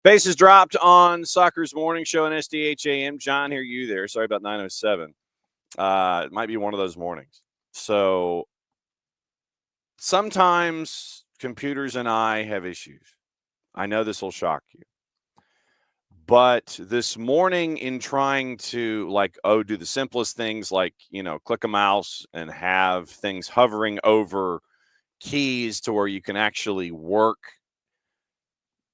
Bases dropped on Soccer's Morning Show on SDHAM. John, hear you there. Sorry about 9:07. It might be one of those mornings. So sometimes computers and I have issues. I know this will shock you. But this morning, in trying to do the simplest things like, click a mouse and have things hovering over keys to where you can actually work,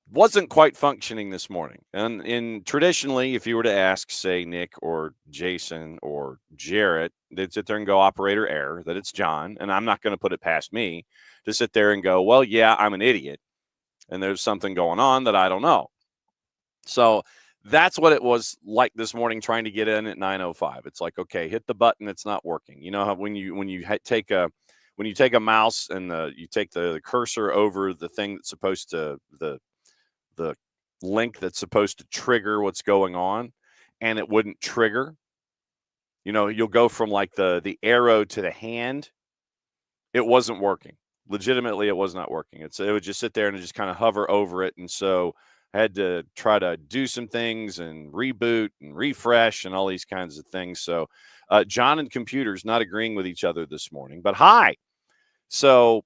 wasn't quite functioning this morning. And traditionally, if you were to ask, say, Nick or Jason or Jarrett, they'd sit there and go operator error, that it's John. And I'm not going to put it past me to sit there and go, well, yeah, I'm an idiot. And there's something going on that I don't know. So that's what it was like this morning trying to get in at 9:05. It's like, okay, hit the button. It's not working. You know how when you take a mouse and you take the cursor over the thing that's supposed to the link that's supposed to trigger what's going on, and it wouldn't trigger. You'll go from like the arrow to the hand. It wasn't working. Legitimately, it was not working. It would just sit there and just kind of hover over it. And so I had to try to do some things and reboot and refresh and all these kinds of things. So John and computers not agreeing with each other this morning. But hi. So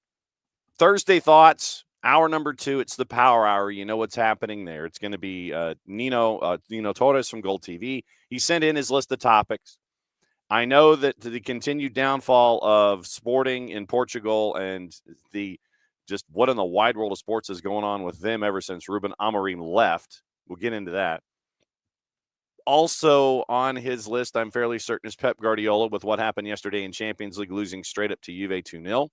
Thursday thoughts. Hour number 2, it's the Power Hour. You know what's happening there. It's going to be Nino Torres from Gold TV. He sent in his list of topics. I know that the continued downfall of sporting in Portugal and just what in the wide world of sports is going on with them ever since Ruben Amorim left. We'll get into that. Also on his list, I'm fairly certain, is Pep Guardiola with what happened yesterday in Champions League, losing straight up to Juve 2-0.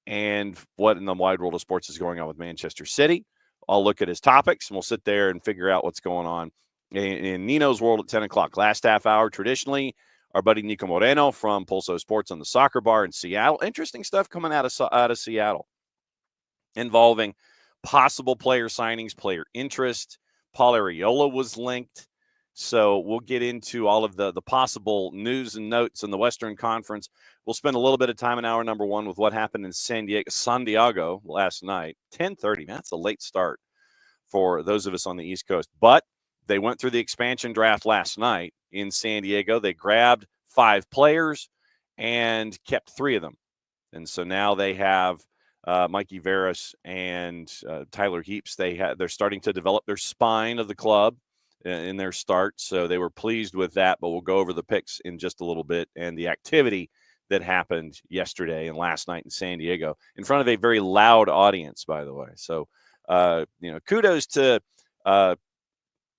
And what in the wide world of sports is going on with Manchester City. I'll look at his topics, and we'll sit there and figure out what's going on in Nino's world at 10 o'clock. Last half hour, traditionally, our buddy Niko Moreno from Pulso Sports on the Soccer Bar in Seattle. Interesting stuff coming out of Seattle involving possible player signings, player interest. Paul Arriola was linked. So we'll get into all of the possible news and notes in the Western Conference. We'll spend a little bit of time in hour number 1 with what happened in San Diego last night. 10:30. That's a late start for those of us on the East Coast. But they went through the expansion draft last night in San Diego. They grabbed 5 players and kept 3 of them. And so now they have Mikey Veras and Tyler Heaps. They're starting to develop their spine of the club in their start. So they were pleased with that, but we'll go over the picks in just a little bit and the activity that happened yesterday and last night in San Diego in front of a very loud audience, by the way. So, kudos to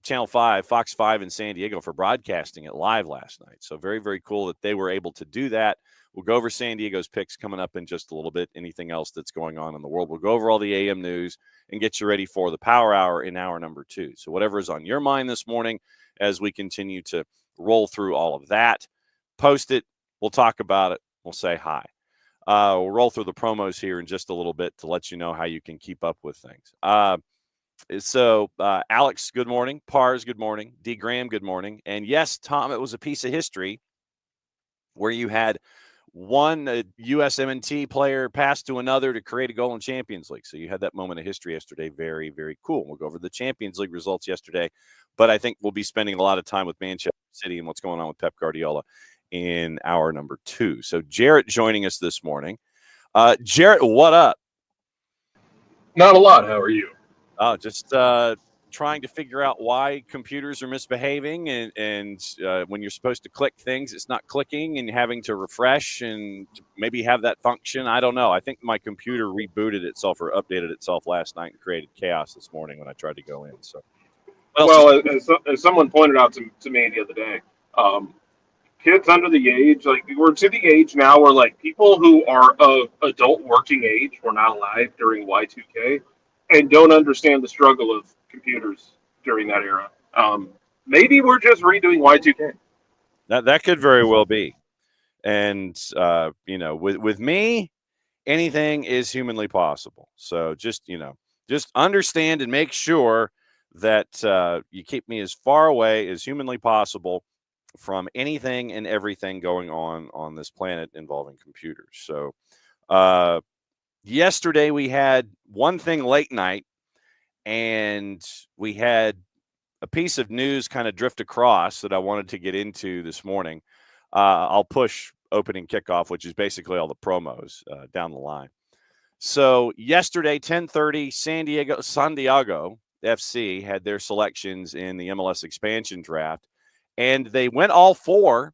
Channel 5, Fox 5 in San Diego for broadcasting it live last night. So very, very cool that they were able to do that. We'll go over San Diego's picks coming up in just a little bit. Anything else that's going on in the world. We'll go over all the AM news and get you ready for the Power Hour in hour number 2. So whatever is on your mind this morning as we continue to roll through all of that, post it. We'll talk about it. We'll say hi. We'll roll through the promos here in just a little bit to let you know how you can keep up with things. So Alex, good morning. Pars, good morning. D. Graham, good morning. And yes, Tom, it was a piece of history where you had one USMNT player pass to another to create a goal in Champions League. So you had that moment of history yesterday. Very, very cool. We'll go over the Champions League results yesterday, but I think we'll be spending a lot of time with Manchester City and what's going on with Pep Guardiola in hour number 2. So Jarrett joining us this morning. Jarrett, what up? Not a lot. How are you? Just trying to figure out why computers are misbehaving and when you're supposed to click things, it's not clicking and having to refresh and maybe have that function. I don't know. I think my computer rebooted itself or updated itself last night and created chaos this morning when I tried to go in. So, well, as someone pointed out to me the other day, kids under the age, like we're to the age now where like people who are of adult working age were not alive during Y2K and don't understand the struggle of computers during that era. Maybe we're just redoing Y2K. That could very well be. And, with me, anything is humanly possible. So just understand and make sure that you keep me as far away as humanly possible from anything and everything going on this planet involving computers. So yesterday we had one thing late night, and we had a piece of news kind of drift across that I wanted to get into this morning. I'll push opening kickoff, which is basically all the promos down the line. So yesterday, 10:30, San Diego FC had their selections in the MLS expansion draft, and they went all four,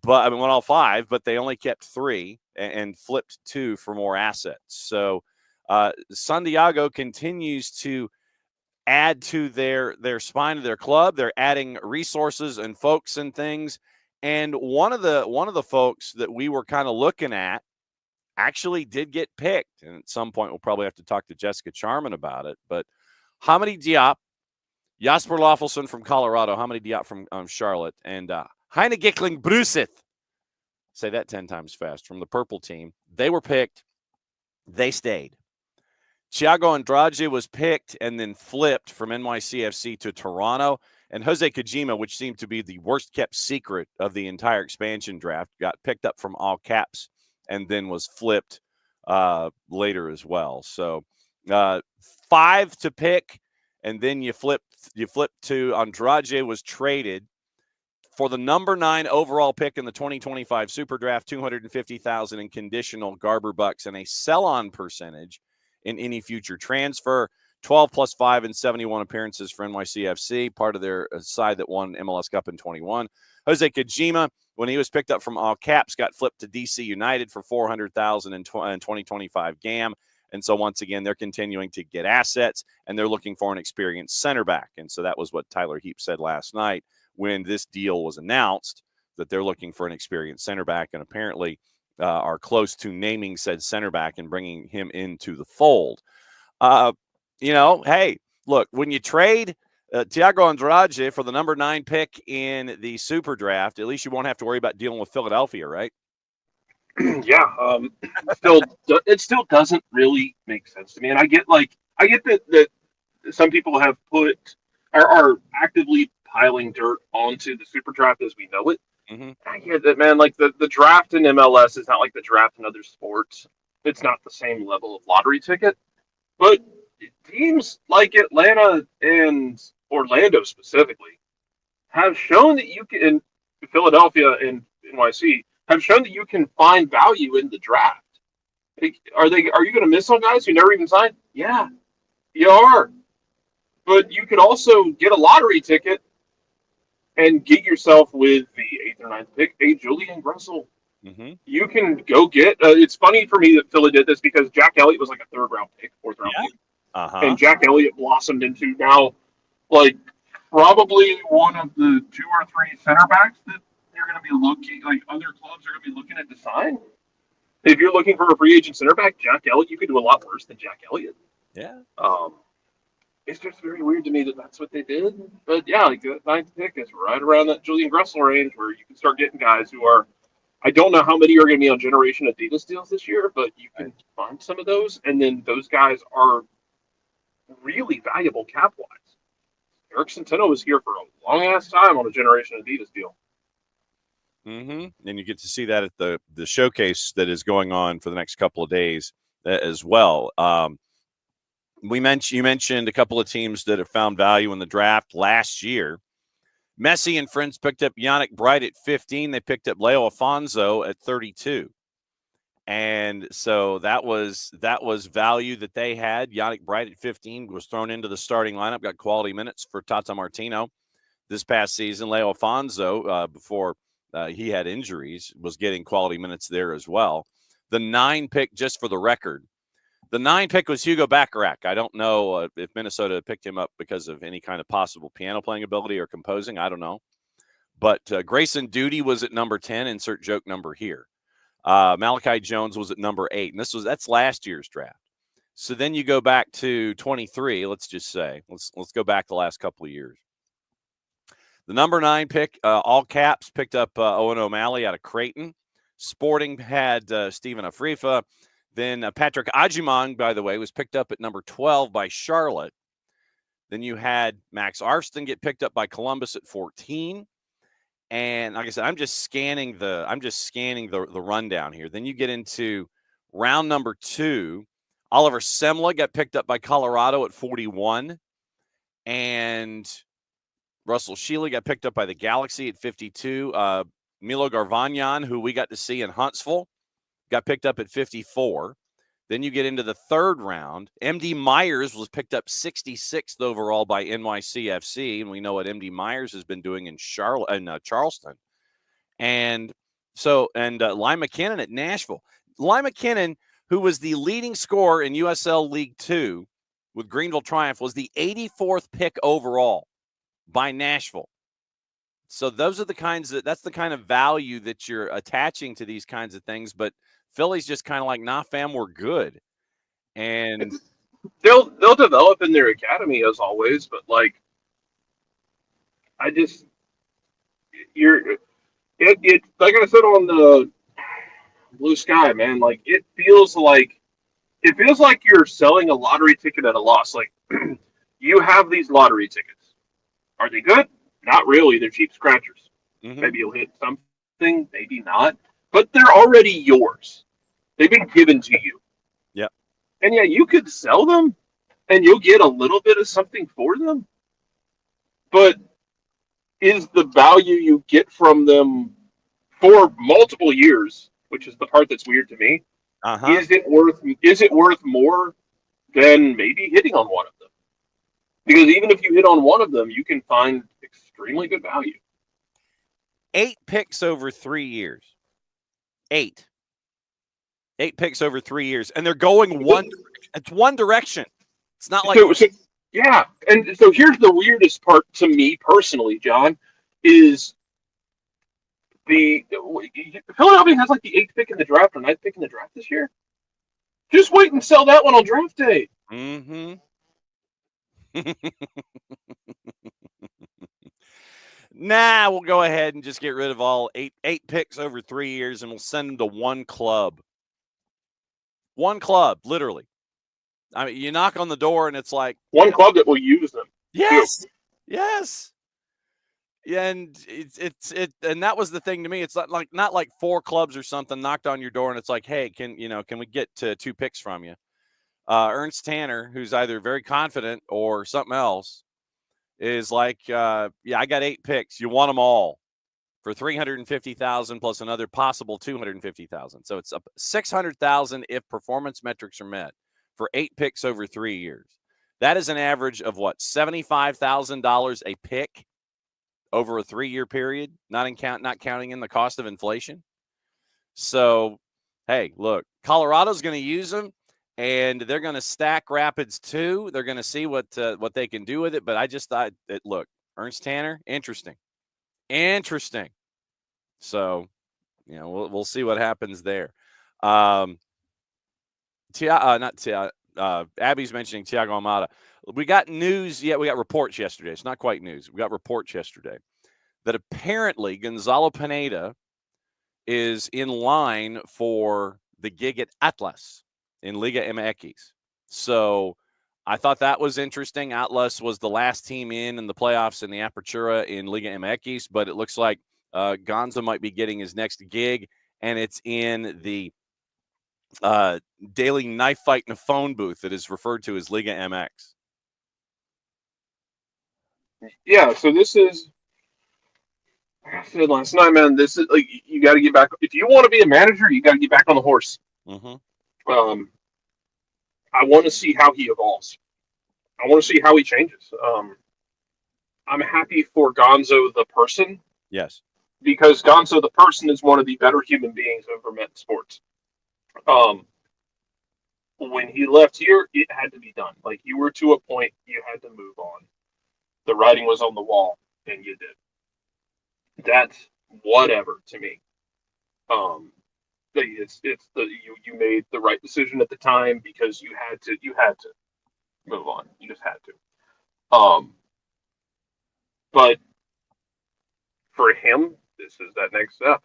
went all five, but they only kept three and flipped two for more assets. So San Diego continues to add to their spine of their club. They're adding resources and folks and things. And one of the folks that we were kind of looking at actually did get picked. And at some point, we'll probably have to talk to Jessica Charman about it. But Hamady Diop, Jasper Loffelson from Colorado, Hamady Diop from Charlotte, and Heine Gickling Bruseth, say that 10 times fast, from the purple team. They were picked. They stayed. Thiago Andrade was picked and then flipped from NYCFC to Toronto. And Jose Kojima, which seemed to be the worst-kept secret of the entire expansion draft, got picked up from All Caps and then was flipped later as well. So 5 to pick, and then you flip to Andrade was traded for the number 9 overall pick in the 2025 Super Draft, $250,000 in conditional Garber bucks and a sell-on percentage in any future transfer. 12 plus 5 and 71 appearances for NYCFC, part of their side that won MLS Cup in 21. Jose Kojima, when he was picked up from All Caps, got flipped to DC United for $400,000 in 2025 GAM. And so once again, they're continuing to get assets, and they're looking for an experienced center back. And so that was what Tyler Heap said last night when this deal was announced, that they're looking for an experienced center back, and apparently are close to naming said center back and bringing him into the fold. Hey, look, when you trade Thiago Andrade for the number 9 pick in the Super Draft, at least you won't have to worry about dealing with Philadelphia, right? Yeah. It still doesn't really make sense to me. And I get that some people have are actively piling dirt onto the Super Draft as we know it. Mm-hmm. I get that, man. Like the draft in MLS is not like the draft in other sports. It's not the same level of lottery ticket. But teams like Atlanta and Orlando specifically have shown that you can, Philadelphia and NYC have shown that you can find value in the draft. Like, are you going to miss on guys who never even signed? Yeah, you are. But you could also get a lottery ticket and get yourself with the 8th or 9th pick, a Julian Gressel. Mm-hmm. You can go get. It's funny for me that Philly did this because Jack Elliott was like a 3rd round pick, 4th round pick. Uh-huh. And Jack Elliott blossomed into now, like, probably one of the 2 or 3 center backs that you're going to be looking, like, other clubs are going to be looking at to sign. If you're looking for a free agent center back, Jack Elliott, you could do a lot worse than Jack Elliott. Yeah. It's just very weird to me that that's what they did. But yeah, like the 9th pick is right around that Julian Gressel range where you can start getting guys who are. I don't know how many are going to be on Generation Adidas deals this year, but you can find some of those, and then those guys are really valuable cap-wise. Eric Centeno was here for a long-ass time on a Generation Adidas deal. Mm-hmm. And you get to see that at the showcase that is going on for the next couple of days as well. You mentioned a couple of teams that have found value in the draft last year. Messi and friends picked up Yannick Bright at 15. They picked up Leo Afonso at 32. And so that was value that they had. Yannick Bright at 15 was thrown into the starting lineup, got quality minutes for Tata Martino this past season. Leo Afonso, before he had injuries, was getting quality minutes there as well. The 9 pick, just for the record, the 9 pick was Hugo Bacharach. I don't know if Minnesota picked him up because of any kind of possible piano playing ability or composing. I don't know. But Grayson Duty was at number 10. Insert joke number here. Malachi Jones was at number 8. And that's last year's draft. So then you go back to 23. Let's just say, let's go back the last couple of years. The number 9 pick, All Caps, picked up Owen O'Malley out of Creighton. Sporting had Stephen Afrifa. Then Patrick Ajimang, by the way, was picked up at number 12 by Charlotte. Then you had Max Arston get picked up by Columbus at 14. And like I said, I'm just scanning the rundown here. Then you get into round number 2. Oliver Semla got picked up by Colorado at 41. And Russell Shealy got picked up by the Galaxy at 52. Milo Garvanyan, who we got to see in Huntsville, got picked up at 54. Then you get into the third round. MD Myers was picked up 66th overall by NYCFC, and we know what MD Myers has been doing in Charleston. And Lyle McKinnon at Nashville. Lyle McKinnon, who was the leading scorer in USL League Two with Greenville Triumph, was the 84th pick overall by Nashville. So that's the kind of value that you're attaching to these kinds of things. But Philly's just kind of like, nah, fam, we're good. And they'll develop in their academy as always, but like like I said on the Blue Sky, man, like it feels like you're selling a lottery ticket at a loss. Like you have these lottery tickets. Are they good? Not really. They're cheap scratchers. mm-hmm. Maybe you'll hit something, maybe not. But they're already yours. They've been given to you. Yeah. And yeah, you could sell them and you'll get a little bit of something for them. But is the value you get from them for multiple years, which is the part that's weird to me, is it worth more than maybe hitting on one of them? Because even if you hit on one of them, you can find extremely good value. 8 picks over 3 years. 8 picks over 3 years, and they're going it's one direction. It's not like yeah. And so here's the weirdest part to me personally, John, is Philadelphia has like the 8th pick in the draft or 9th pick in the draft this year. Just wait and sell that one on draft day. Mm-hmm. Nah, we'll go ahead and just get rid of all eight picks over 3 years, and we'll send them to one club. One club, literally. I mean, you knock on the door, and it's like one club that will use them. Yes, yes. Yeah, and and that was the thing to me. It's not like 4 clubs or something knocked on your door, and it's like, hey, can we get 2 picks from you? Ernst Tanner, who's either very confident or something else, is like, yeah, I got 8 picks. You want them all for $350,000 plus another possible $250,000. So it's up $600,000 if performance metrics are met for 8 picks over 3 years. That is an average of what, $75,000 a pick over a 3-year period, not counting in the cost of inflation. So, hey, look, Colorado's going to use them. And they're going to stack Rapids too. They're going to see what they can do with it. But I just thought, look, Ernst Tanner, interesting. So, we'll see what happens there. Abby's mentioning Thiago Almada. We got news. Yeah, we got reports yesterday. It's not quite news. We got reports yesterday that apparently Gonzalo Pineda is in line for the gig at Atlas in Liga MX. So I thought that was interesting. Atlas was the last team in the playoffs in the Apertura in Liga MX, but it looks like Gonzo might be getting his next gig, and it's in the daily knife fight in a phone booth that is referred to as Liga MX. Yeah, so this is, like I said last night, man, this is like, you got to get back. If you want to be a manager, you got to get back on the horse. Mm-hmm. I want to see how he evolves. I want to see how he changes. I'm happy for Gonzo the person. Yes. Because Gonzo the person is one of the better human beings I've ever met in sports. When he left here, it had to be done. Like, you were to a point, you had to move on. The writing was on the wall, and you did. That's whatever to me. You made the right decision at the time because you had to move on. You just had to. But for him, this is that next step.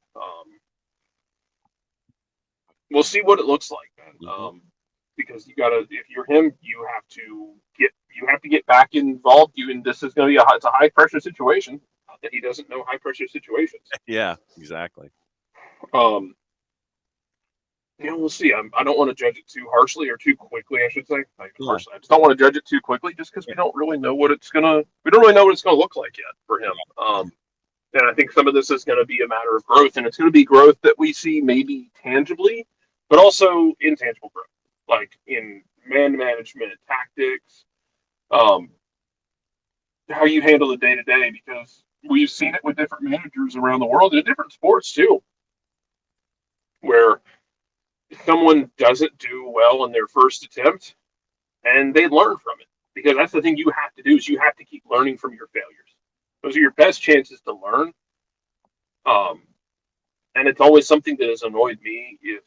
We'll see what it looks like, man. Mm-hmm. Because if you're him, you have to get back involved. This is going to be it's a high pressure situation. Not that he doesn't know high pressure situations. Yeah, exactly. We'll see. I don't want to judge it too harshly or too quickly. I should say, not even Yeah. harshly. I just don't want to judge it too quickly, just because we don't really know what it's gonna. We don't really know what it's gonna look like yet for him. And I think some of this is going to be a matter of growth, and it's going to be growth that we see maybe tangibly, but also intangible growth, like in man management, tactics, um, how you handle the day to day. Because we've seen it with different managers around the world in different sports too, where someone doesn't do well in their first attempt, and they learn from it. Because that's the thing you have to do is you have to keep learning from your failures. Those are your best chances to learn. Um, And it's always something that has annoyed me if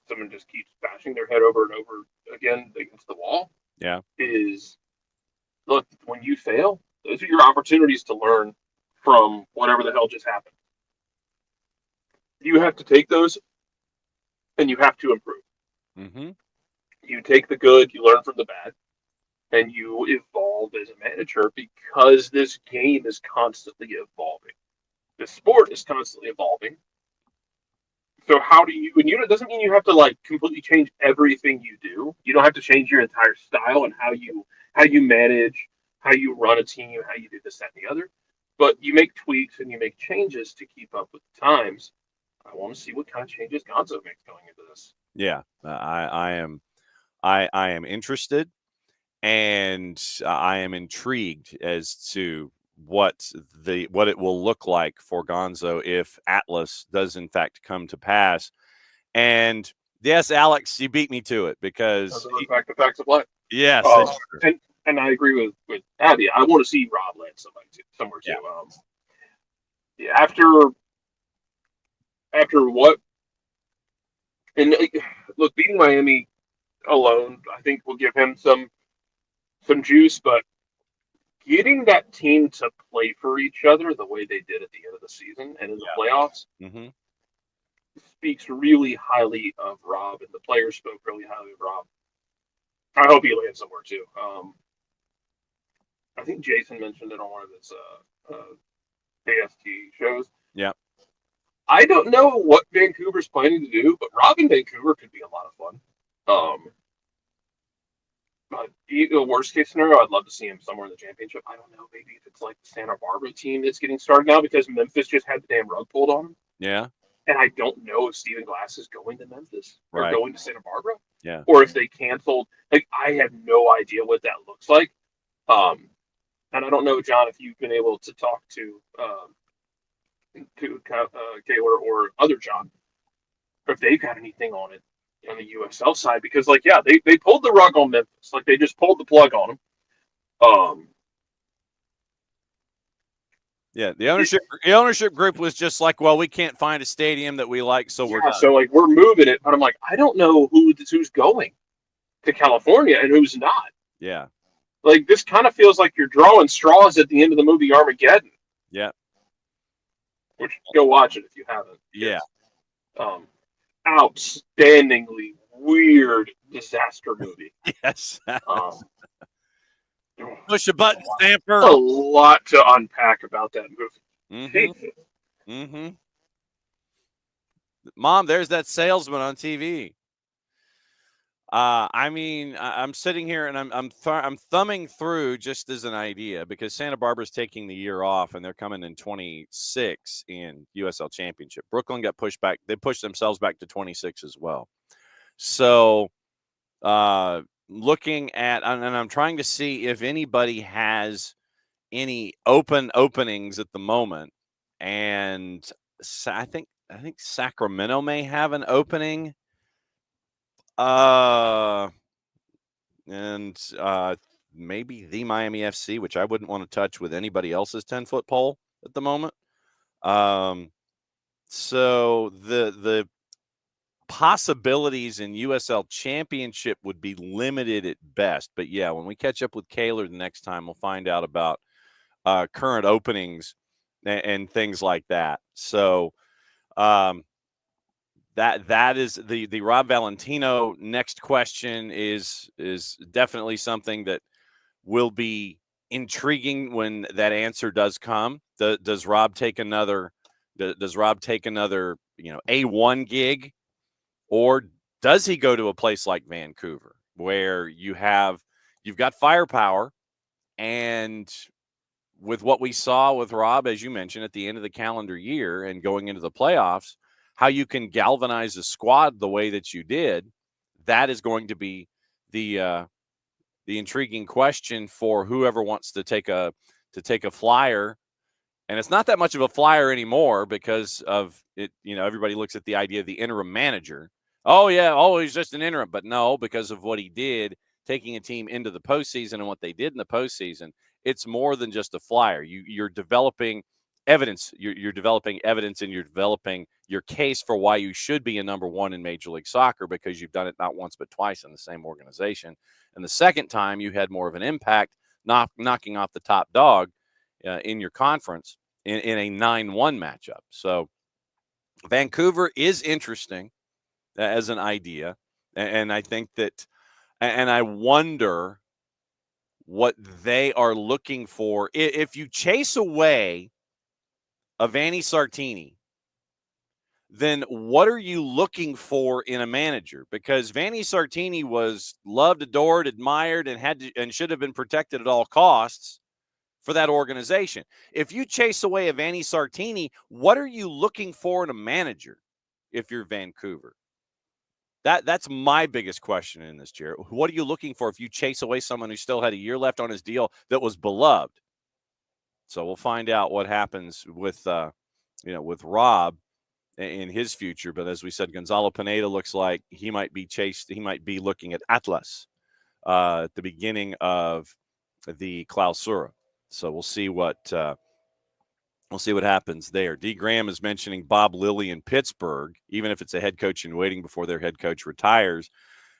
someone just keeps bashing their head over and over again against the wall. Yeah. Is look, when you fail, those are your opportunities to learn from whatever the hell just happened. You have to take those and you have to improve. Mm-hmm. You take the good, you learn from the bad, and you evolve as a manager because this game is constantly evolving. The sport is constantly evolving. So how do you? And it doesn't mean you have to like completely change everything you do. You don't have to change your entire style and how you manage, how you run a team, how you do this, that, and the other. But you make tweaks and you make changes to keep up with the times. I want to see what kind of changes Gonzo makes going into this. Yeah. I am interested, and I am intrigued as to what it will look like for Gonzo if Atlas does in fact come to pass. And yes, Alex, you beat me to it because The facts of life. yes, And I agree with Abby. I want to see Rob land somewhere too. yeah, Yeah, after what and look, beating Miami alone, I think will give him some juice, but getting that team to play for each other the way they did at the end of the season and in the playoffs mm-hmm. speaks really highly of Rob, and the players spoke really highly of Rob. I hope he lands somewhere too. I think Jason mentioned it on one of his AST shows. Yeah, I don't know what Vancouver's planning to do, but Rob in Vancouver could be a lot of fun. But the worst case scenario, I'd love to see him somewhere in the championship. I don't know, maybe if it's like the Santa Barbara team that's getting started now because Memphis just had the damn rug pulled on him. yeah, And I don't know if Stephen Glass is going to Memphis or right, going to Santa Barbara, yeah, or if they canceled. Like I have no idea what that looks like. Um, and I don't know, John, if you've been able to talk to Gaylor or other John, or if they've got anything on it on the USL side, because like yeah, they pulled the rug on Memphis, like they just pulled the plug on them. Um, yeah. The ownership group was just like, well, we can't find a stadium that we like, so we're done. so like we're moving it, but I'm like, I don't know who's going to California and who's not. Yeah, Like this kind of feels like you're drawing straws at the end of the movie Armageddon, yeah, which go watch it if you haven't. yeah. Um, outstandingly weird disaster movie. Yes. Um, Push a button, Stamper. a lot to unpack about that movie. Mm-hmm. Mm-hmm. Mom, there's that salesman on TV. I mean, I'm sitting here and I'm thumbing through just as an idea because Santa Barbara's taking the year off and they're coming in 26 in USL Championship. Brooklyn got pushed back; they pushed themselves back to 26 as well. So, looking at and I'm trying to see if anybody has any openings at the moment, and I think Sacramento may have an opening. And maybe the Miami FC, which I wouldn't want to touch with anybody else's 10-foot pole at the moment. So the possibilities in USL Championship would be limited at best. But yeah, when we catch up with Kaler the next time, we'll find out about current openings and things like that. So that is the Rob Valentino next question is definitely something that will be intriguing when that answer does come. Does Rob take another A1 gig, or Does he go to a place like Vancouver where you've got firepower, and with what we saw with Rob, as you mentioned, at the end of the calendar year and going into the playoffs, how you can galvanize a squad the way that you did, that is going to be the intriguing question for whoever wants to take a flyer. And it's not that much of a flyer anymore because of it. Everybody looks at the idea of the interim manager. Oh yeah, he's just an interim, but no, because of what he did, taking a team into the postseason and what they did in the postseason, it's more than just a flyer. You're developing evidence. You're developing evidence, and you're developing your case for why you should be a number one in Major League Soccer, because you've done it not once but twice in the same organization. And the second time, you had more of an impact, knocking off the top dog in your conference in a 9-1 matchup. So Vancouver is interesting as an idea. And I think that, and I wonder what they are looking for. If you chase away a Vanni Sartini, then what are you looking for in a manager? Because Vanni Sartini was loved, adored, admired, and should have been protected at all costs for that organization. If you chase away a Vanni Sartini, what are you looking for in a manager if you're Vancouver? That's my biggest question in this, Jared. What are you looking for if you chase away someone who still had a year left on his deal that was beloved? So we'll find out what happens with with Rob in his future. But as we said, Gonzalo Pineda looks like he might be looking at Atlas at the beginning of the Clausura. So we'll see what happens there. D. Graham is mentioning Bob Lilly in Pittsburgh, even if it's a head coach in waiting before their head coach retires.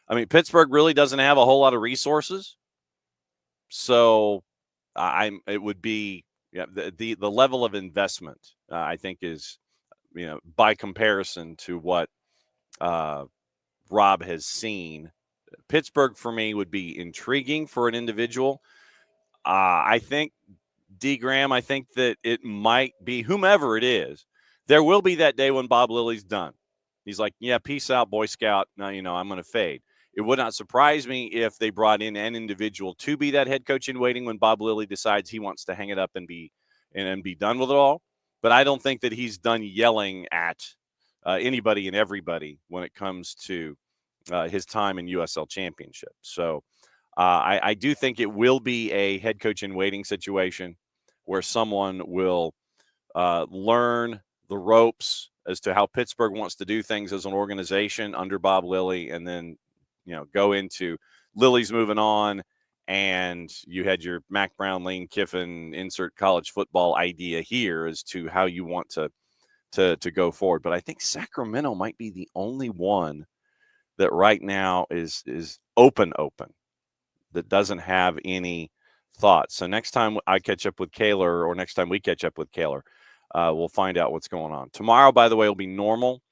I mean, Pittsburgh really doesn't have a whole lot of resources, so it would be the level of investment I think is by comparison to what Rob has seen. Pittsburgh for me would be intriguing for an individual. I think D. Graham, I think that it might be whomever it is. There will be that day when Bob Lilly's done. He's like, yeah, peace out, Boy Scout. Now, I'm going to fade. It would not surprise me if they brought in an individual to be that head coach in waiting when Bob Lilly decides he wants to hang it up and be done with it all. But I don't think that he's done yelling at anybody and everybody when it comes to his time in USL Championship. So I do think it will be a head coach in waiting situation where someone will learn the ropes as to how Pittsburgh wants to do things as an organization under Bob Lilly, and then go into Lilly's moving on, and you had your Mac Brown, Lane Kiffin, insert college football idea here as to how you want to go forward. But I think Sacramento might be the only one that right now is open that doesn't have any thoughts. So next time I catch up with Kaler, or next time we catch up with Kaler, we'll find out what's going on. Tomorrow, by the way, will be normal.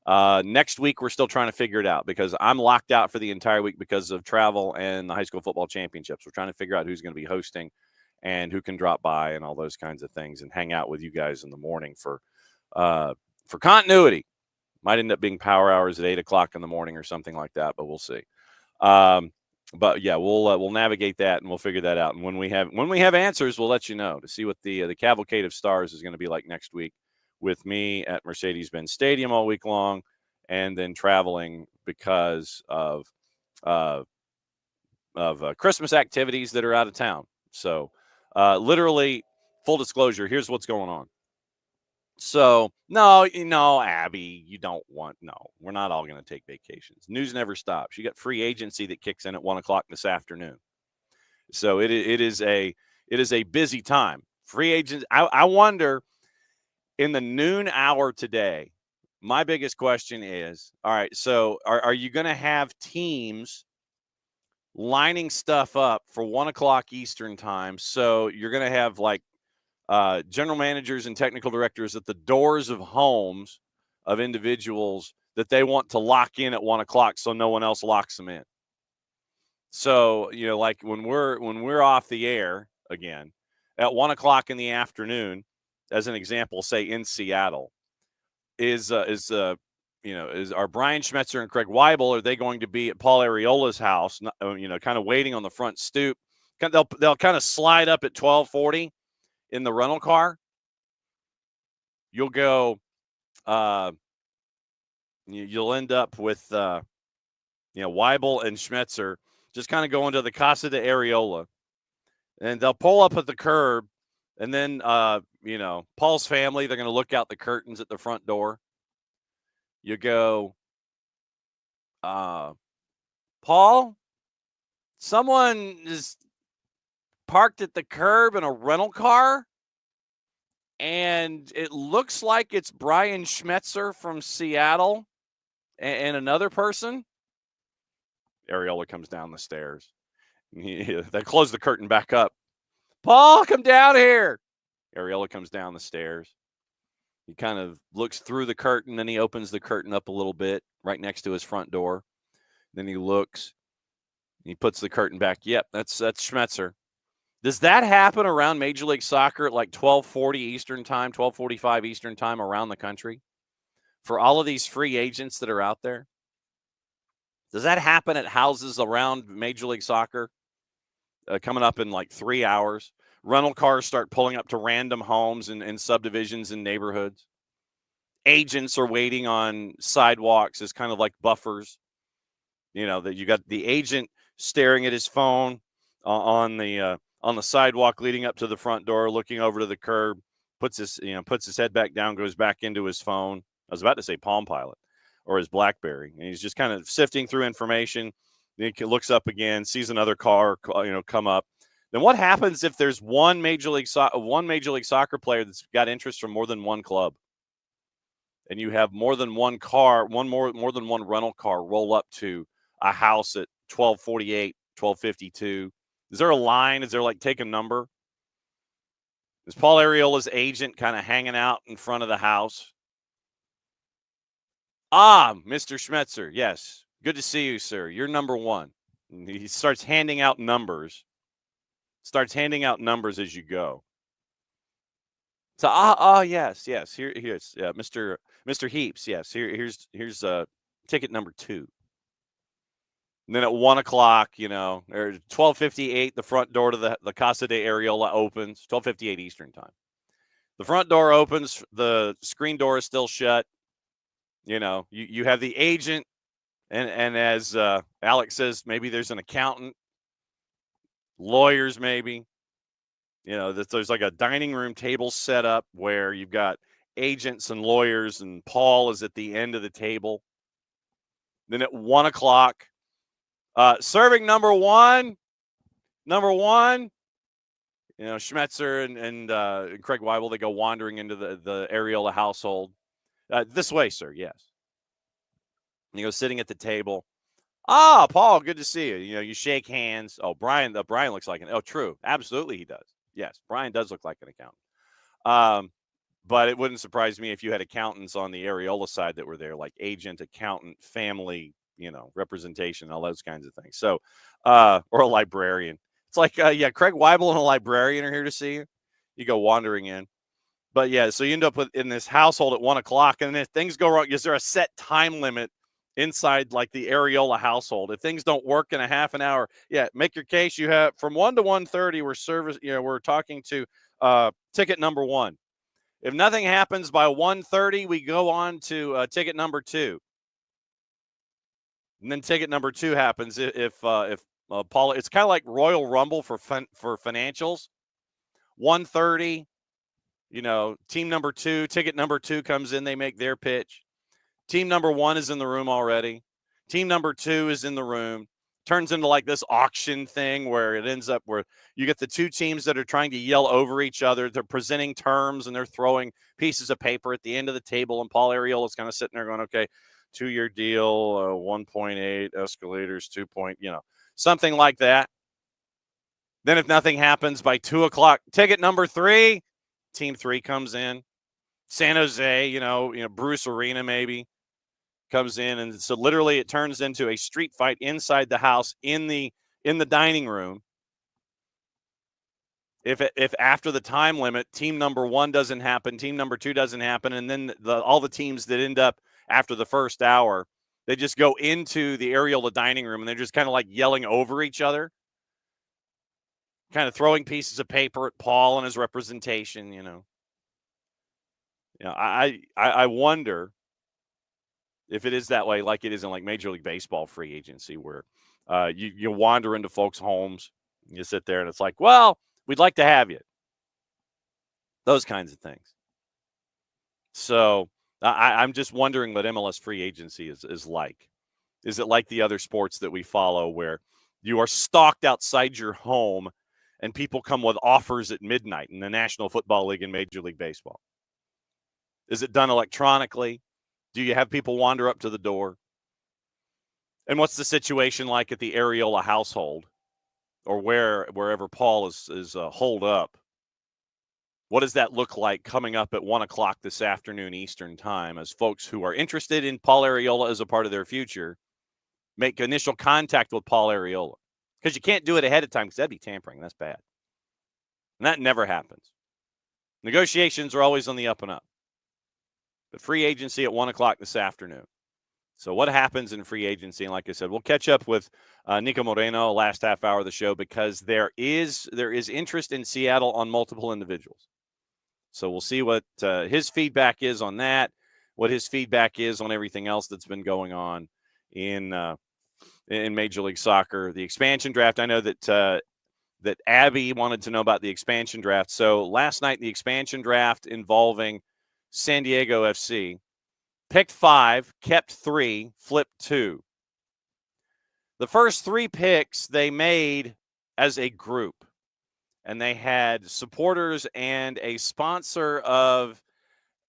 Next week, we're still trying to figure it out because I'm locked out for the entire week because of travel and the high school football championships. We're trying to figure out who's going to be hosting and who can drop by and all those kinds of things, and hang out with you guys in the morning for continuity. Might end up being power hours at 8:00 in the morning or something like that, but we'll see. But yeah, we'll navigate that and we'll figure that out. And when we have answers, we'll let you know to see what the Cavalcade of Stars is going to be like next week, with me at Mercedes-Benz Stadium all week long, and then traveling because of Christmas activities that are out of town. So literally, full disclosure, here's what's going on. So, no, Abby, we're not all going to take vacations. News never stops. You got free agency that kicks in at 1:00 this afternoon. So it is a busy time. Free agents. I wonder, in the noon hour today, my biggest question is, all right, so are you going to have teams lining stuff up for 1:00 Eastern time? So you're going to have general managers and technical directors at the doors of homes of individuals that they want to lock in at 1:00 so no one else locks them in. So, like when we're off the air again at 1:00 in the afternoon, as an example, say in Seattle, is are Brian Schmetzer and Craig Weibel, are they going to be at Paul Arriola's house, kind of waiting on the front stoop? They'll kind of slide up at 12:40 in the rental car. You'll go, you'll end up with, Weibel and Schmetzer just kind of going to the Casa de Arriola, and they'll pull up at the curb, and then, Paul's family, they're going to look out the curtains at the front door. You go, Paul, someone is parked at the curb in a rental car, and it looks like it's Brian Schmetzer from Seattle and another person. Arriola comes down the stairs. They close the curtain back up. Paul, come down here. Arriola comes down the stairs. He kind of looks through the curtain, then he opens the curtain up a little bit right next to his front door. Then he looks. He puts the curtain back. Yep, that's Schmetzer. Does that happen around Major League Soccer at like 12:40 Eastern time, 12:45 Eastern time around the country? For all of these free agents that are out there? Does that happen at houses around Major League Soccer coming up in like 3 hours? Rental cars start pulling up to random homes and subdivisions and neighborhoods. Agents are waiting on sidewalks as kind of like buffers. That you got the agent staring at his phone on the sidewalk leading up to the front door, looking over to the curb, puts his head back down, goes back into his phone. I was about to say Palm Pilot or his BlackBerry, and he's just kind of sifting through information. Then he looks up again, sees another car, come up. Then what happens if there's one Major League Soccer player that's got interest from more than one club, and you have more than one car, more than one rental car roll up to a house at 12:48, 12:52? Is there a line? Is there take a number? Is Paul Arriola's agent kind of hanging out in front of the house? Mr. Schmetzer, yes. Good to see you, sir. You're number one. And he starts handing out numbers. As you go. So, yes. Here's Mr. Heaps. Yes, here's ticket number 2. And then at 1 o'clock, or 12:58, the front door to the Casa de Arriola opens. 12:58 Eastern time. The front door opens. The screen door is still shut. You have the agent, and as Alex says, maybe there's an accountant, lawyers, maybe. There's like a dining room table set up where you've got agents and lawyers, and Paul is at the end of the table. Then at 1 o'clock, serving number one, Schmetzer and Craig Weibel, they go wandering into the Arriola household. This way, sir, yes. And he goes sitting at the table. Paul, good to see you. You shake hands. Oh, Brian looks like true. Absolutely he does. Yes, Brian does look like an accountant. But it wouldn't surprise me if you had accountants on the Arriola side that were there, like agent, accountant, family, representation, all those kinds of things. So, or a librarian. It's like, Craig Weibel and a librarian are here to see you. You go wandering in. But, yeah, so you end up in this household at 1 o'clock, and if things go wrong, is there a set time limit inside, like, the Arriola household? If things don't work in a half an hour, make your case. You have from 1 to 1:30, we're talking to ticket number 1. If nothing happens by 1:30, we go on to ticket number 2. And then ticket number 2 happens if Paul, it's kind of like Royal Rumble for financials. 1:30. Team number 2, ticket number 2 comes in. They make their pitch. Team number 1 is in the room already. Team number 2 is in the room. Turns into like this auction thing where it ends up where you get the 2 teams that are trying to yell over each other. They're presenting terms and they're throwing pieces of paper at the end of the table. And Paul Arriola is kind of sitting there going, okay, 2-year deal, 1.8 escalators, 2 point, something like that. Then if nothing happens by 2 o'clock, ticket number 3, team 3 comes in. San Jose, Bruce Arena maybe comes in. And so literally it turns into a street fight inside the house in the dining room. If after the time limit, team number 1 doesn't happen, team number 2 doesn't happen, and then all the teams that end up after the first hour, they just go into the Areola dining room and they're just kind of like yelling over each other, kind of throwing pieces of paper at Paul and his representation, I wonder if it is that way, like it is in like Major League Baseball free agency, where you wander into folks' homes, you sit there, and it's like, well, we'd like to have you. Those kinds of things. So I'm just wondering what MLS free agency is like. Is it like the other sports that we follow, where you are stalked outside your home and people come with offers at midnight in the National Football League and Major League Baseball? Is it done electronically? Do you have people wander up to the door? And what's the situation like at the Areola household, or wherever Paul is holed up? What does that look like coming up at 1 o'clock this afternoon Eastern time, as folks who are interested in Paul Areola as a part of their future make initial contact with Paul Areola? Because you can't do it ahead of time, because that'd be tampering. That's bad. And that never happens. Negotiations are always on the up and up. But free agency at 1 o'clock this afternoon. So what happens in free agency? And like I said, we'll catch up with Niko Moreno last half hour of the show, because there is interest in Seattle on multiple individuals. So we'll see what his feedback is on that, what his feedback is on everything else that's been going on in Major League Soccer. The expansion draft, I know that Abby wanted to know about the expansion draft. So last night, the expansion draft involving San Diego FC picked 5, kept 3, flipped 2. The first 3 picks they made as a group, and they had supporters and a sponsor of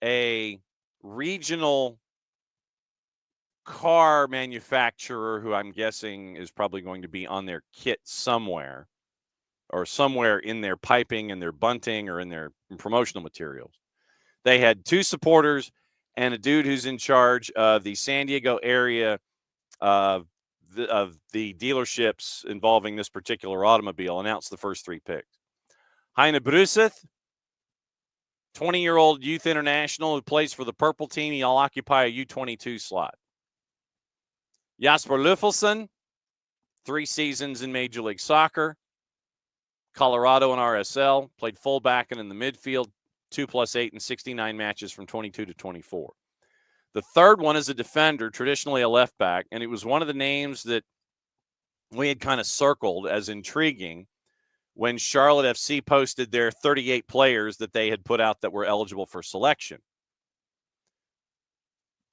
a regional car manufacturer, who I'm guessing is probably going to be on their kit somewhere, or somewhere in their piping and their bunting or in their promotional materials. They had 2 supporters and a dude who's in charge of the San Diego area of the dealerships involving this particular automobile announced the first 3 picks. Heine Bruseth, 20-year-old youth international who plays for the purple team. He'll occupy a U22 slot. Jasper Luffelson, 3 seasons in Major League Soccer, Colorado and RSL, played fullback and in the midfield, 2+8 and 69 matches from 22 to 24. The third one is a defender, traditionally a left back, and it was one of the names that we had kind of circled as intriguing when Charlotte FC posted their 38 players that they had put out that were eligible for selection.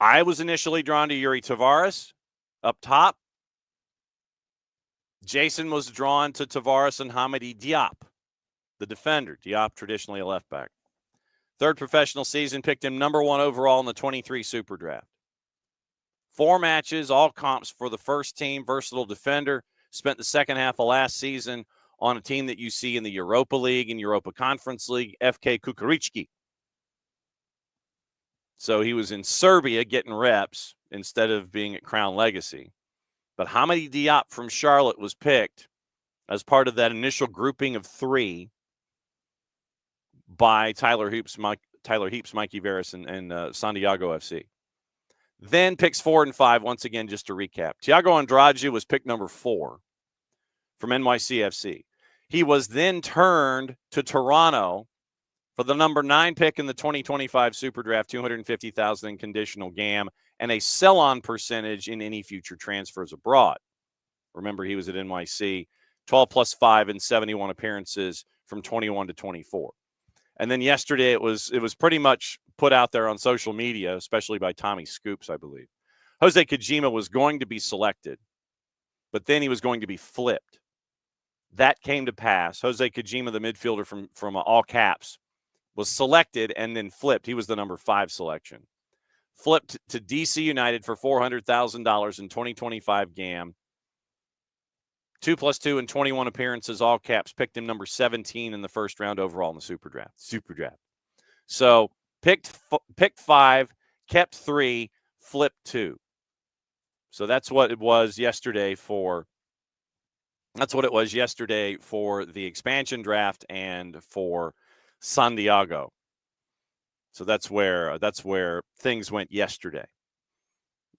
I was initially drawn to Yuri Tavares up top. Jason was drawn to Tavares and Hamidi Diop, the defender. Diop, traditionally a left back. Third professional season, picked him number 1 overall in the 23 Super Draft. 4 matches, all comps for the first team, versatile defender. Spent the second half of last season on a team that you see in the Europa League and Europa Conference League, FK Kukarički. So he was in Serbia getting reps instead of being at Crown Legacy. But Hamidi Diop from Charlotte was picked as part of that initial grouping of 3 by Tyler Heaps, Mikey Veras, and Santiago FC. Then picks 4 and 5, once again, just to recap. Thiago Andrade was pick number 4 from NYCFC. He was then turned to Toronto for the number 9 pick in the 2025 Super Draft, $250,000 in conditional GAM, and a sell-on percentage in any future transfers abroad. Remember, he was at NYC, 12+5 and 71 appearances from 21 to 24. And then yesterday it was pretty much put out there on social media, especially by Tommy Scoops, I believe. Jose Kojima was going to be selected, but then he was going to be flipped. That came to pass. Jose Kojima, the midfielder from All Caps, was selected and then flipped. He was the number 5 selection. Flipped to DC United for $400,000 in 2025 GAM. 2+2 and 21 appearances, all caps. Picked him number 17 in the first round overall in the Super Draft. So picked 5, kept 3, flipped 2. So that's what it was yesterday for. That's what it was yesterday for the expansion draft and for San Diego. So that's where things went yesterday.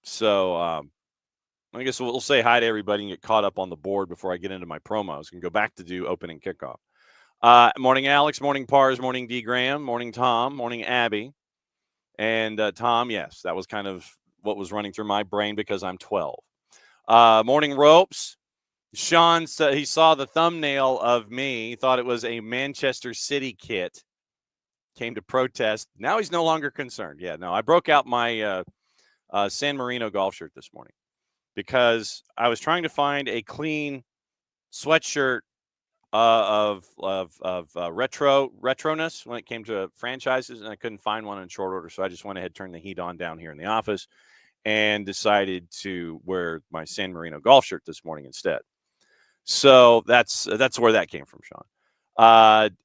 So I guess we'll say hi to everybody and get caught up on the board before I get into my promos and go back to do opening kickoff. Morning, Alex. Morning, Pars. Morning, D. Graham. Morning, Tom. Morning, Abby. And Tom, yes, that was kind of what was running through my brain because I'm 12. Morning, Ropes. Sean said he saw the thumbnail of me, thought it was a Manchester City kit, came to protest. Now he's no longer concerned. Yeah, no, I broke out my San Marino golf shirt this morning because I was trying to find a clean sweatshirt of retroness when it came to franchises, and I couldn't find one in short order. So I just went ahead, turned the heat on down here in the office, and decided to wear my San Marino golf shirt this morning instead. So that's where that came from, Sean.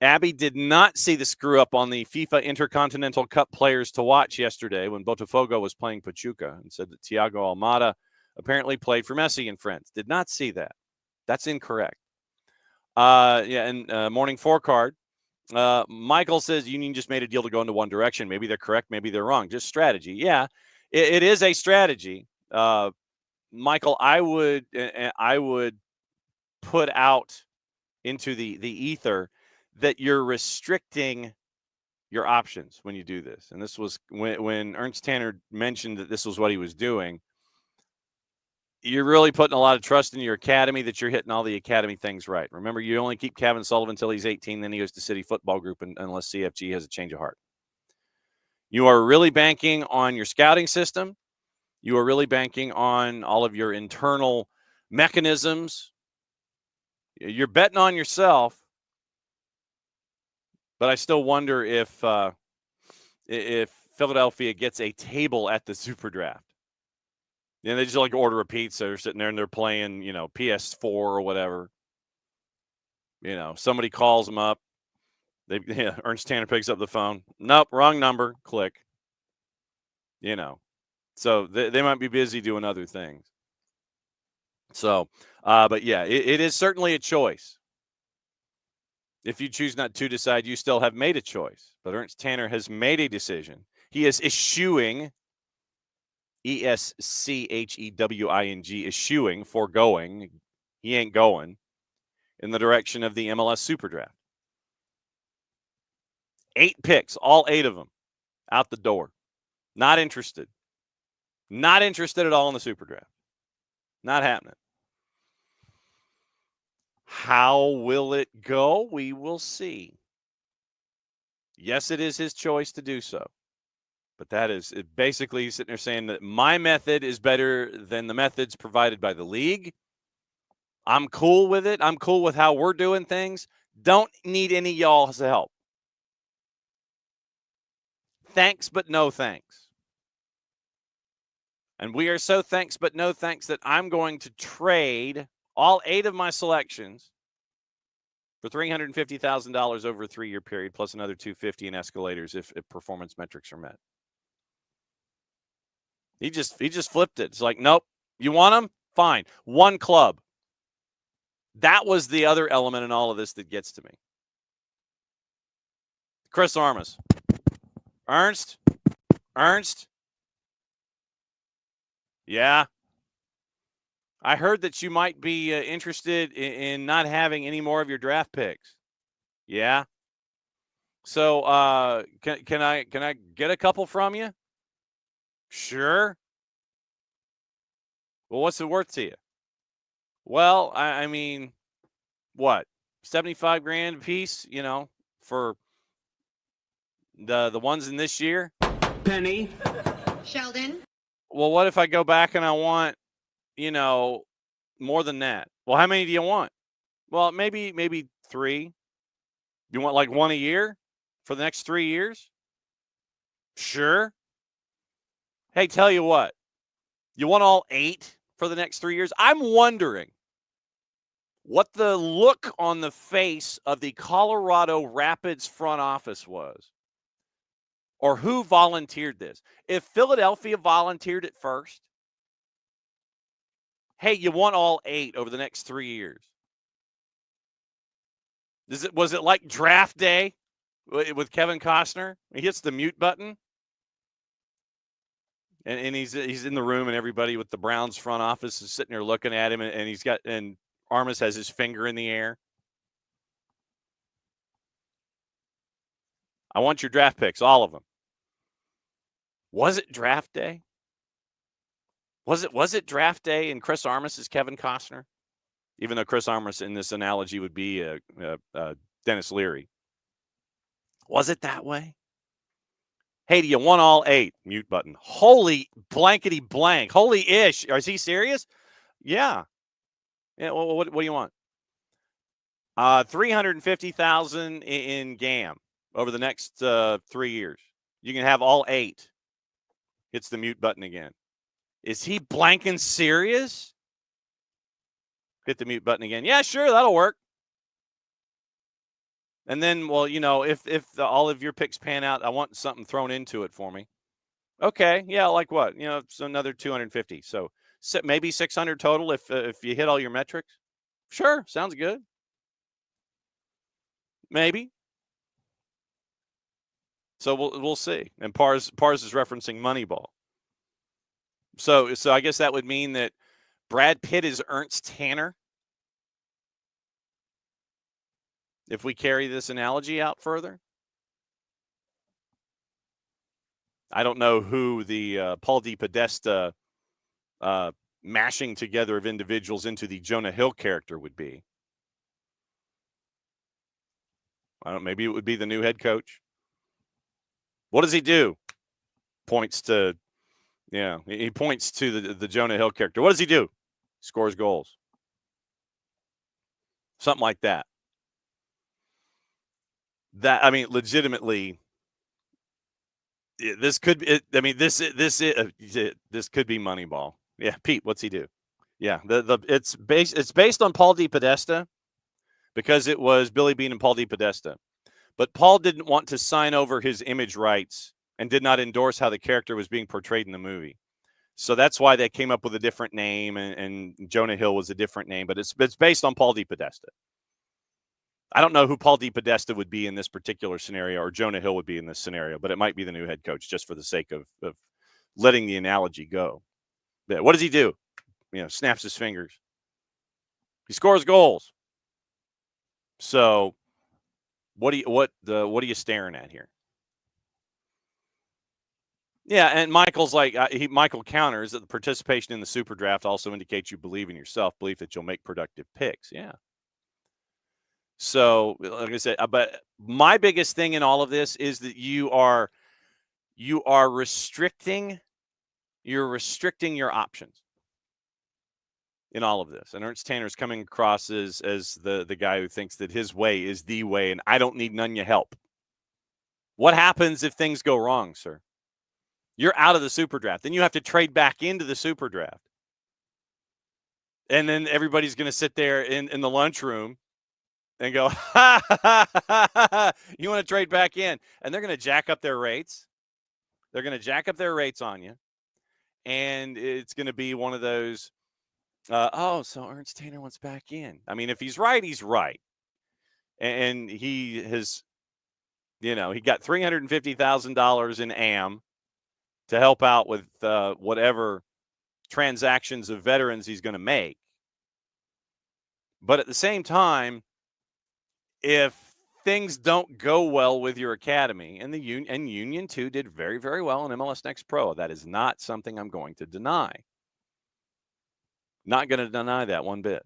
Abby did not see the screw up on the FIFA Intercontinental Cup players to watch yesterday when Botafogo was playing Pachuca, and said that Thiago Almada apparently played for Messi and friends. Did not see that. That's incorrect. Morning four card. Michael says Union just made a deal to go into one direction. Maybe they're correct, maybe they're wrong. Just strategy. Yeah, it is a strategy. Michael, I would put out into the ether that you're restricting your options when you do this. And this was when Ernst Tanner mentioned that this was what he was doing. You're really putting a lot of trust in your academy that you're hitting all the academy things right. Remember, you only keep Kevin Sullivan until he's 18, then he goes to City Football Group unless CFG has a change of heart. You are really banking on your scouting system. You are really banking on all of your internal mechanisms. You're betting on yourself, but I still wonder if Philadelphia gets a table at the Super Draft. And they just like order a pizza. They're sitting there and they're playing, PS4 or whatever. Somebody calls them up. Ernst Tanner picks up the phone. Nope, wrong number. Click. So they might be busy doing other things. So, but yeah, it is certainly a choice. If you choose not to decide, you still have made a choice. But Ernst Tanner has made a decision. He is eschewing, ESCHEWING, eschewing, foregoing. He ain't going in the direction of the MLS Super Draft. 8 picks, all 8 of them, out the door. Not interested. Not interested at all in the Super Draft. Not happening. How will it go? We will see. Yes, it is his choice to do so. But that is basically sitting there saying that my method is better than the methods provided by the league. I'm cool with it. I'm cool with how we're doing things. Don't need any of y'all's help. Thanks, but no thanks. And we are so thanks, but no thanks that I'm going to trade all 8 of my selections for $350,000 over a 3-year period, plus another $250,000 in escalators if performance metrics are met. He just flipped it. It's like, nope. You want them? Fine. One club. That was the other element in all of this that gets to me. Chris Armas. Ernst? Yeah. I heard that you might be interested in not having any more of your draft picks. Yeah. So can I get a couple from you? Sure. Well, what's it worth to you? Well, I mean, what? 75 grand a piece, for the ones in this year? Penny. Sheldon. Well, what if I go back and I want, more than that? Well, how many do you want? Well, maybe 3. You want like 1 a year for the next 3 years? Sure. Hey, tell you what. You want all 8 for the next 3 years? I'm wondering what the look on the face of the Colorado Rapids front office was, or who volunteered this. If Philadelphia volunteered it first, hey, you want all 8 over the next 3 years. Was it like draft day with Kevin Costner? He hits the mute button. And he's in the room, and everybody with the Browns front office is sitting there looking at him, and Armas has his finger in the air. I want your draft picks, all of them. Was it draft day? Was it draft day and Chris Armas is Kevin Costner? Even though Chris Armas in this analogy would be Dennis Leary. Was it that way? Hey, do you want all 8? Mute button. Holy blankety blank. Holy ish. Is he serious? Yeah. Yeah. Well, what do you want? $350,000 in GAM over the next 3 years. You can have all 8. Hits the mute button again. Is he blanking serious? Hit the mute button again. Yeah, sure, that'll work. And then, well, if all of your picks pan out, I want something thrown into it for me. Okay, yeah, like what? So another 250. So maybe 600 total if you hit all your metrics. Sure, sounds good. Maybe. So we'll see. And Pars is referencing Moneyball. So I guess that would mean that Brad Pitt is Ernst Tanner. If we carry this analogy out further. I don't know who the Paul DePodesta mashing together of individuals into the Jonah Hill character would be. I don't know, maybe it would be the new head coach. What does he do? Points to, he points to the Jonah Hill character. What does he do? Scores goals. Something like that. Legitimately, this could be. This could be Moneyball. Yeah, Pete, what's he do? Yeah, it's based on Paul DePodesta because it was Billy Beane and Paul DePodesta, but Paul didn't want to sign over his image rights and did not endorse how the character was being portrayed in the movie. So that's why they came up with a different name, and Jonah Hill was a different name, but it's based on Paul DePodesta. I don't know who Paul DePodesta would be in this particular scenario or Jonah Hill would be in this scenario, but it might be the new head coach just for the sake of letting the analogy go. But what does he do? Snaps his fingers. He scores goals. So what are you staring at here? Yeah, and Michael's like Michael counters that the participation in the super draft also indicates you believe in yourself, belief that you'll make productive picks. Yeah. So, like I said, but my biggest thing in all of this is that you are restricting your options in all of this. And Ernst Tanner's coming across as the guy who thinks that his way is the way and I don't need none of your help. What happens if things go wrong, sir? You're out of the super draft. Then you have to trade back into the super draft. And then everybody's going to sit there in the lunchroom and go, you want to trade back in? And they're going to jack up their rates. They're going to jack up their rates on you. And it's going to be one of those, so Ernst Tanner wants back in. I mean, if he's right, he's right. And he has, he got $350,000 in AM to help out with whatever transactions of veterans he's going to make. But at the same time, if things don't go well with your academy, and Union 2 did very, very well in MLS Next Pro, that is not something I'm going to deny. Not going to deny that one bit.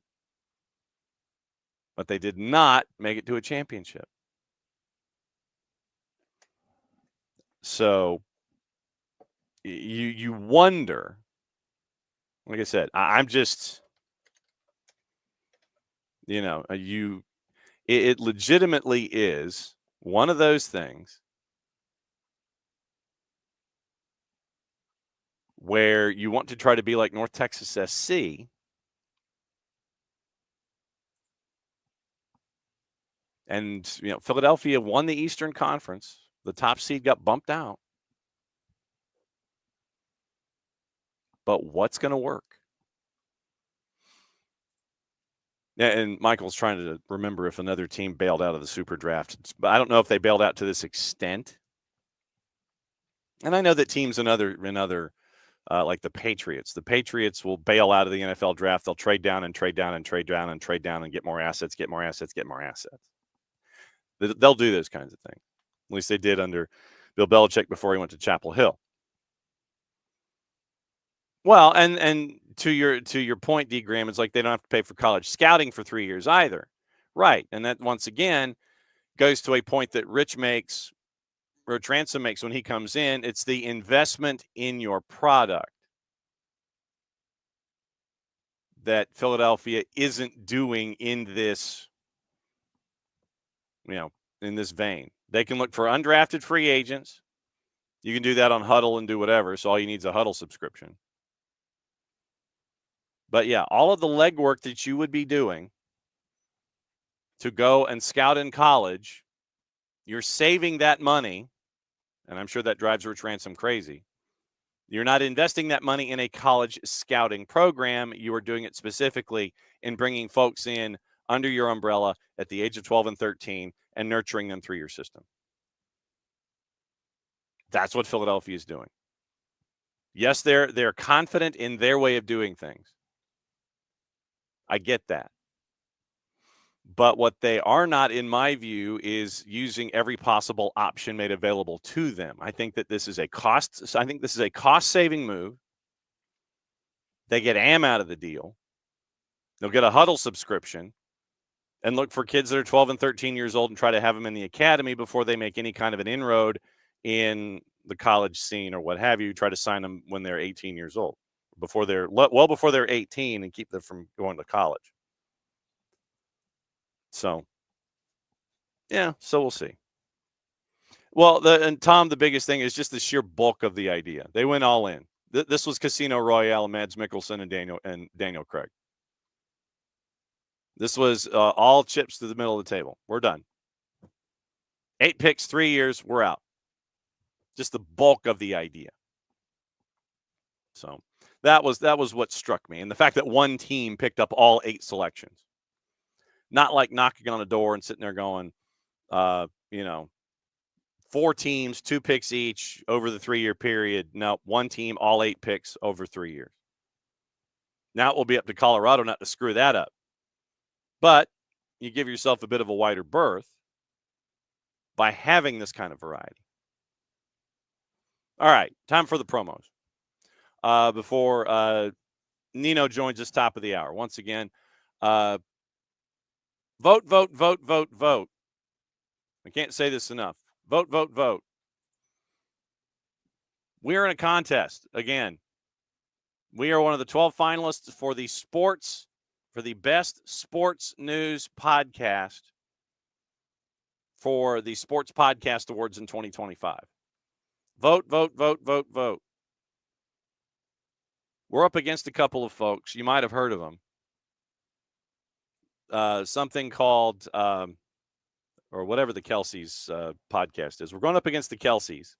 But they did not make it to a championship. So you wonder, like I said, I'm just, it legitimately is one of those things where you want to try to be like North Texas SC and, Philadelphia won the Eastern Conference. The top seed got bumped out. But what's going to work? Yeah, and Michael's trying to remember if another team bailed out of the super draft. But I don't know if they bailed out to this extent. And I know that teams in other like the Patriots. The Patriots will bail out of the NFL draft. They'll trade down and trade down and trade down and trade down and get more assets, get more assets, get more assets. They'll do those kinds of things. At least they did under Bill Belichick before he went to Chapel Hill. Well, and to your point, D. Graham, it's like they don't have to pay for college scouting for 3 years either. Right. And that, once again, goes to a point that Rich makes, or Ransom makes when he comes in. It's the investment in your product that Philadelphia isn't doing in this, in this vein. They can look for undrafted free agents. You can do that on Huddle and do whatever. So all you need is a Huddle subscription. But yeah, all of the legwork that you would be doing to go and scout in college, you're saving that money, and I'm sure that drives Rich Ransom crazy. You're not investing that money in a college scouting program. You are doing it specifically in bringing folks in under your umbrella at the age of 12 and 13 and nurturing them through your system. That's what Philadelphia is doing. Yes, they're confident in their way of doing things. I get that. But what they are not, in my view, is using every possible option made available to them. I think that this is a cost-saving move. They get AM out of the deal. They'll get a Huddle subscription and look for kids that are 12 and 13 years old and try to have them in the academy before they make any kind of an inroad in the college scene or what have you. Try to sign them when they're 18 years old, before they're 18, and keep them from going to college. So, yeah, so we'll see. Well, and Tom, the biggest thing is just the sheer bulk of the idea. They went all in. This was Casino Royale, Mads Mikkelsen and Daniel Craig. This was all chips to the middle of the table. We're done. 8 picks, 3 years, we're out. Just the bulk of the idea. So that was what struck me. And the fact that one team picked up all 8 selections. Not like knocking on a door and sitting there going, 4 teams, 2 picks each over the 3-year period. No, one team, all 8 picks over 3 years. Now it will be up to Colorado not to screw that up. But you give yourself a bit of a wider berth by having this kind of variety. All right, time for the promos. Before Nino joins us top of the hour. Once again, vote, vote, vote, vote, vote. I can't say this enough. Vote, vote, vote. We're in a contest again. We are one of the 12 finalists for the best sports news podcast for the Sports Podcast Awards in 2025. Vote, vote, vote, vote, vote. We're up against a couple of folks. You might have heard of them. Something called, or whatever the Kelsey's podcast is. We're going up against the Kelseys.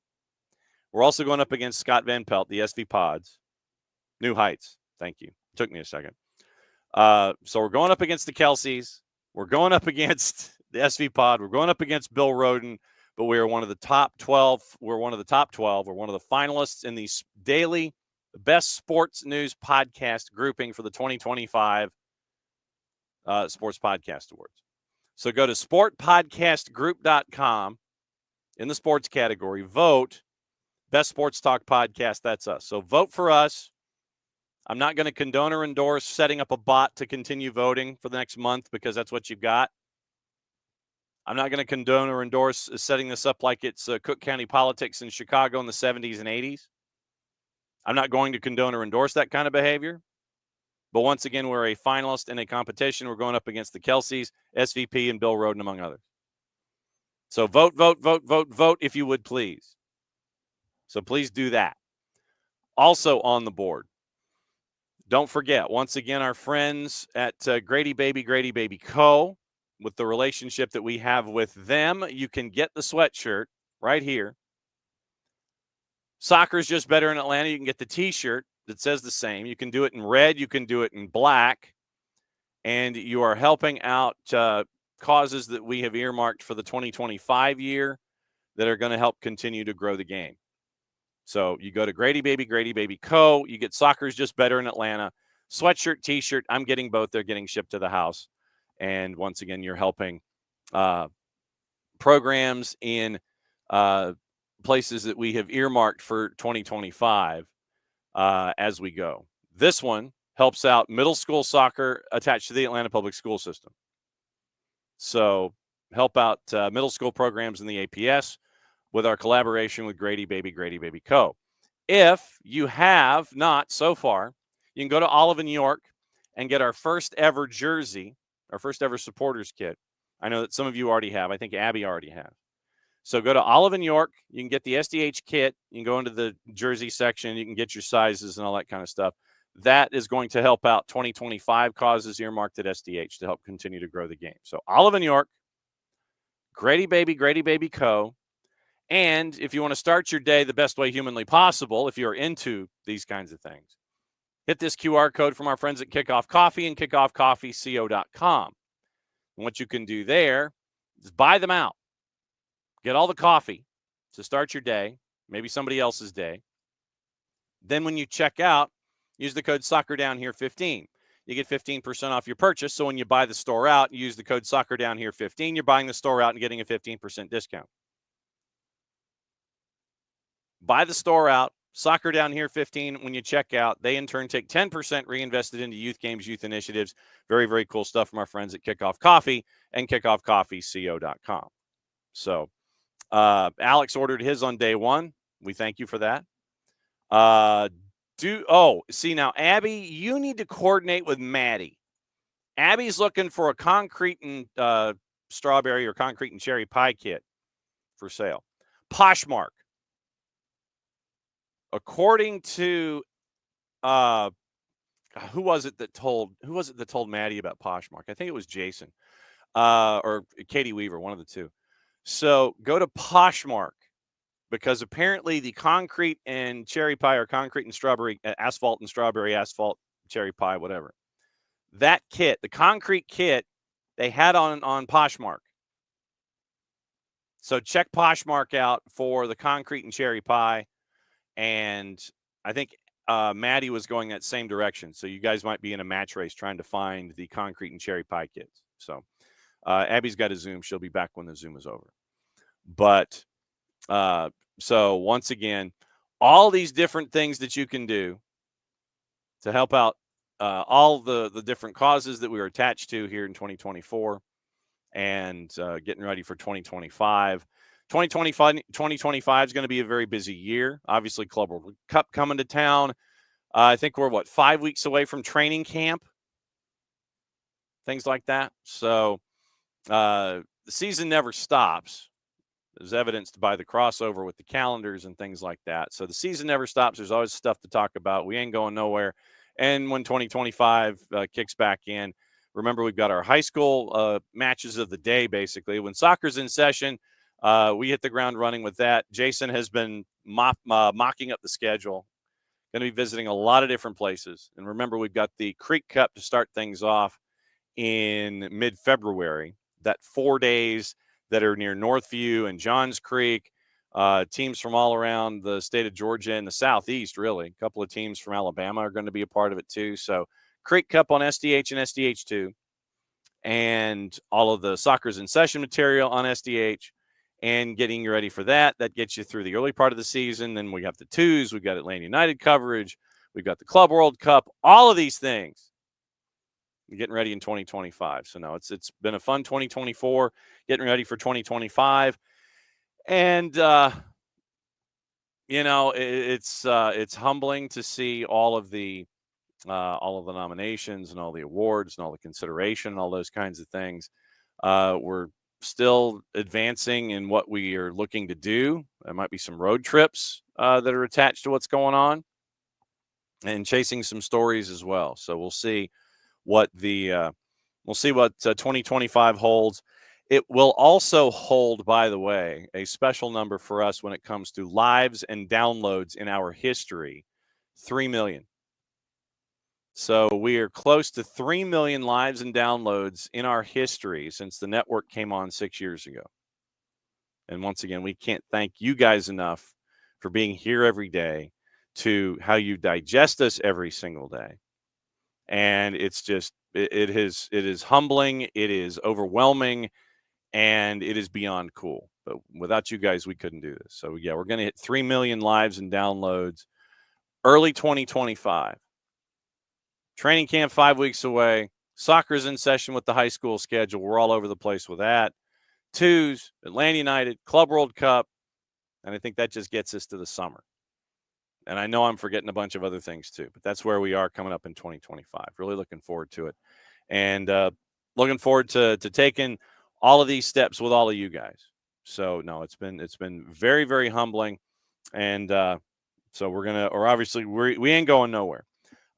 We're also going up against Scott Van Pelt, the SV Pods. New Heights. Thank you. Took me a second. So we're going up against the Kelseys. We're going up against the SV Pod. We're going up against Bill Roden. But we are one of the top 12. We're one of the top 12. We're one of the finalists in the daily best sports news podcast grouping for the 2025 Sports Podcast Awards. So go to sportpodcastgroup.com in the sports category. Vote best sports talk podcast. That's us. So vote for us. I'm not going to condone or endorse setting up a bot to continue voting for the next month because that's what you've got. I'm not going to condone or endorse setting this up like it's Cook County politics in Chicago in the 70s and 80s. I'm not going to condone or endorse that kind of behavior. But once again, we're a finalist in a competition. We're going up against the Kelseys, SVP, and Bill Roden, among others. So vote, vote, vote, vote, vote, if you would, please. So please do that. Also on the board, don't forget, once again, our friends at Grady Baby Co., with the relationship that we have with them, you can get the sweatshirt right here. Soccer's just better in Atlanta. You can get the T-shirt that says the same. You can do it in red. You can do it in black. And you are helping out causes that we have earmarked for the 2025 year that are going to help continue to grow the game. So you go to Grady Baby Co. You get Soccer's Just Better in Atlanta. Sweatshirt, T-shirt. I'm getting both. They're getting shipped to the house. And once again, you're helping programs in places that we have earmarked for 2025 as we go. This one helps out middle school soccer attached to the Atlanta Public School System. So help out middle school programs in the APS with our collaboration with Grady Baby Co. If you have not so far, you can go to Olive in New York and get our first ever jersey, our first ever supporters kit. I know that some of you already have. I think Abby already has. So go to Olive in New York. You can get the SDH kit. You can go into the jersey section. You can get your sizes and all that kind of stuff. That is going to help out 2025 causes earmarked at SDH to help continue to grow the game. So Olive in New York, Grady Baby Co. And if you want to start your day the best way humanly possible, if you're into these kinds of things, hit this QR code from our friends at Kickoff Coffee and kickoffcoffeeco.com. And what you can do there is buy them out. Get all the coffee to start your day, maybe somebody else's day. Then when you check out, use the code SoccerDownHere15. You get 15% off your purchase. So when you buy the store out, you use the code SoccerDownHere15. You're buying the store out and getting a 15% discount. Buy the store out, SoccerDownHere15. When you check out, they in turn take 10% reinvested into youth games, youth initiatives. Very, very cool stuff from our friends at Kickoff Coffee and kickoffcoffeeco.com. So Alex ordered his on day one. We thank you for that. Now, Abby, you need to coordinate with Maddie. Abby's looking for a concrete and strawberry or concrete and cherry pie kit for sale. Poshmark. According to who was it that told Maddie about Poshmark? I think it was Jason or Katie Weaver, one of the two. So go to Poshmark because apparently the concrete and cherry pie or concrete and strawberry, asphalt and strawberry, asphalt, cherry pie, whatever. That kit, the concrete kit, they had on Poshmark. So check Poshmark out for the concrete and cherry pie. And I think Maddie was going that same direction. So you guys might be in a match race trying to find the concrete and cherry pie kits. So Abby's got a Zoom. She'll be back when the Zoom is over. But so once again, all these different things that you can do to help out all the different causes that we were attached to here in 2024 and getting ready for 2025. 2025 is going to be a very busy year. Obviously, Club World Cup coming to town. I think we're, 5 weeks away from training camp? Things like that. So the season never stops, as evidenced by the crossover with the calendars and things like that. So the season never stops. There's always stuff to talk about. We ain't going nowhere. And when 2025 kicks back in, remember, we've got our high school matches of the day, basically. When soccer's in session, we hit the ground running with that. Jason has been mocking up the schedule. Going to be visiting a lot of different places. And remember, we've got the Creek Cup to start things off in mid-February. That 4 days that are near Northview and Johns Creek. Teams from all around the state of Georgia and the Southeast, really. A couple of teams from Alabama are going to be a part of it, too. So Creek Cup on SDH and SDH2. And all of the Soccer's in Session material on SDH. And getting you ready for that. That gets you through the early part of the season. Then we have the twos. We've got Atlanta United coverage. We've got the Club World Cup. All of these things. We're getting ready in 2025. So, no, it's been a fun 2024. Getting ready for 2025. And, it's humbling to see all of the nominations and all the awards and all the consideration and all those kinds of things. We're still advancing in what we are looking to do. There might be some road trips that are attached to what's going on and chasing some stories as well. So we'll see what 2025 holds. It will also hold, by the way, a special number for us when it comes to lives and downloads in our history, 3 million. So we are close to 3 million lives and downloads in our history since the network came on 6 years ago. And once again, we can't thank you guys enough for being here every day, to how you digest us every single day. And it's just it is humbling, it is overwhelming, and it is beyond cool. But without you guys, we couldn't do this. So yeah, we're going to hit 3 million lives and downloads early 2025. Training camp 5 weeks away. Soccer's in session with the high school schedule. We're all over the place with that. Twos, Atlanta United, Club World Cup, and I think that just gets us to the summer. And I know I'm forgetting a bunch of other things too, but that's where we are coming up in 2025. Really looking forward to it, and looking forward to taking all of these steps with all of you guys. So no, it's been very, very humbling, and so obviously we ain't going nowhere.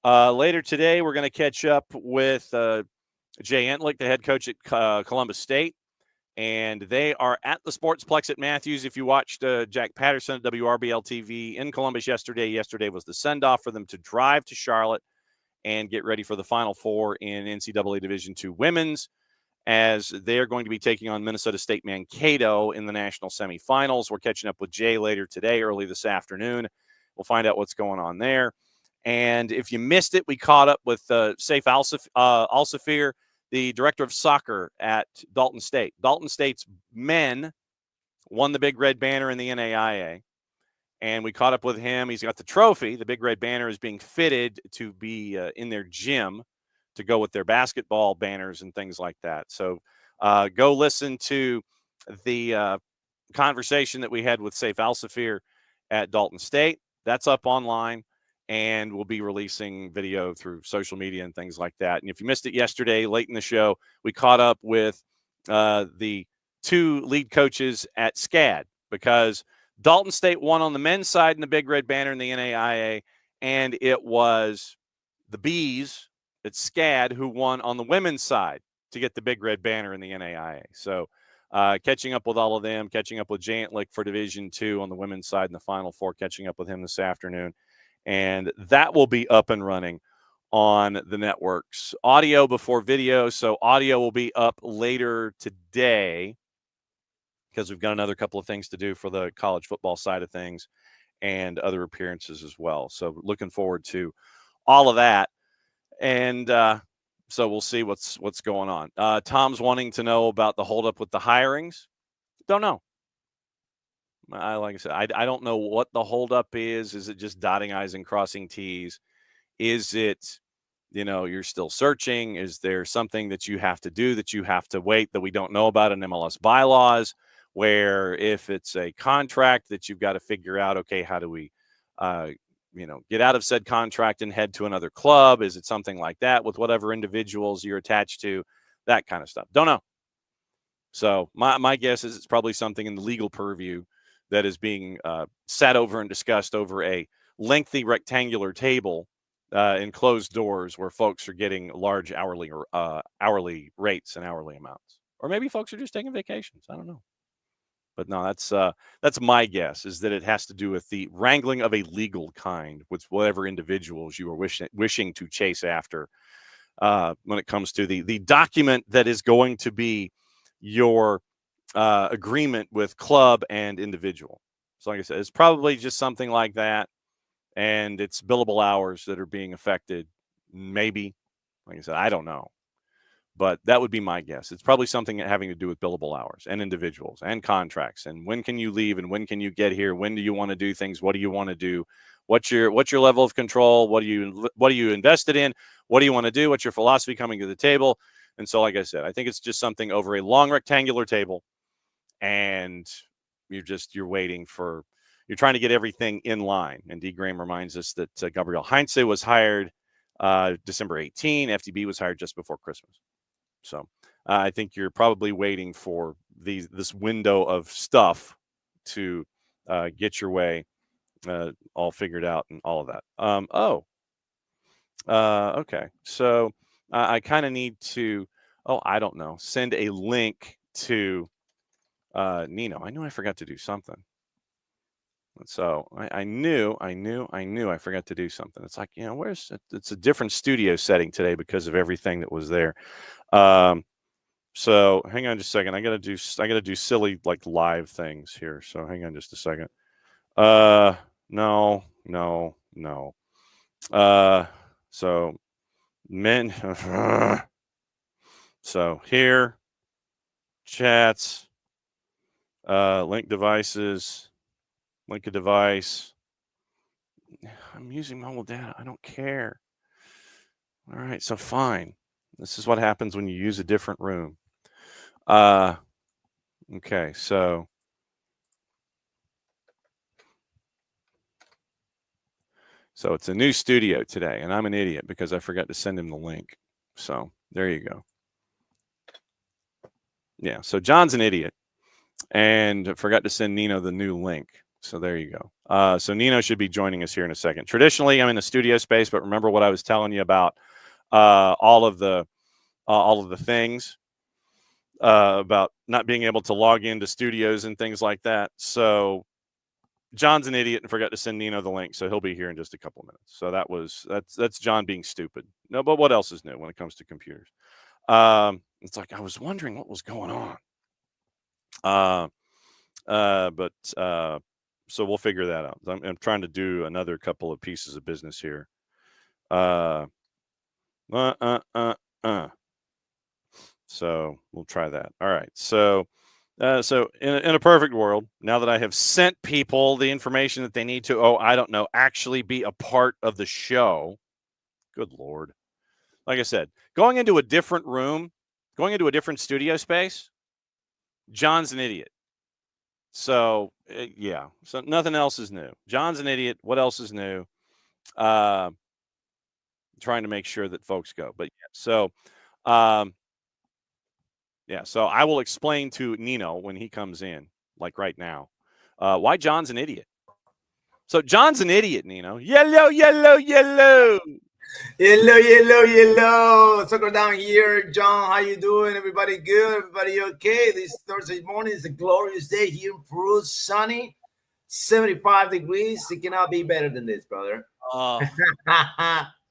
Later today, we're gonna catch up with Jay Entlick, the head coach at Columbus State. And they are at the Sportsplex at Matthews. If you watched Jack Patterson at WRBL TV in Columbus yesterday was the send-off for them to drive to Charlotte and get ready for the Final Four in NCAA Division II Women's, as they are going to be taking on Minnesota State Mankato in the national semifinals. We're catching up with Jay later today, early this afternoon. We'll find out what's going on there. And if you missed it, we caught up with Saif Al-Safir, the director of soccer at Dalton State. Dalton State's men won the Big Red Banner in the NAIA, and we caught up with him. He's got the trophy. The Big Red Banner is being fitted to be in their gym to go with their basketball banners and things like that. So go listen to the conversation that we had with Saif Al-Safir at Dalton State. That's up online. And we'll be releasing video through social media and things like that. And if you missed it yesterday, late in the show, we caught up with the two lead coaches at SCAD, because Dalton State won on the men's side in the Big Red Banner in the NAIA, and it was the Bees at SCAD who won on the women's side to get the Big Red Banner in the NAIA. So catching up with all of them, catching up with Jay Entlick for Division II on the women's side in the Final Four, catching up with him this afternoon. And that will be up and running on the networks. Audio before video. So audio will be up later today, because we've got another couple of things to do for the college football side of things and other appearances as well. So looking forward to all of that. And so we'll see what's going on. Tom's wanting to know about the holdup with the hirings. Don't know. Like I said, I don't know what the holdup is. Is it just dotting I's and crossing T's? Is it, you're still searching? Is there something that you have to do, that you have to wait, that we don't know about in MLS bylaws, where if it's a contract that you've got to figure out, okay, how do we, get out of said contract and head to another club? Is it something like that with whatever individuals you're attached to? That kind of stuff. Don't know. So my guess is it's probably something in the legal purview that is being sat over and discussed over a lengthy rectangular table in closed doors, where folks are getting large hourly rates and hourly amounts. Or maybe folks are just taking vacations. I don't know. But no, that's my guess, is that it has to do with the wrangling of a legal kind with whatever individuals you are wishing to chase after when it comes to the document that is going to be your agreement with club and individual. So like I said, it's probably just something like that, and it's billable hours that are being affected. Maybe, like I said, I don't know, but that would be my guess. It's probably something having to do with billable hours and individuals and contracts, and when can you leave and when can you get here? When do you want to do things? What do you want to do? What's your level of control? What are you invested in? What do you want to do? What's your philosophy coming to the table? And so, like I said, I think it's just something over a long rectangular table, and you're waiting for, you're trying to get everything in line. And D. Graham reminds us that Gabriel Heinze was hired December 18. FDB was hired just before Christmas. So I think you're probably waiting for this window of stuff to get your way all figured out and all of that. Okay. So I kind of need to, I don't know, send a link to Nino. I knew I forgot to do something. So I knew I forgot to do something. It's like, it's a different studio setting today because of everything that was there. So hang on just a second. I gotta do silly like live things here. So hang on just a second. No. So men. So here, chats, link devices, link a device. I'm using mobile data. I don't care. All right, so fine. This is what happens when you use a different room. Okay, so it's a new studio today, and I'm an idiot because I forgot to send him the link. So there you go. Yeah, so John's an idiot and forgot to send Nino the new link. So there you go. So Nino should be joining us here in a second. Traditionally, I'm in the studio space, but remember what I was telling you about all of the things about not being able to log into studios and things like that. So John's an idiot and forgot to send Nino the link, so he'll be here in just a couple of minutes. So that's John being stupid. No, but what else is new when it comes to computers? It's like I was wondering what was going on. So we'll figure that out. I'm trying to do another couple of pieces of business here. So we'll try that. All right. So in a perfect world, now that I have sent people the information that they need to, actually be a part of the show. Good Lord. Like I said, going into a different room, going into a different studio space, John's an idiot. So, yeah. So nothing else is new. John's an idiot. What else is new? Trying to make sure that folks go. But yeah, so so I will explain to Nino when he comes in, like right now, why John's an idiot. So John's an idiot, Nino. Yellow. Yellow. Sucker down here. John, how you doing? Everybody good? Everybody okay? This Thursday morning is a glorious day here in Peru. Sunny, 75 degrees. It cannot be better than this, brother. I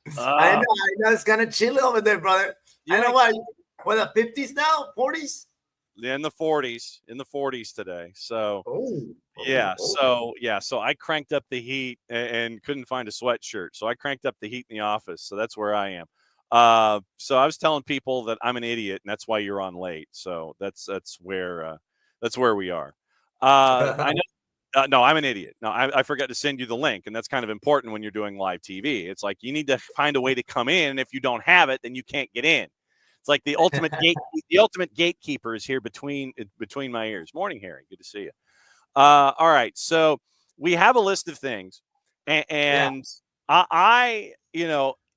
know it's kind of chilly over there, brother. I know what the 50s now? 40s? In the 40s today. So so I cranked up the heat and couldn't find a sweatshirt. So I cranked up the heat in the office. So that's where I am. So I was telling people that I'm an idiot and that's why you're on late. So that's where we are. I know. No, I'm an idiot. No, I forgot to send you the link, and that's kind of important when you're doing live TV. It's like you need to find a way to come in, and if you don't have it, then you can't get in. It's like the ultimate gatekeeper is here between my ears. Morning, Harry. Good to see you. All right, so we have a list of things, and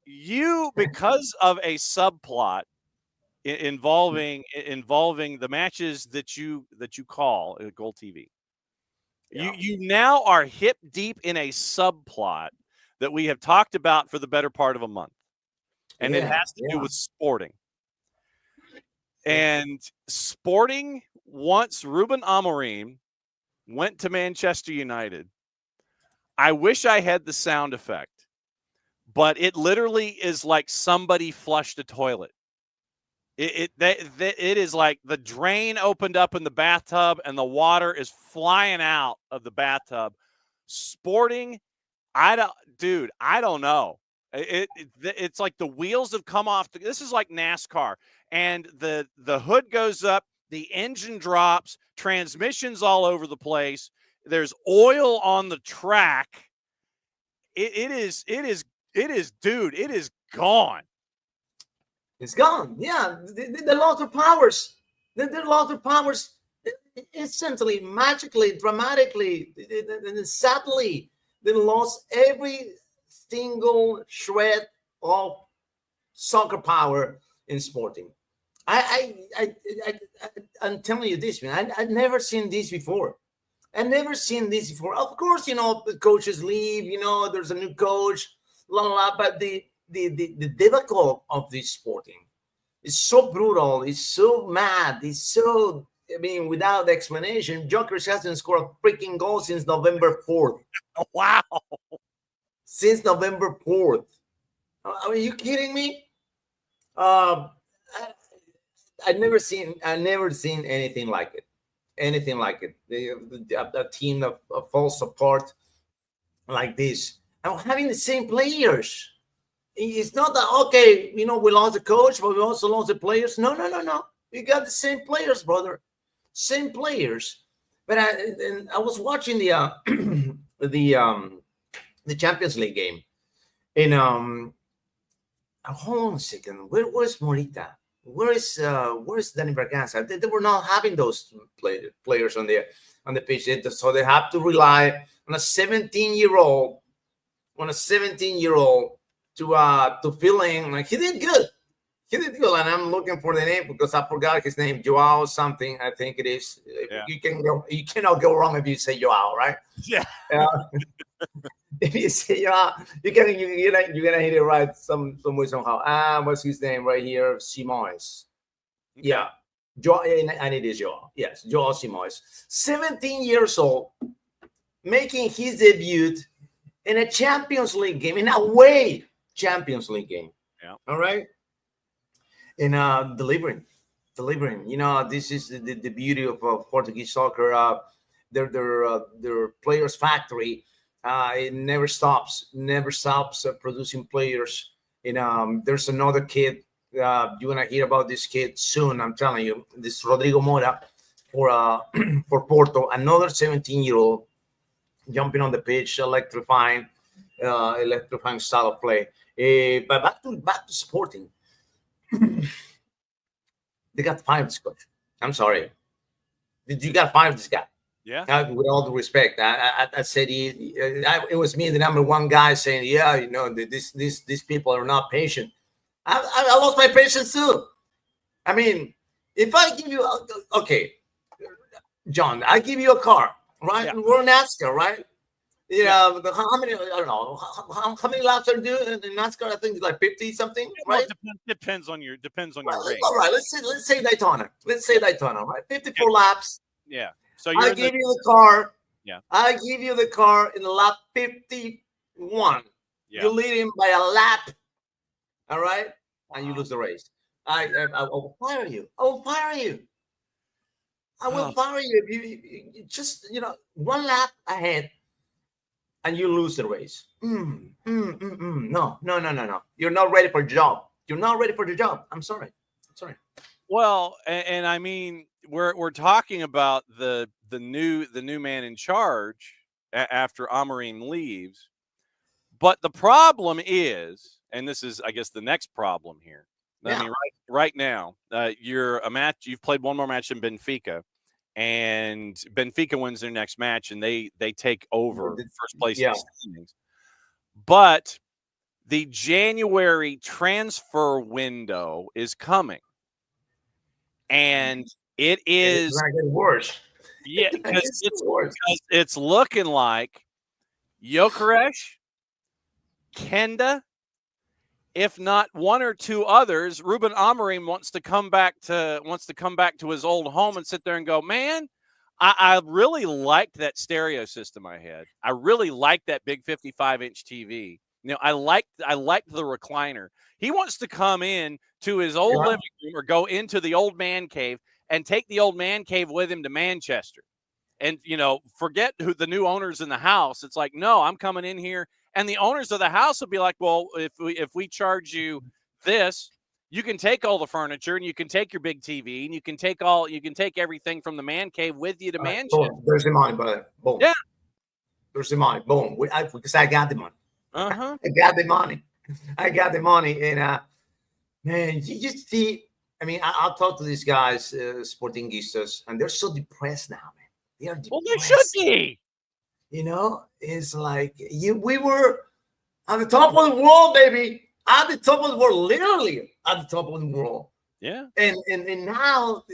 you because of a subplot involving the matches that you call at Gold TV. Yeah. You now are hip deep in a subplot that we have talked about for the better part of a month, and it has to do with sporting. And sporting, once Ruben Amorim went to Manchester United, I wish I had the sound effect, but it literally is like somebody flushed a toilet. It is like the drain opened up in the bathtub and the water is flying out of the bathtub. Sporting, I don't know. It's like the wheels have come off. This is like NASCAR, and the hood goes up, the engine drops, transmissions all over the place. There's oil on the track. It is gone. It's gone. Yeah, the loss of powers. The loss of powers instantly, magically, dramatically, and sadly, they lost every single shred of soccer power in sporting. I'm telling you this, man. I've never seen this before. Of course, the coaches leave. There's a new coach, but the debacle of this sporting is so brutal. It's so mad. It's so, without explanation. Jokers hasn't scored a freaking goal since November 4th. Wow. Since November 4th. Are you kidding me? I've never seen anything like it. anything like it. A team that falls apart like this. And having the same players. It's not that, okay, we lost the coach, but we also lost the players. No, no, no, no. We got the same players, brother. Same players. But I was watching the Champions League game. And hold on a second. Where's Morita? Where's Danny Braganza? They were not having those players on the pitch, so they have to rely on a 17-year-old to fill in. Like, he did good. And I'm looking for the name because I forgot his name. Joao something, I think it is. Yeah. You cannot go wrong if you say Joao, right? Yeah. If you say Joao, you're gonna hit it right some way somehow. What's his name right here? Simoes. Okay. Yeah. Joao, and it is Joao. Yes, Joao Simoes. 17 years old, making his debut in a Champions League game, in a away Champions League game. Yeah. All right. And delivering. This is the beauty of Portuguese soccer. Their players factory. It never stops producing players. And there's another kid. You're gonna hear about this kid soon. I'm telling you, this Rodrigo Mora for Porto, another 17-year-old jumping on the pitch, electrifying style of play. But back to Sporting. They got fired this coach. I'm sorry. You got fired this guy. Yeah. With all due respect, I said it was me, the number one guy, saying, yeah, these people are not patient. I lost my patience too. I mean, if I give you, okay, John, I give you a car, right? Yeah. We're in NASCAR, right? How many? I don't know. How many laps are due in NASCAR? I think it's like 50 something, right? Well, depends on your race. All right, let's say Daytona. Right? 54 laps. Yeah. So I give you the car. Yeah. I give you the car in lap 51. Yeah. You lead him by a lap. All right, and you lose the race. I will fire you. I will fire you if you just one lap ahead. And you lose the race. No. You're not ready for the job. I'm sorry. Well, and I mean, we're talking about the new man in charge after Amorim leaves, but the problem is, and this is, I guess, the next problem here. Yeah. I mean, right now, you've played one more match in Benfica. And Benfica wins their next match, and they take over first place in the standings. But the January transfer window is coming, and it is it's not getting worse. Yeah, because it's looking like Gyökeres, Kenda, if not one or two others. Ruben Amorim wants to come back to his old home and sit there and go, man, I really liked that stereo system I had. I really liked that big 55-inch TV. I liked the recliner. He wants to come in to his old living room or go into the old man cave and take the old man cave with him to Manchester. And, forget who the new owners in the house. It's like, no, I'm coming in here. And the owners of the house will be like, well, if we charge you this, you can take all the furniture and you can take your big TV and you can take everything from the man cave with you to Manchester. Boom. There's the money, brother. Boom. Yeah. There's the money. Boom. Because I got the money. Uh-huh. I got the money. And, man, you just see, I mean, I'll talk to these guys, Sportingistas, and they're so depressed now, man. They are depressed. Well, they should be. It's like we were at the top of the world, baby. At the top of the world, literally at the top of the world. Yeah. And now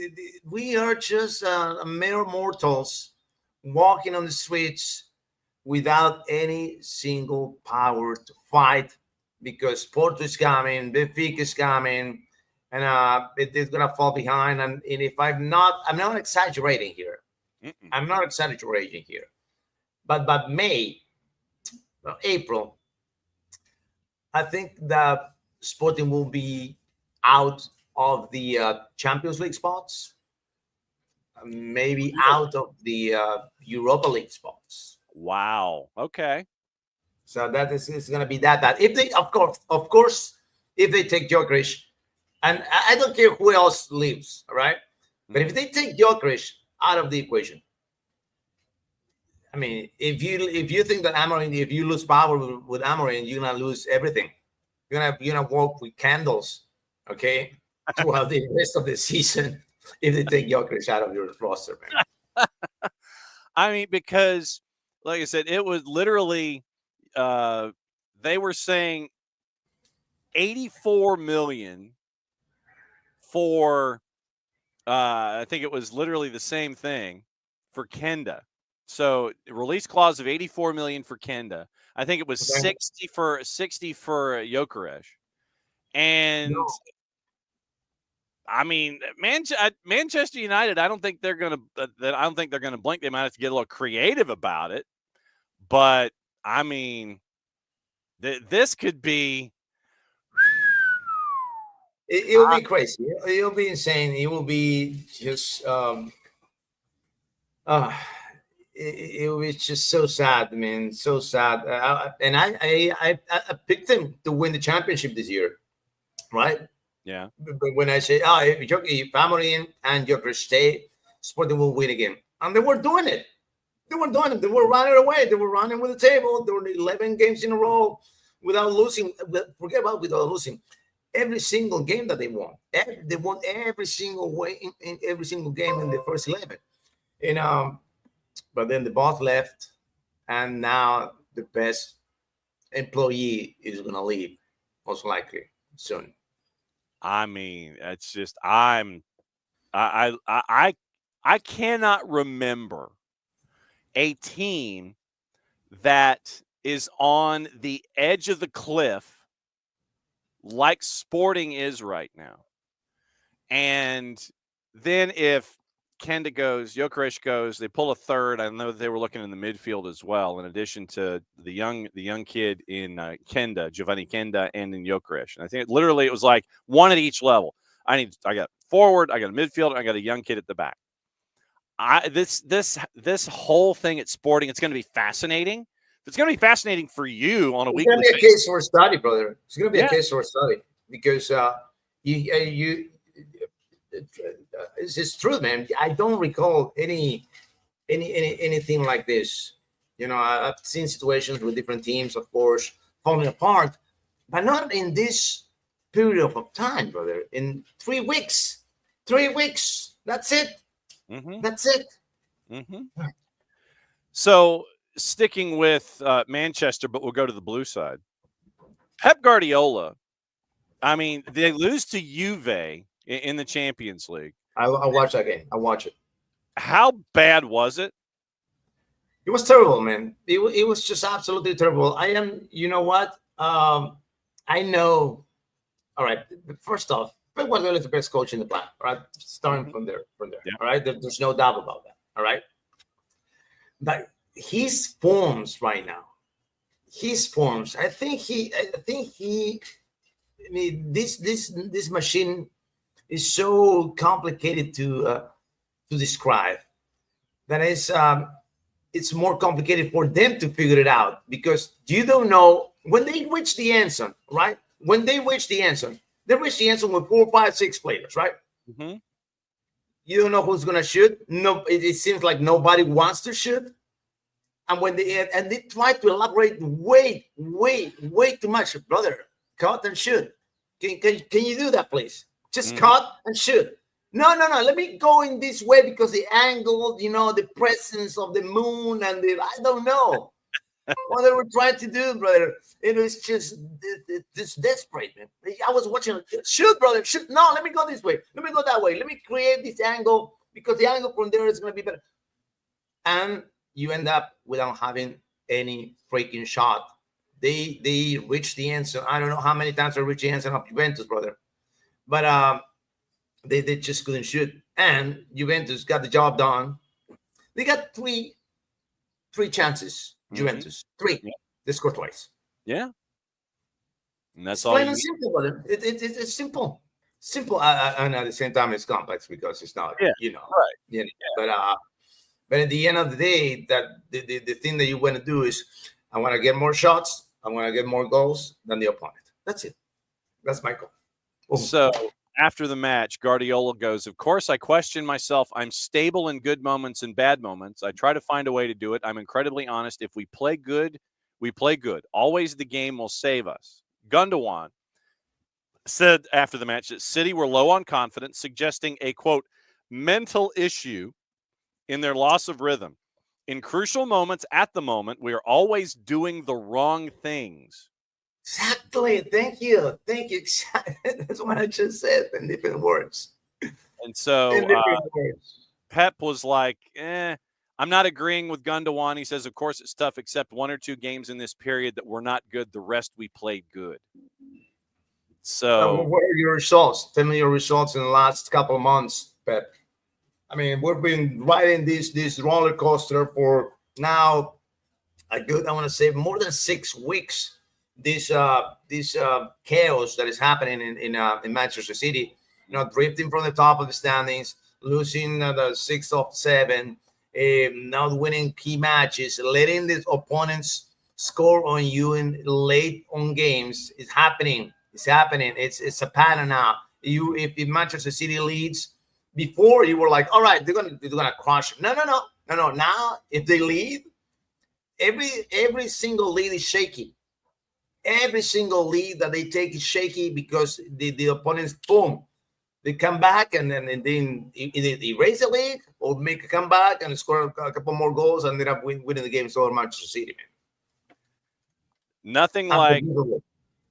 we are just mere mortals walking on the streets without any single power to fight, because Porto is coming, Benfica is coming, and it's gonna fall behind. And if I'm not exaggerating here. Mm-mm. I'm not exaggerating here. But April, I think that Sporting will be out of the Champions League spots. maybe out of the Europa League spots. Wow. Okay. So that is going to be that bad. If they, of course, if they take Gyökeres, and I don't care who else leaves, all right? But if they take Gyökeres out of the equation, I mean, if you think that Amorim, if you lose power with Amorim, you're gonna lose everything. You're gonna walk with candles, okay, throughout the rest of the season if they take Gyökeres out of your roster, man. I mean, because like I said, it was literally they were saying 84 million for I think it was literally the same thing for Kenda. So release clause of 84 million for Kenda. I think it was 60 for Gyökeres. And No. I mean, Manchester United, I don't think they're going to blink. They might have to get a little creative about it. But I mean, this could be. It'll be crazy. It'll be insane. It will be just. It was just so sad, man. So sad. And I picked him to win the championship this year, right? Yeah. But when I say, if Amorim and Gyökeres stay, Sporting will win again, and they were doing it. They were doing it. They were running away. They were running with the table. There were 11 games in a row without losing. Forget about without losing. Every single game that they won, they won every single way in every single game in the first 11. And but then the boss left, and now the best employee is going to leave, most likely soon. I mean, it's just I cannot remember a team that is on the edge of the cliff like Sporting is right now. And then if Kenda goes, Gyökeres goes, they pull a third. I know they were looking in the midfield as well, in addition to the young kid in Kenda, Giovanni Kenda, and in Gyökeres. And I think literally it was like one at each level. I got forward, I got a midfield, I got a young kid at the back. This whole thing at Sporting, it's going to be fascinating. It's going to be fascinating for you on a weekly basis. It's going to be a case for study, brother. It's going to be a case for study because it's true, man. I don't recall anything like this. You know, I've seen situations with different teams, of course, falling apart, but not in this period of time, brother. In 3 weeks, that's it. Mm-hmm. That's it. Mm-hmm. So sticking with Manchester, but we'll go to the blue side. Pep Guardiola. I mean, they lose to Juve in the Champions League. I'll watch that game. I'll watch it. How bad was it? It was terrible, man. It was just absolutely terrible. You know what? I know. All right. First off, Pep Guardiola is the best coach in the planet, right? Starting from there. Yeah. All right. There's no doubt about that. All right. But his forms right now, I think I mean, this machine is so complicated to describe that it's more complicated for them to figure it out, because you don't know when they reach the end zone, right? When they reach the end zone, they reach the end zone with 4, 5, 6 players, right? Mm-hmm. You don't know who's gonna shoot. No, it seems like nobody wants to shoot. And when they try to elaborate way too much, brother. Cut and shoot. Can you do that, please? Just cut and shoot. No. Let me go in this way because the angle, the presence of the moon and I don't know what they were trying to do, brother. It was just desperate, man. I was watching. Shoot, brother. Shoot. No, let me go this way. Let me go that way. Let me create this angle because the angle from there is going to be better. And you end up without having any freaking shot. They reached the end zone. I don't know how many times they reached the end zone of Juventus, brother. But they just couldn't shoot. And Juventus got the job done. They got three chances, Juventus. 3. Yeah. They scored twice. Yeah. And that's it's all. Plain and simple, brother. It's simple. simple, and at the same time, it's complex because it's not, Yeah, right. you know. But at the end of the day, that the thing that you want to do is, I want to get more shots, I want to get more goals than the opponent. That's it. That's my goal. Boom. So after the match, Guardiola goes, "Of course, I question myself. I'm stable in good moments and bad moments. I try to find a way to do it. I'm incredibly honest. If we play good, we play good. Always the game will save us." Gundogan said after the match that City were low on confidence, suggesting a, quote, mental issue in their loss of rhythm. In crucial moments at the moment, we are always doing the wrong things. Exactly. Thank you. That's what I just said in different words. And so In different words. Pep was like, I'm not agreeing with Gundogan. He says, of course, it's tough, except 1 or 2 games in this period that were not good. The rest we played good. So what are your results? Tell me your results in the last couple of months, Pep. I mean, we've been riding this roller coaster for now I want to say more than 6 weeks. This chaos that is happening in Manchester City, drifting from the top of the standings, losing the 6th of 7, not winning key matches, letting the opponents score on you in late on games. It's happening. It's a pattern now. If Manchester City leads, before you were like, all right, they're gonna crush. No. Now if they lead, every single lead is shaky. Every single lead that they take is shaky because the opponents, boom, they come back and then either they raise the lead or make a comeback and score a couple more goals and end up winning the game. So Manchester City, man.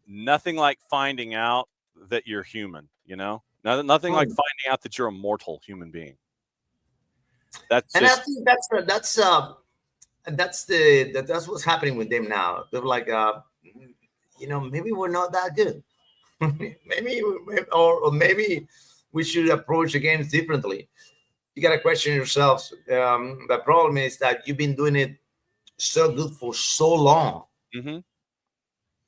Nothing like finding out that you're human, Nothing like finding out that you're a mortal human being. I think that's what's happening with them now. They're like, maybe we're not that good. maybe we should approach the games differently. You got to question yourselves. The problem is that you've been doing it so good for so long. Mm-hmm.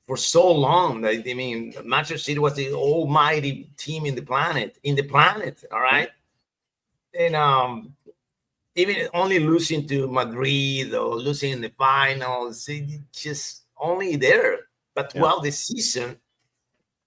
For so long. I mean, Manchester City was the almighty team in the planet. All right. And even only losing to Madrid or losing in the finals, just only there. But throughout the season,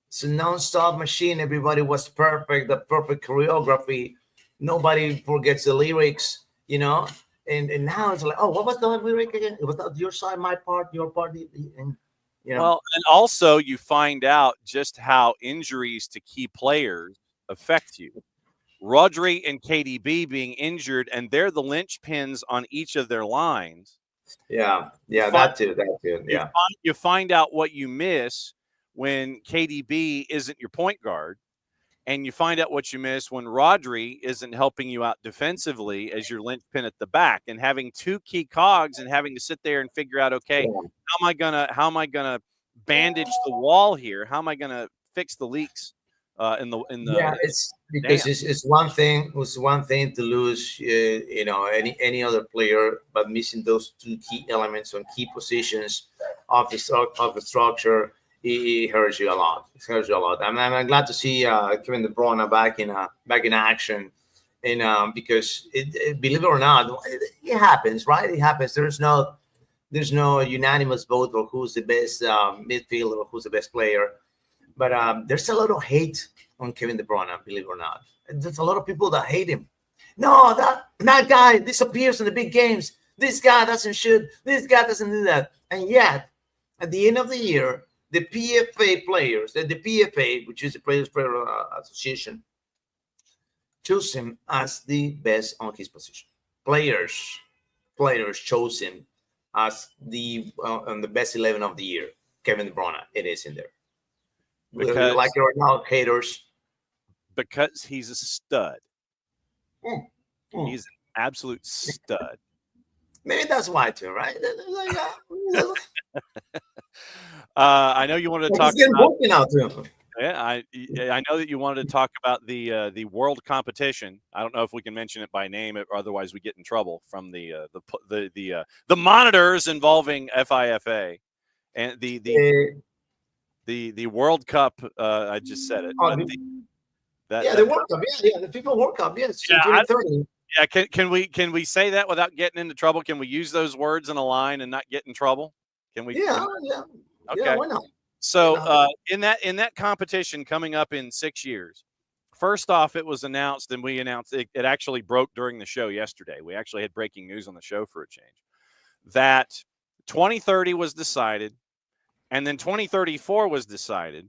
it's a non-stop machine. Everybody was perfect, the perfect choreography. Nobody forgets the lyrics, And now it's like, oh, what was the lyric again? It was your side, my part, your part. And, Well, and also you find out just how injuries to key players affect you. Rodri and KDB being injured, and they're the linchpins on each of their lines. That too. Yeah, you find out what you miss when KDB isn't your point guard, and you find out what you miss when Rodri isn't helping you out defensively as your linchpin at the back, and having 2 key cogs and having to sit there and figure out, okay, how am I gonna bandage the wall here? How am I gonna fix the leaks? It's because it's one thing. It's one thing to lose, any other player, but missing those 2 key elements on key positions of the structure, it hurts you a lot. I'm glad to see Kevin De Bruyne back in action, and because believe it or not, it happens, right? It happens. There's no unanimous vote for who's the best midfielder or who's the best player. But there's a lot of hate on Kevin De Bruyne, believe it or not. There's a lot of people that hate him. No, that guy disappears in the big games. This guy doesn't shoot. This guy doesn't do that. And yet, at the end of the year, the PFA players, the PFA, which is the Players Association, chose him as the best on his position. Players chose him as the on the best 11 of the year. Kevin De Bruyne, it is in there. Because, you like it or not, haters. Because he's a stud. He's an absolute stud. Maybe that's why too, right? I know you wanted to talk about. I know that you wanted to talk about the world competition. I don't know if we can mention it by name, or otherwise we get in trouble from the monitors involving FIFA and the World Cup. I just said it. The World Cup. Yeah, the FIFA World Cup. Yes, Yeah, 2030. Yeah, can we say that without getting into trouble? Can we use those words in a line and not get in trouble? Can we? Yeah, Okay. Why not? So in that competition coming up in 6 years, first off, it was announced, and we announced it actually broke during the show yesterday. We actually had breaking news on the show for a change. That 2030 was decided, and then 2034 was decided.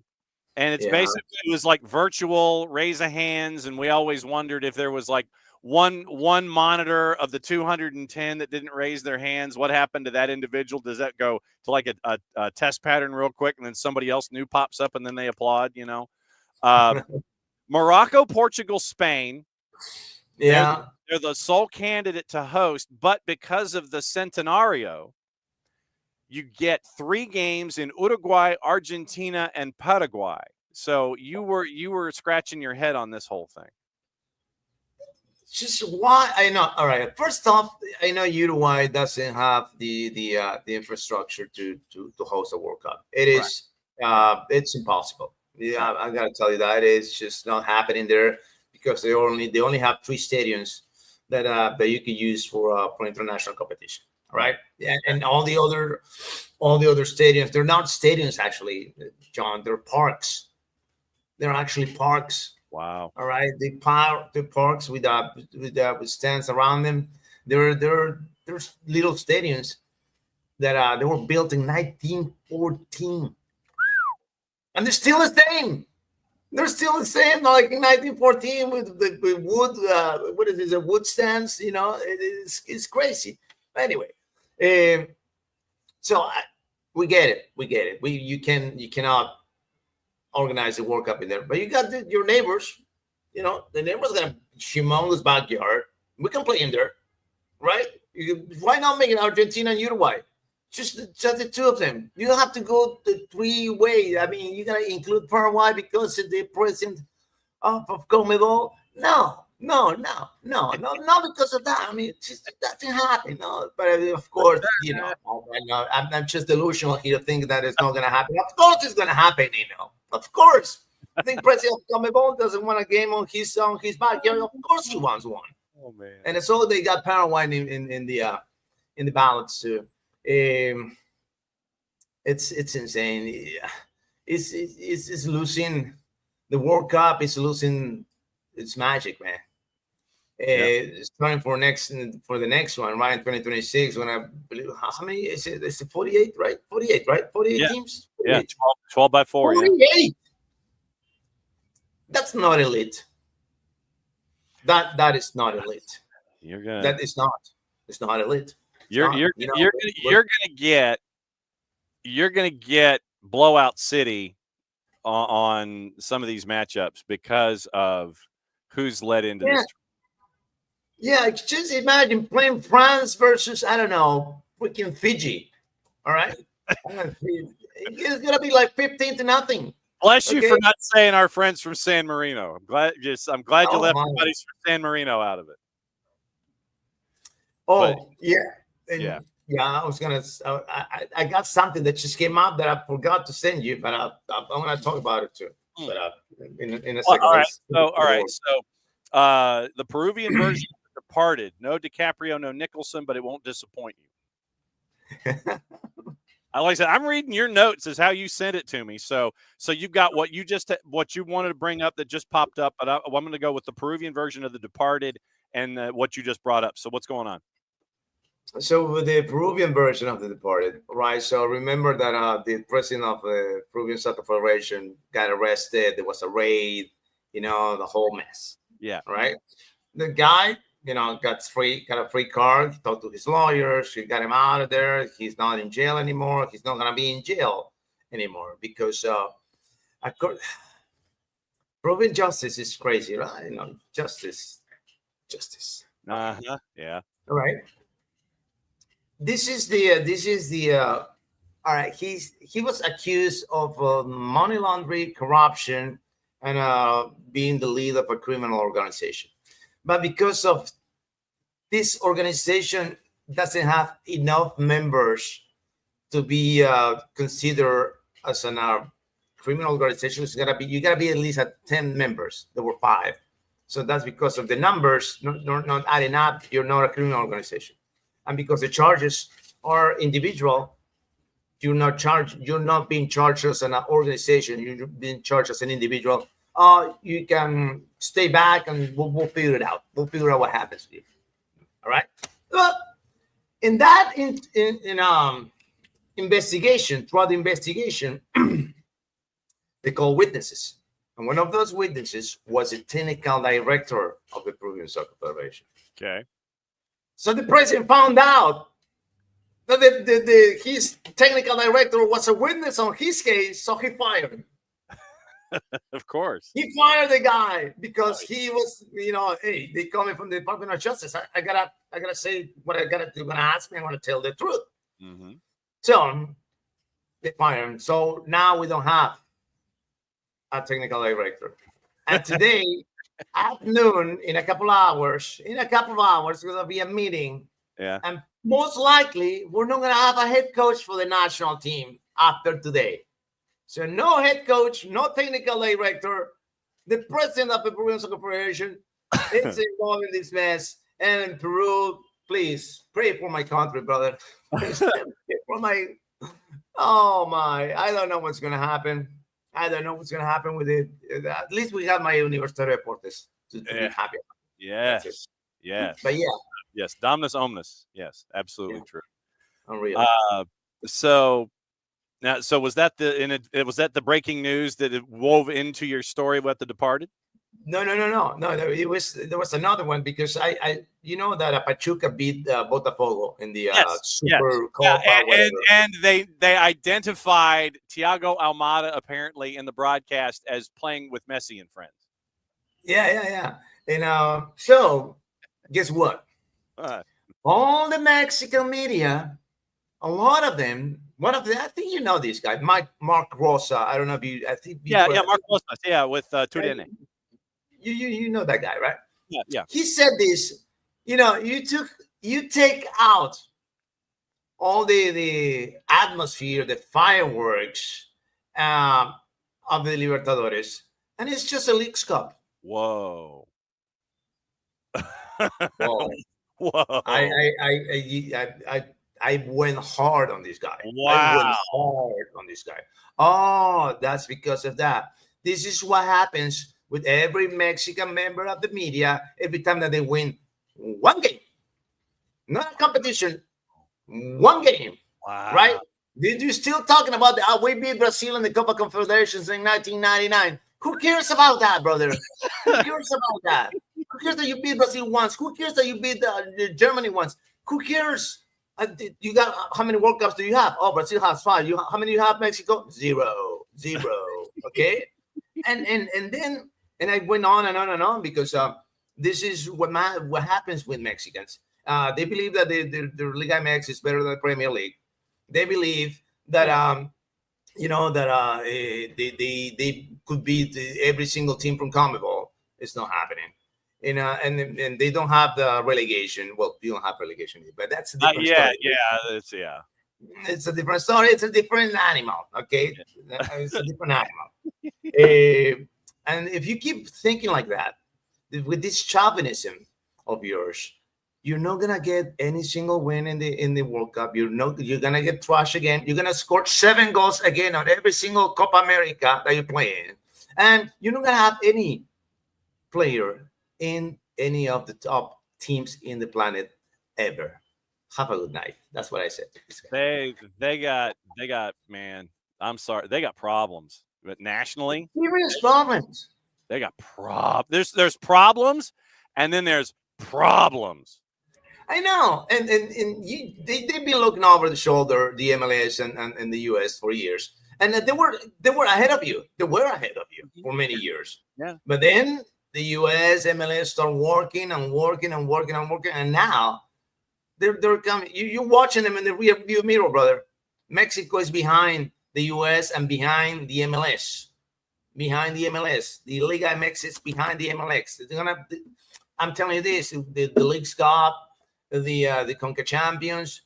And it's basically, it was like virtual raise of hands, and we always wondered if there was like one monitor of the 210 that didn't raise their hands. What happened to that individual? Does that go to like a test pattern real quick, and then somebody else new pops up, and then they applaud? Morocco, Portugal, Spain. Yeah, they're the sole candidate to host, but because of the Centenario, you get 3 games in Uruguay, Argentina, and Paraguay. So you were scratching your head on this whole thing. Just why? I know. All right. First off, I know Uruguay doesn't have the infrastructure to host a World Cup. It is it's impossible. Yeah, I gotta tell you that it's just not happening there because they only have 3 stadiums that you can use for international competition. Right. Yeah, and all the other stadiums, they're not stadiums actually, John. They're parks. They're actually parks. Wow. All right. The parks with stands around them. There's little stadiums that they were built in 1914, and they're still the same. They're still the same, like in 1914 with wood. What is it? Wood stands. It's crazy. Anyway. So we get it. You cannot organize a World Cup in there, but you got your neighbors. The neighbors got a humongous backyard. We can play in there, right? Why not make it Argentina and Uruguay? Just the 2 of them. You don't have to go the 3-way. I mean, you gotta include Paraguay because the president of CONMEBOL. No, not because of that. I mean, that doesn't happen. No, but of course, I'm just delusional here to think that it's not going to happen. Of course, it's going to happen. Of course. I think President of CONMEBOL doesn't want a game on his backyard. Of course, he wants one. Oh man! And so they got Paraguay in the ballots too. It's insane. It's losing the World Cup. It's losing its magic, man. It's time for the next one, right? In 2026, when I believe how many is it? It's 48, right? 48, right? 48 teams. 48. Yeah, 12 by 4. 48. Yeah. That's not elite. That is not elite. That is not. It's not elite. You're gonna get blowout city on some of these matchups because of who's led into this. Yeah, just imagine playing France versus, I don't know, freaking Fiji. All right? It's going to be like 15-0. Bless you for not saying our friends from San Marino. I'm glad you left the buddies from San Marino out of it. Yeah, I was going to – I got something that just came out that I forgot to send you, but I'm going to talk about it too. But in a second. All right. So the Peruvian version Departed. No DiCaprio, no Nicholson, but it won't disappoint you. Like I said, I'm reading your notes as how you sent it to me. So you've got what you wanted to bring up that just popped up, but I'm going to go with the Peruvian version of The Departed and what you just brought up. So what's going on? So with the Peruvian version of The Departed, right? So remember that the president of the Peruvian Soccer Federation got arrested. There was a raid, the whole mess. Yeah. Right. The guy, got a free card. He talked to his lawyers. He got him out of there. He's not in jail anymore. He's not going to be in jail anymore because Peruvian justice is crazy, right? Justice. Yeah. All right. This is the all right. He was accused of money laundering, corruption, and being the lead of a criminal organization. But because of this organization doesn't have enough members to be considered as an criminal organization is you gotta be at least at 10 members. There were 5. So that's because of the numbers not adding up. You're not a criminal organization, and because the charges are individual, you're not being charged as an organization. You're being charged as an individual. You can stay back, and we'll figure it out. We'll figure out what happens to you. All right. Well, in that investigation, throughout the investigation, they call witnesses. And one of those witnesses was a technical director of the Peruvian Soccer Federation. Okay. So the president found out that his technical director was a witness on his case, so he fired him. Of course. He fired the guy because he was, hey, they call me from the Department of Justice. I gotta say what I gotta do. They're gonna ask me. I want to tell the truth. Mm-hmm. So they fired him. So now we don't have a technical director. And today at noon, in a couple of hours, there's gonna be a meeting. Yeah. And most likely, we're not gonna have a head coach for the national team after today. So no head coach, no technical director. The president of the Peruvian Soccer Federation is involved in this mess. And in Peru, please pray for my country, brother. Please pray for my. Oh my! I don't know what's gonna happen. I don't know what's gonna happen with it. At least we have my Universitario Deportes to be happy. Yes. Yes. But yeah. Yes. Dominus omnis. Yes. Absolutely true. Unreal. So was that the breaking news that it wove into your story about The Departed? No. There was another one because I that Pachuca beat Botafogo in the Super Copa. And they identified Thiago Almada apparently in the broadcast as playing with Messi and friends. Yeah. And so guess what? All the Mexican media, a lot of them. I think you know this guy, Mark Rosa. I don't know if you. I think. Mark Rosa. Yeah, with Turene. You know that guy, right? Yeah. He said this. You take out all the atmosphere, the fireworks of the Libertadores, and it's just a Leagues Cup. Whoa. Whoa. I went hard on this guy. Wow. I went hard on this guy. Oh, that's because of that. This is what happens with every Mexican member of the media every time that they win one game. Not a competition, one game. Wow. Right? You're still talking about we beat Brazil in the Copa Confederations in 1999. Who cares about that, brother? Who cares about that? Who cares that you beat Brazil once? Who cares that you beat Germany once? Who cares? You got how many World Cups do you have? Oh, Brazil has 5. How many you have? Mexico? 0. Okay, and then I went on and on and on because this is what happens with Mexicans. They believe that the Liga MX is better than the Premier League. They believe that they could beat every single team from CONMEBOL. It's not happening. And they don't have the relegation. Well, you don't have relegation, but that's a different story. It's a different story. It's a different animal. Okay, it's a different animal. And if you keep thinking like that, with this chauvinism of yours, you're not gonna get any single win in the World Cup. You're gonna get trashed again. You're gonna score 7 goals again on every single Copa America that you play in, and you're not gonna have any player in any of the top teams in the planet ever. Have a good night. That's what I said to this guy. They got man. I'm sorry, they got problems. But nationally, serious problems. They got There's problems, and then there's problems. I know, and they've been looking over the shoulder, the MLS and the US for years, and they were ahead of you. They were ahead of you for many years. Yeah. But then the US MLS start working, and now they're coming. You're watching them in the rear view mirror, brother. Mexico is behind the US and behind the MLS. Behind the MLS, the Liga MX is behind the MLS. I'm telling you this: the Leagues Cup, the Conca Champions.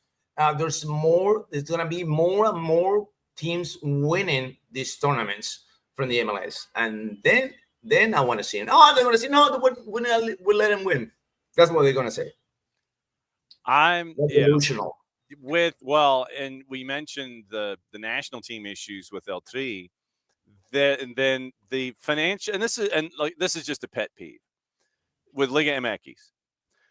There's more. There's gonna be more and more teams winning these tournaments. from the MLS, and then I want to see him. Oh, they're going to say no, we'll let him win. That's what they're going to say. That's delusional. And we mentioned the national team issues with El Tri. Then the financial, and this is just a pet peeve with Liga MX.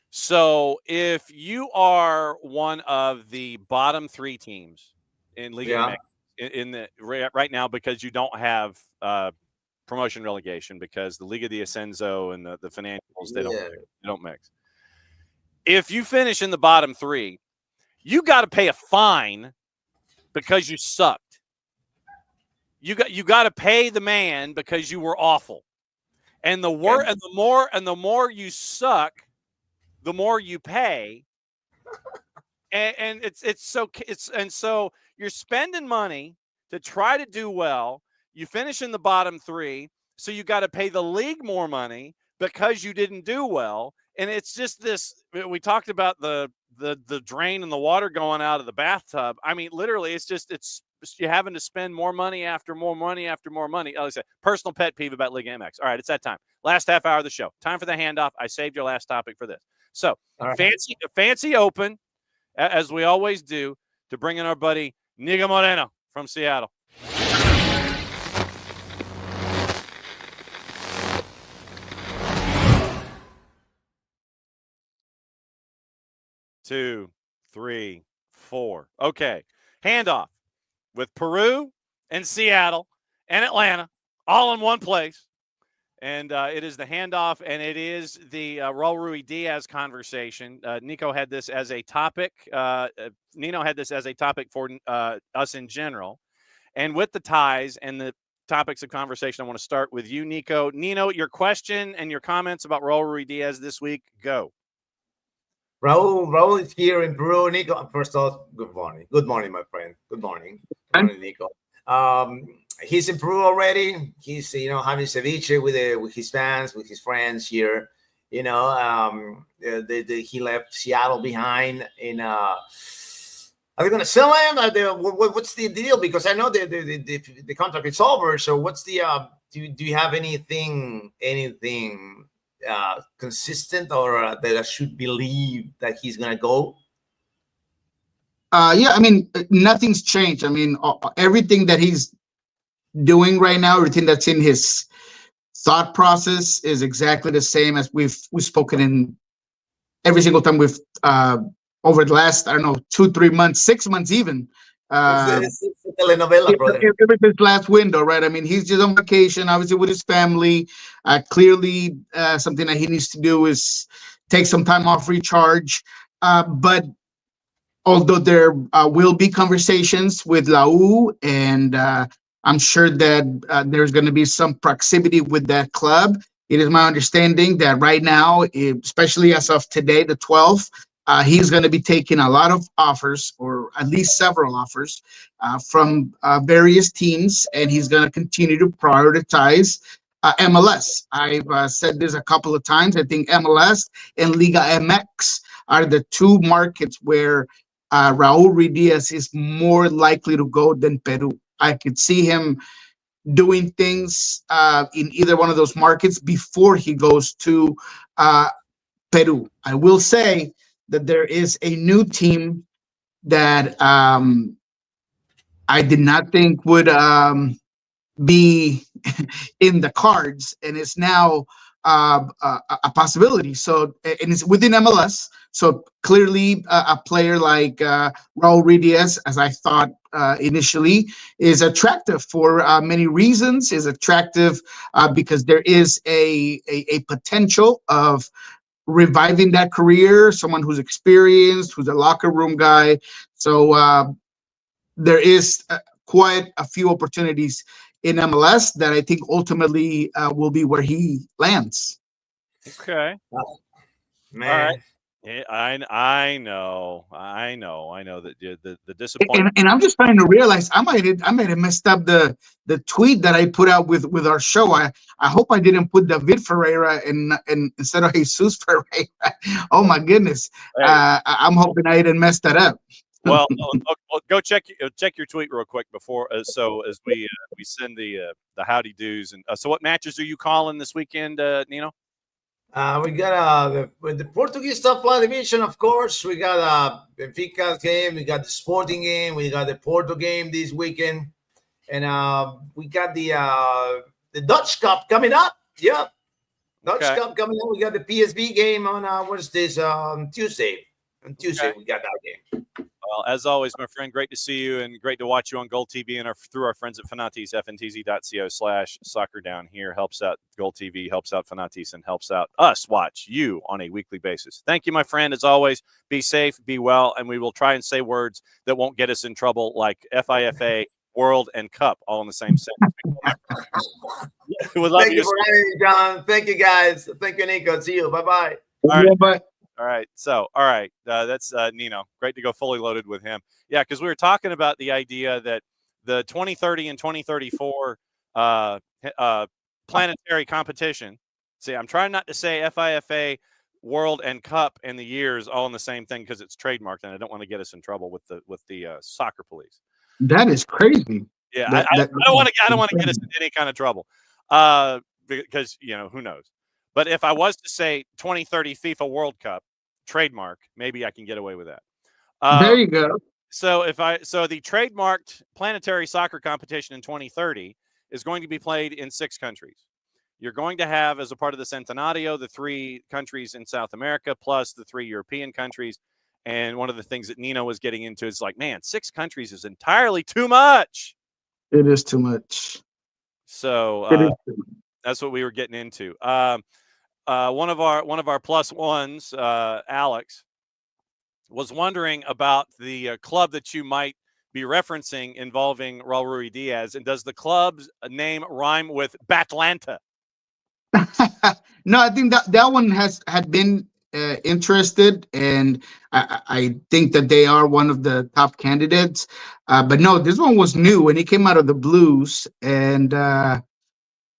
So if you are one of the bottom 3 teams in Liga MX in the right now, because you don't have promotion relegation, because the Liga de Ascenso and the financials they don't mix. If you finish in the bottom 3, you got to pay a fine because you sucked. You got to pay the man because you were awful. And the more you suck, the more you pay. And so you're spending money to try to do well. You finish in the bottom 3, so you got to pay the league more money because you didn't do well. And it's just this. We talked about the drain and the water going out of the bathtub. I mean, literally, it's you're having to spend more money after more money after more money. Like I said, personal pet peeve about Liga MX. All right, it's that time. Last half hour of the show. Time for the handoff. I saved your last topic for this. So, fancy open, as we always do, to bring in our buddy Niko Moreno from Seattle. Two, three, four. Okay. Handoff with Peru and Seattle and Atlanta all in one place. And it is the handoff, and it is the Raul Ruidiaz conversation. Nino had this as a topic. Nino had this as a topic for us in general. And with the ties and the topics of conversation, I want to start with you, Niko. Nino, your question and your comments about Raul Ruidiaz this week, go. Raul is here in Peru. Niko, first off, good morning. Good morning, my friend. Good morning. Good morning, Niko. He's in Peru already. He's, having ceviche with his fans, with his friends here. He left Seattle behind. Are they going to sell him? What's the deal? Because I know the contract is over. So what's the do you have anything consistent or that I should believe that he's going to go? Yeah, I mean, nothing's changed. I mean, everything that he's doing right now, everything that's in his thought process is exactly the same as we've spoken in every single time we've over the last, 2-3 months, 6 months even. It's a telenovela, brother. Every this last window, right? I mean, he's just on vacation, obviously with his family. Clearly, something that he needs to do is take some time off, recharge. But although there will be conversations with Lau, and I'm sure that there's going to be some proximity with that club. It is my understanding that right now, especially as of today, the 12th, he's going to be taking a lot of offers, or at least several offers, from various teams, and he's going to continue to prioritize MLS. I've said this a couple of times. I think MLS and Liga MX are the 2 markets where Raul Ruidiaz is more likely to go than Peru. I could see him doing things in either one of those markets before he goes to Peru. I will say that there is a new team that I did not think would be in the cards, and it's now a possibility. So, and it's within MLS. So clearly, a player like Raul Ruidiaz, as I thought initially, is attractive for many reasons. Is attractive because there is a potential of reviving that career. Someone who's experienced, who's a locker room guy. So there is quite a few opportunities in MLS that I think ultimately will be where he lands. Okay. Man. All right. Yeah, I know that the disappointment. And I'm just trying to realize I might have messed up the tweet that I put out with our show. I hope I didn't put David Ferreira and instead of Jesus Ferreira. Oh my goodness. Hey. I'm hoping I didn't mess that up. Well, go check your tweet real quick before, so as we send the howdy doos. And so, what matches are you calling this weekend, Nino? We got the Portuguese top flight division, of course. We got Benfica's game. We got the Sporting game. We got the Porto game this weekend, and we got the Dutch Cup coming up. Yeah, Dutch Cup coming up. We got the PSV game on what is this? Tuesday. On Tuesday, we got that game. Well, as always, my friend, great to see you and great to watch you on Gold TV and through our friends at Fanatis, fntz.co/soccer down here. Helps out Gold TV, helps out Fanatis, and helps out us watch you on a weekly basis. Thank you, my friend. As always, be safe, be well, and we will try and say words that won't get us in trouble like FIFA, World, and Cup all in the same sentence. We love Thank you for having me, John. Thank you, guys. Thank you, Nico. See you. Bye-bye. All right. Bye. All right. So, all right. That's Nino. Great to go fully loaded with him. Yeah, because we were talking about the idea that the 2030 and 2034 planetary competition. See, I'm trying not to say FIFA, World, and Cup and the years all in the same thing because it's trademarked, and I don't want to get us in trouble with the soccer police. That is crazy. Yeah, I don't want to get us into any kind of trouble because who knows. But if I was to say 2030 FIFA World Cup trademark, maybe I can get away with that. There you go. So the trademarked planetary soccer competition in 2030 is going to be played in 6 countries. You're going to have, as a part of the Centenario, the 3 countries in South America plus the 3 European countries. And one of the things that Nino was getting into is like, man, 6 countries is entirely too much. It is too much. So that's what we were getting into. One of our plus ones, Alex, was wondering about the club that you might be referencing involving Raul Ruidiaz, and does the club's name rhyme with Batlanta? No, I think that one had been interested, and I think that they are one of the top candidates. But no, this one was new when it came out of the blues, and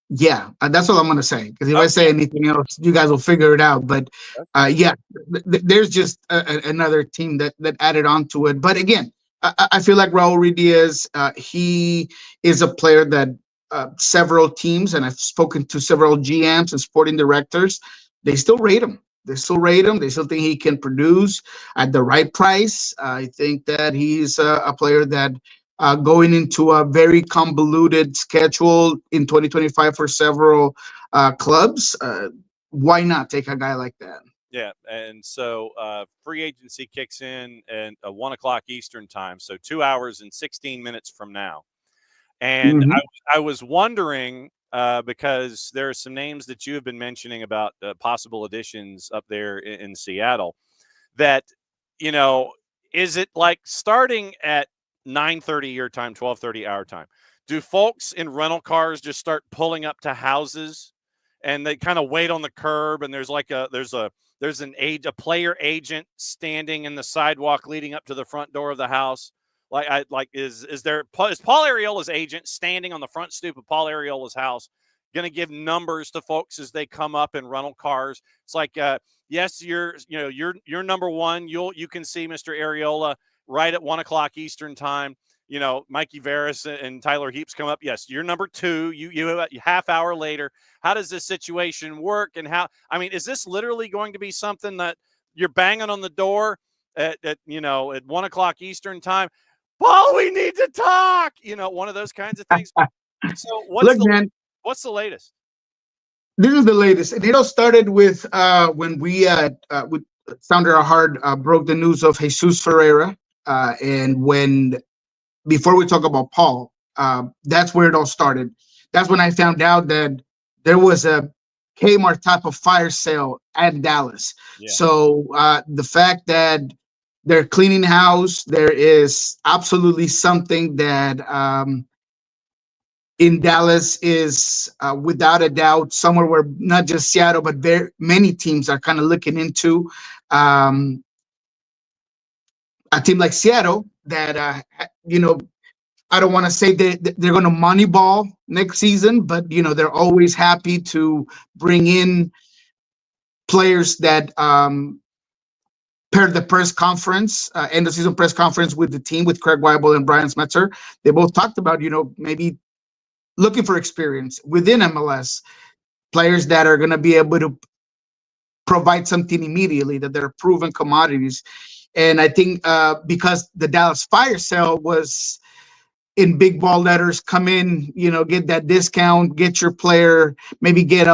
yeah, that's all I'm going to say. Because if I say anything else, you guys will figure it out. But yeah, there's just another team that added on to it. But again, I feel like Raul Ruidiaz, he is a player that several teams, and I've spoken to several GMs and sporting directors, they still rate him. They still rate him. They still think he can produce at the right price. I think that he's a player that going into a very convoluted schedule in 2025 for several clubs. Why not take a guy like that? Yeah, and so free agency kicks in at 1 o'clock Eastern time, so 2 hours and 16 minutes from now. And I was wondering, because there are some names that you have been mentioning about possible additions up there in Seattle, that, is it like starting at 9:30 your time, 12:30 our time? Do folks in rental cars just start pulling up to houses and they kind of wait on the curb, and there's a player agent standing in the sidewalk leading up to the front door of the house? Is Paul Arriola's agent standing on the front stoop of Paul Arriola's house going to give numbers to folks as they come up in rental cars? It's like, yes, you're number one. You can see Mr. Arriola right at 1 o'clock Eastern time. Mikey Veras and Tyler Heaps come up. Yes, you're number 2. You half hour later. How does this situation work? And is this literally going to be something that you're banging on the door at 1 o'clock Eastern time? Paul, we need to talk. One of those kinds of things. So what's the latest? This is the latest. And it all started with when we with Sounder Our Heart broke the news of Jesus Ferreira. And before we talk about Paul, that's where it all started. That's when I found out that there was a Kmart type of fire sale at Dallas. Yeah. So the fact that they're cleaning house, there is absolutely something that in Dallas is without a doubt somewhere where not just Seattle, but very many teams are kind of looking into. A team like Seattle that, I don't want to say they're going to moneyball next season, but, they're always happy to bring in players that the press conference, end of season press conference with the team, with Craig Weibel and Brian Smetzer. They both talked about, maybe looking for experience within MLS, players that are going to be able to provide something immediately, that they're proven commodities. And I think because the Dallas fire sale was in big ball letters, come in, get that discount, get your player, maybe get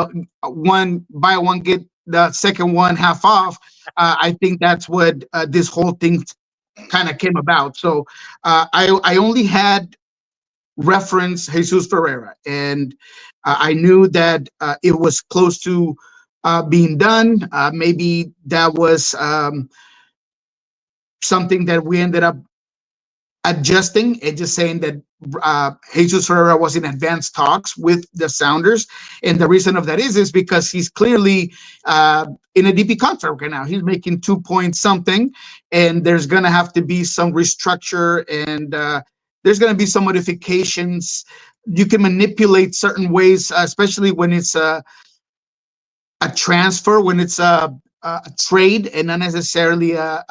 one, buy one, get the second one half off. I think that's what this whole thing kind of came about. So I only had reference Jesus Ferreira, and I knew that it was close to being done. Maybe that was something that we ended up adjusting and just saying that Jesus Ferreira was in advanced talks with the Sounders. And the reason of that is because he's clearly in a DP contract right now. He's making 2 point something, and there's going to have to be some restructure, and there's going to be some modifications. You can manipulate certain ways, especially when it's a transfer, when it's a trade and not necessarily a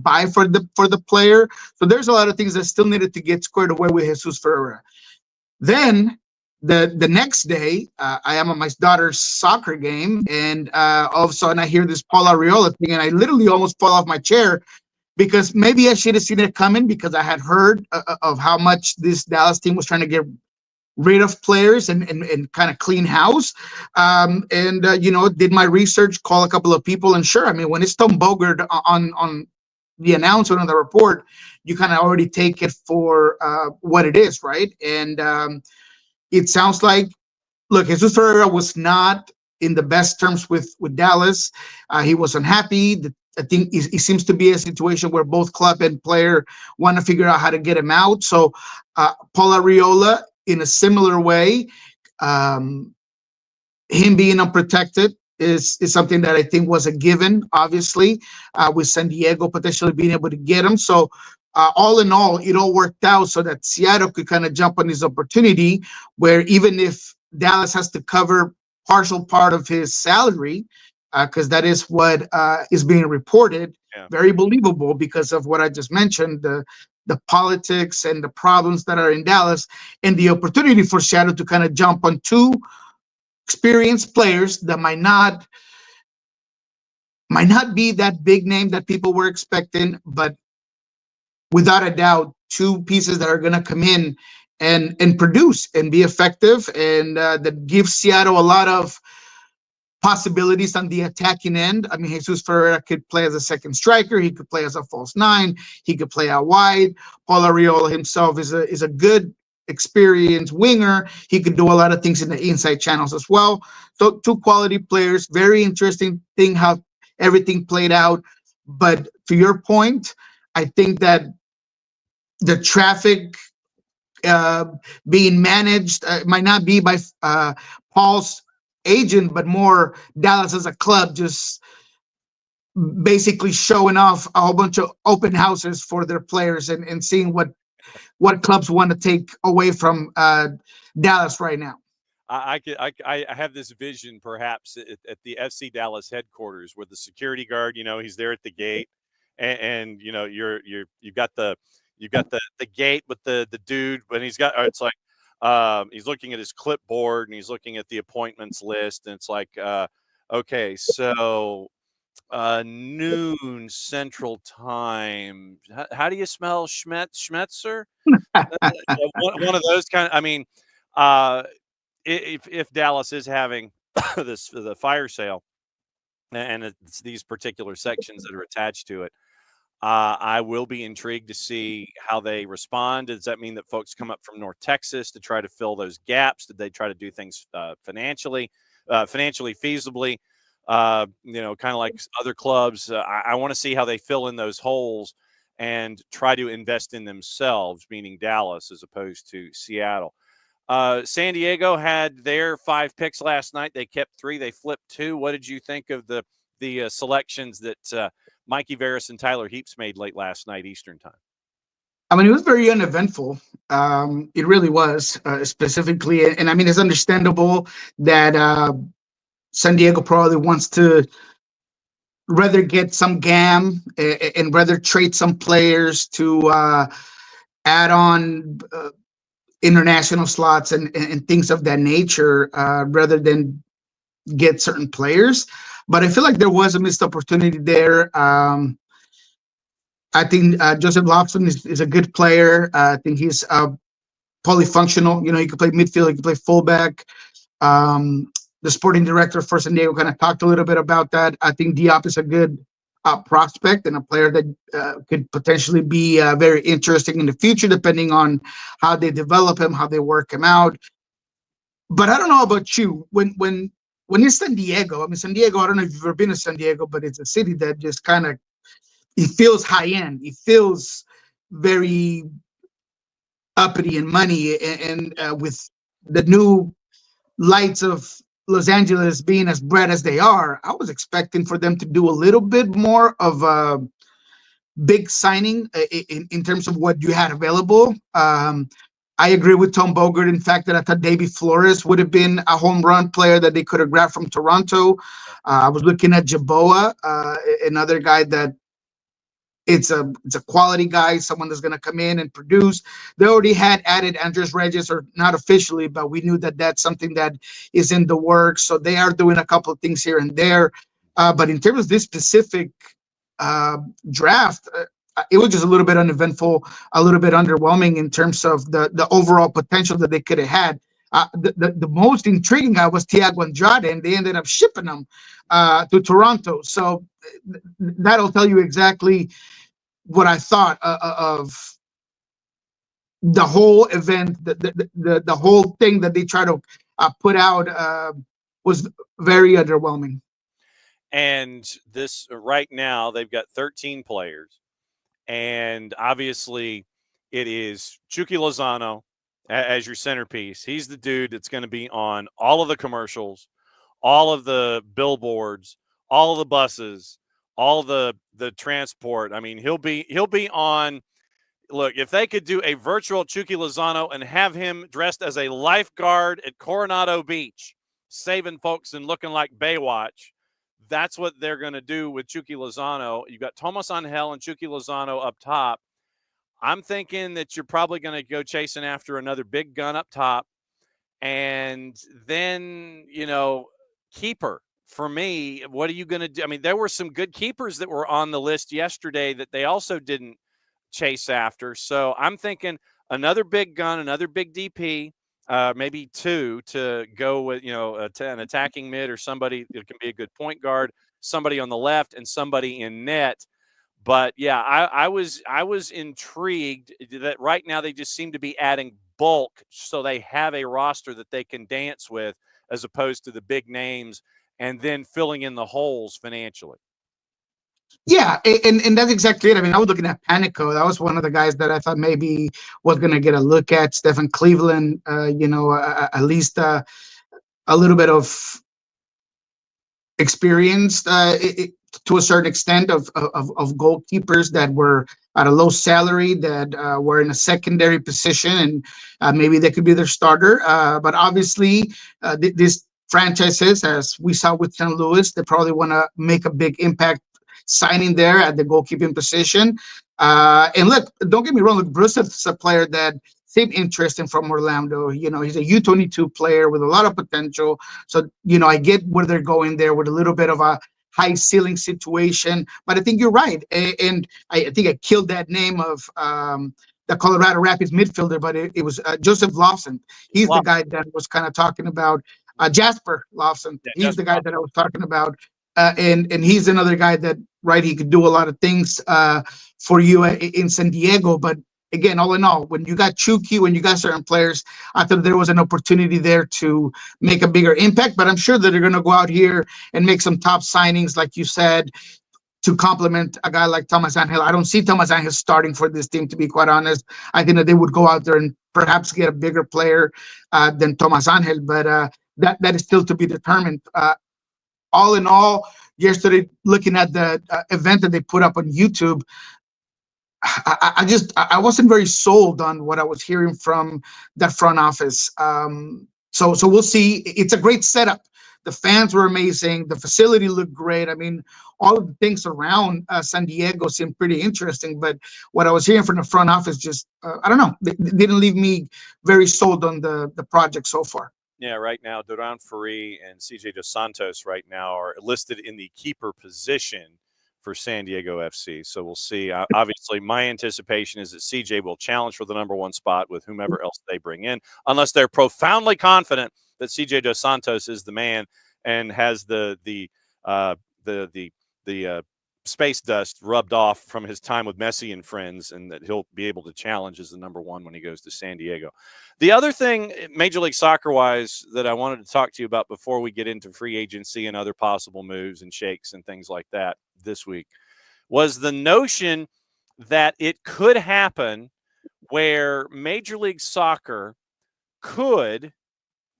buy for the player. So there's a lot of things that still needed to get squared away with Jesus Ferreira. Then the next day, I am at my daughter's soccer game, and all of a sudden I hear this Paul Arriola thing, and I literally almost fall off my chair, because maybe I should have seen it coming, because I had heard of how much this Dallas team was trying to get rid of players and kind of clean house, did my research, call a couple of people, and sure, I mean, when it's Tom Bogert on the announcement on the report, you kind of already take it for what it is, right? And it sounds like, look, Jesus Ferreira was not in the best terms with Dallas. He was unhappy. I think it seems to be a situation where both club and player want to figure out how to get him out. So Paul Arriola, in a similar way, him being unprotected is something that I think was a given, obviously, with San Diego potentially being able to get him. So all in all, it all worked out so that Seattle could kind of jump on his opportunity, where even if Dallas has to cover partial part of his salary, because that is what is being reported, very believable because of what I just mentioned, the politics and the problems that are in Dallas, and the opportunity for Seattle to kind of jump on two experienced players that might not be that big name that people were expecting, but without a doubt, two pieces that are going to come in and produce and be effective, and that gives Seattle a lot of possibilities on the attacking end. I mean, Jesus Ferreira could play as a second striker. He could play as a false nine. He could play out wide. Paul Arriola himself is a good, experienced winger. He could do a lot of things in the inside channels as well. So two quality players. Very interesting thing how everything played out. But to your point, I think that the traffic being managed might not be by Paul's agent, but more Dallas as a club just basically showing off a whole bunch of open houses for their players and seeing what clubs want to take away from Dallas right now. I have this vision perhaps at the FC Dallas headquarters where the security guard, he's there at the gate, and you've got the gate with the dude, but he's got, it's like, he's looking at his clipboard and he's looking at the appointments list, and it's like, okay, so noon Central Time. How do you smell Schmetzer? one of those kind of. I mean, if Dallas is having the fire sale, and it's these particular sections that are attached to it, I will be intrigued to see how they respond. Does that mean that folks come up from North Texas to try to fill those gaps? Did they try to do things financially feasibly? Kind of like other clubs. I want to see how they fill in those holes and try to invest in themselves, meaning Dallas as opposed to Seattle. San Diego had their 5 picks last night. They kept 3. They flipped 2. What did you think of the selections that Mikey Veras and Tyler Heaps made late last night Eastern time? I mean, it was very uneventful. It really was, specifically. And I mean, it's understandable that San Diego probably wants to rather get some GAM and rather trade some players to add on international slots and things of that nature, rather than get certain players. But I feel like there was a missed opportunity there. I think Joseph Lobson is a good player. I think he's polyfunctional. You know, he could play midfield, he could play fullback. Um, the sporting director for San Diego kind of talked a little bit about that. I think Diop is a good prospect and a player that could potentially be very interesting in the future, depending on how they develop him, how they work him out. But I don't know about you. When it's San Diego, I mean, San Diego, I don't know if you've ever been to San Diego, but it's a city that just kind of, it feels high end. It feels very uppity and money. And with the new lights of Los Angeles being as bright as they are, I was expecting for them to do a little bit more of a big signing in terms of what you had available. I agree with Tom Bogert. In fact, that I thought Davy Flores would have been a home run player that they could have grabbed from Toronto. I was looking at Jaboa, another guy that it's a quality guy, someone that's going to come in and produce. They already had added Andres Regis, or not officially, but we knew that that's something that is in the works. So they are doing a couple of things here and there. But in terms of this specific draft, it was just a little bit uneventful, a little bit underwhelming in terms of the overall potential that they could have had. The most intriguing guy was Thiago Andrade, and they ended up shipping him to Toronto. So that'll tell you exactly what I thought of the whole event. The whole thing that they try to put out was very underwhelming. And this right now, they've got 13 players. And obviously, it is Chucky Lozano as your centerpiece. He's the dude that's going to be on all of the commercials, all of the billboards, all of the buses, all the transport. I mean, he'll be on. Look, if they could do a virtual Chucky Lozano and have him dressed as a lifeguard at Coronado Beach, saving folks and looking like Baywatch, that's what they're going to do with Chucky Lozano. You've got Tomas Angel and Chucky Lozano up top. I'm thinking that you're probably going to go chasing after another big gun up top. And then, keeper. For me, what are you going to do? I mean, there were some good keepers that were on the list yesterday that they also didn't chase after. So I'm thinking another big gun, another big DP, maybe two to go with, an attacking mid or somebody that can be a good point guard, somebody on the left and somebody in net. But yeah, I was intrigued that right now they just seem to be adding bulk so they have a roster that they can dance with as opposed to the big names and then filling in the holes financially. Yeah, and that's exactly it. I mean, I was looking at Panico. That was one of the guys that I thought maybe was going to get a look at. Stephen Cleveland, at least a little bit of experience to a certain extent of goalkeepers that were at a low salary, that were in a secondary position, and maybe they could be their starter. But obviously, these franchises, as we saw with St. Louis, they probably want to make a big impact signing there at the goalkeeping position. And look, don't get me wrong, Brusev's a player that seemed interesting from Orlando. He's a U22 player with a lot of potential. So, I get where they're going there with a little bit of a high ceiling situation. But I think you're right. And I think I killed that name of the Colorado Rapids midfielder, but it was Joseph Lawson. He's the guy that I was kind of talking about. Jasper Lawson. Yeah, he's the guy that I was talking about. And he's another guy that, right, he could do a lot of things for you in San Diego. But again, all in all, when you got Chucky, when you got certain players, I thought there was an opportunity there to make a bigger impact. But I'm sure that they're going to go out here and make some top signings, like you said, to complement a guy like Tomas Angel. I don't see Tomas Angel starting for this team, to be quite honest. I think that they would go out there and perhaps get a bigger player than Tomas Angel. But that is still to be determined. All in all, yesterday, looking at the event that they put up on YouTube, I wasn't very sold on what I was hearing from that front office. So we'll see. It's a great setup The fans were amazing. The facility looked great. I mean, all of the things around San Diego seemed pretty interesting. But what I was hearing from the front office just, I don't know, they didn't leave me very sold on the project so far. Yeah, right now, Duran Ferri and CJ Dos Santos right now are listed in the keeper position for San Diego FC. So we'll see. Obviously, my anticipation is that CJ will challenge for the number one spot with whomever else they bring in, unless they're profoundly confident that CJ Dos Santos is the man and has the space dust rubbed off from his time with Messi and friends, and that he'll be able to challenge as the number one when he goes to San Diego. The other thing, Major League Soccer-wise, that I wanted to talk to you about before we get into free agency and other possible moves and shakes and things like that this week was the notion that it could happen where Major League Soccer could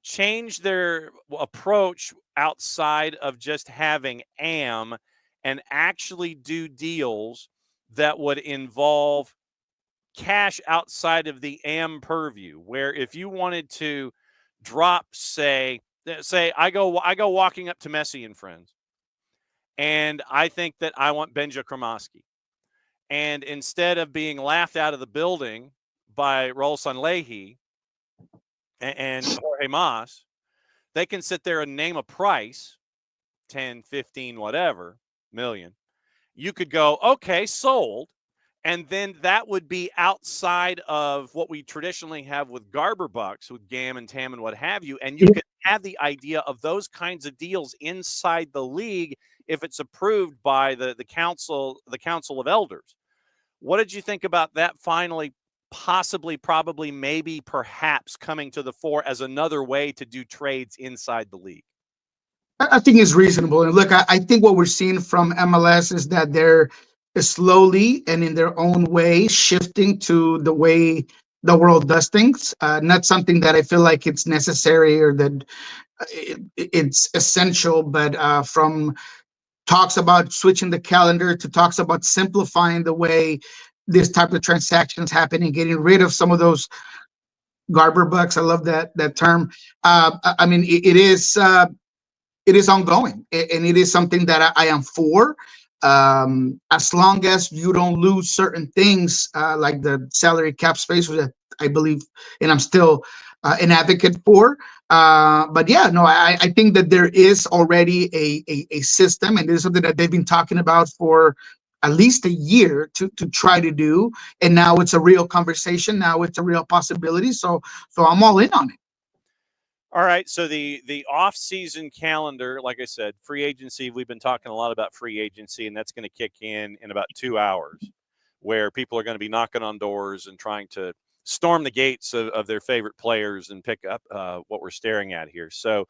change their approach outside of just having AM and actually do deals that would involve cash outside of the AM purview, where if you wanted to drop, say I go walking up to Messi and friends, and I think that I want Benja Kremoski. And instead of being laughed out of the building by Raul Sanlehi and Jorge Mas, they can sit there and name a price, 10, 15, whatever, million. You could go, okay, sold. And then that would be outside of what we traditionally have with Garber bucks, with GAM and TAM and what have you. And you could have the idea of those kinds of deals inside the league if it's approved by the council of elders. What did you think about that finally, possibly, probably, maybe, perhaps coming to the fore as another way to do trades inside the league? I think it's reasonable. And look, I think what we're seeing from MLS is that they're slowly and in their own way shifting to the way the world does things. Not something that I feel like it's necessary or that it's essential, but from talks about switching the calendar to talks about simplifying the way this type of transactions happen and getting rid of some of those Garber bucks. I love that term. I mean, it is ongoing, and it is something that I am for. As long as you don't lose certain things like the salary cap space, which I believe, and I'm still an advocate for. But yeah, no, I think that there is already a system, and this is something that they've been talking about for at least a year to try to do. And now it's a real conversation. Now it's a real possibility. So I'm all in on it. All right, so the off-season calendar, like I said, free agency, we've been talking a lot about free agency, and that's going to kick in about 2 hours, where people are going to be knocking on doors and trying to storm the gates of their favorite players and pick up what we're staring at here. So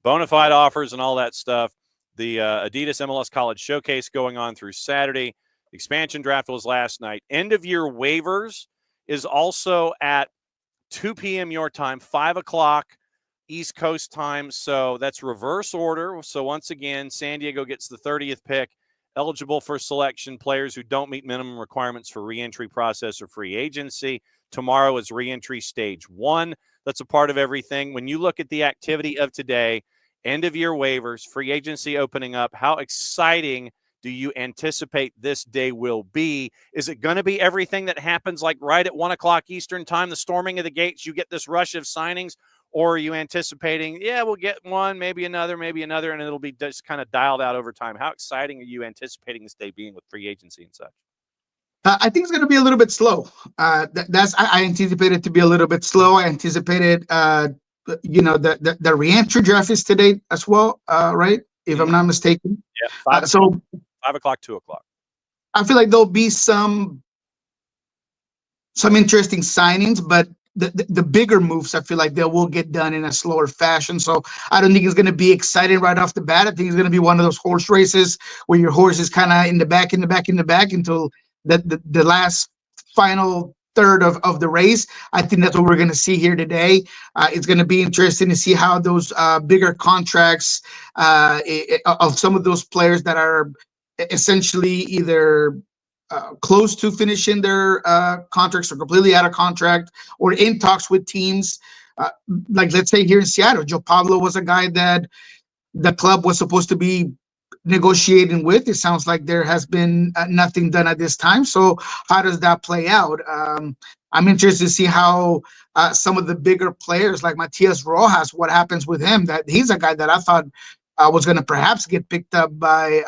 bona fide offers and all that stuff. The Adidas MLS College Showcase going on through Saturday. The expansion draft was last night. End-of-year waivers is also at 2 p.m. your time, 5 o'clock. East Coast time, so that's reverse order. So once again, San Diego gets the 30th pick, eligible for selection players who don't meet minimum requirements for reentry process or free agency. Tomorrow is reentry stage 1. That's a part of everything. When you look at the activity of today, end of year waivers, free agency opening up, how exciting do you anticipate this day will be? Is it going to be everything that happens like right at 1 o'clock Eastern time, the storming of the gates, you get this rush of signings? Or are you anticipating, yeah, we'll get one, maybe another, and it'll be just kind of dialed out over time? How exciting are you anticipating this day being with free agency and such? I think it's going to be a little bit slow. I anticipate it to be a little bit slow. I anticipated, the reentry draft is today as well, right? If I'm not mistaken. Yeah, 5 o'clock, 2 o'clock. I feel like there'll be some interesting signings, but the bigger moves, I feel like they will get done in a slower fashion. So I don't think it's going to be exciting right off the bat. I think it's going to be one of those horse races where your horse is kind of in the back until the last final third of the race. I think that's what we're going to see here today. It's going to be interesting to see how those bigger contracts of some of those players that are essentially either close to finishing their contracts or completely out of contract or in talks with teams. Like let's say here in Seattle, Joe Pablo was a guy that the club was supposed to be negotiating with. It sounds like there has been nothing done at this time. So how does that play out? I'm interested to see how some of the bigger players like Matias Rojas, what happens with him. That he's a guy that I thought was going to perhaps get picked up by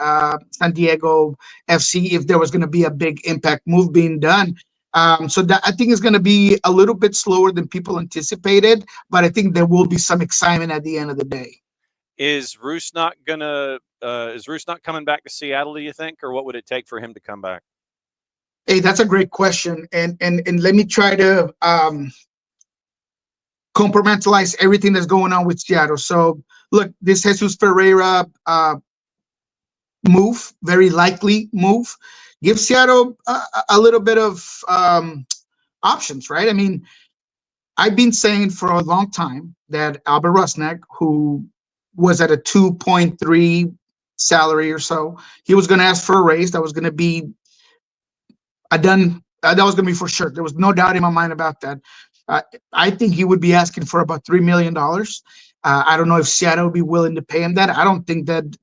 San Diego FC if there was going to be a big impact move being done. So that I think is going to be a little bit slower than people anticipated, but I think there will be some excitement at the end of the day. Is Rusnak coming back to Seattle, do you think, or what would it take for him to come back? Hey, that's a great question, and let me try to compartmentalize everything that's going on with Seattle. So, look, this Jesus Ferreira move, very likely move, gives Seattle a little bit of options, right? I mean, I've been saying for a long time that Albert Rusnak, who was at a 2.3 salary or so, he was going to ask for a raise. That was going to be that was going to be for sure. There was no doubt in my mind about that. I think he would be asking for about $3 million. I don't know if Seattle would be willing to pay him that. I don't think that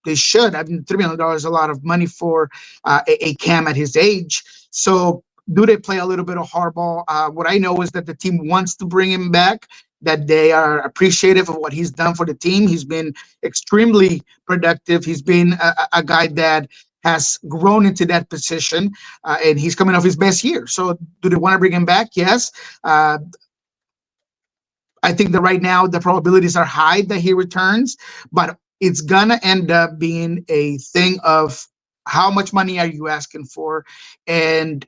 they should. I mean, $3 million is a lot of money for a Cam at his age. So do they play a little bit of hardball? What I know is that the team wants to bring him back, that they are appreciative of what he's done for the team. He's been extremely productive. He's been a guy that has grown into that position, and he's coming off his best year. So do they want to bring him back? Yes. I think that right now the probabilities are high that he returns, but it's going to end up being a thing of how much money are you asking for, and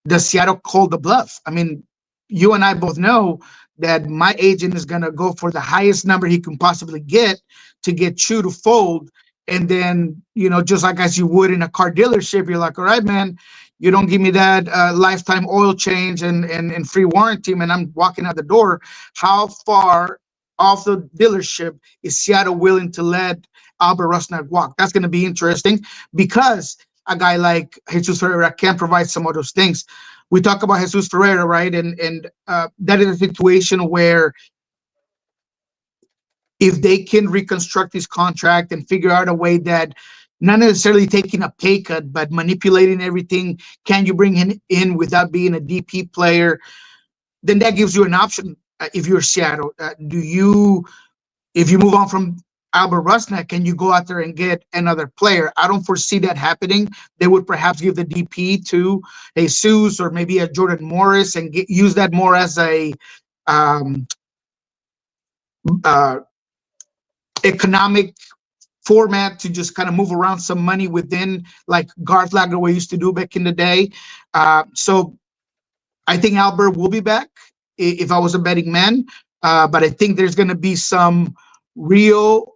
does Seattle call the bluff? I mean, you and I both know that my agent is going to go for the highest number he can possibly get to get you to fold. And then, just like as you would in a car dealership, you're like, all right, man, you don't give me that lifetime oil change and free warranty, man, I'm walking out the door. How far off the dealership is Seattle willing to let Albert Rusnak walk? That's going to be interesting because a guy like Jesus Ferreira can provide some of those things. We talk about Jesus Ferreira, right? And that is a situation where if they can reconstruct his contract and figure out a way that not necessarily taking a pay cut, but manipulating everything, can you bring him in without being a DP player? Then that gives you an option if you're Seattle. If you move on from Albert Rusnak, can you go out there and get another player? I don't foresee that happening. They would perhaps give the DP to Jesus or maybe a Jordan Morris and use that more as a economic format to just kind of move around some money within, like Garth Lagerwey used to do back in the day. So I think Albert will be back if I was a betting man. But I think there's going to be some real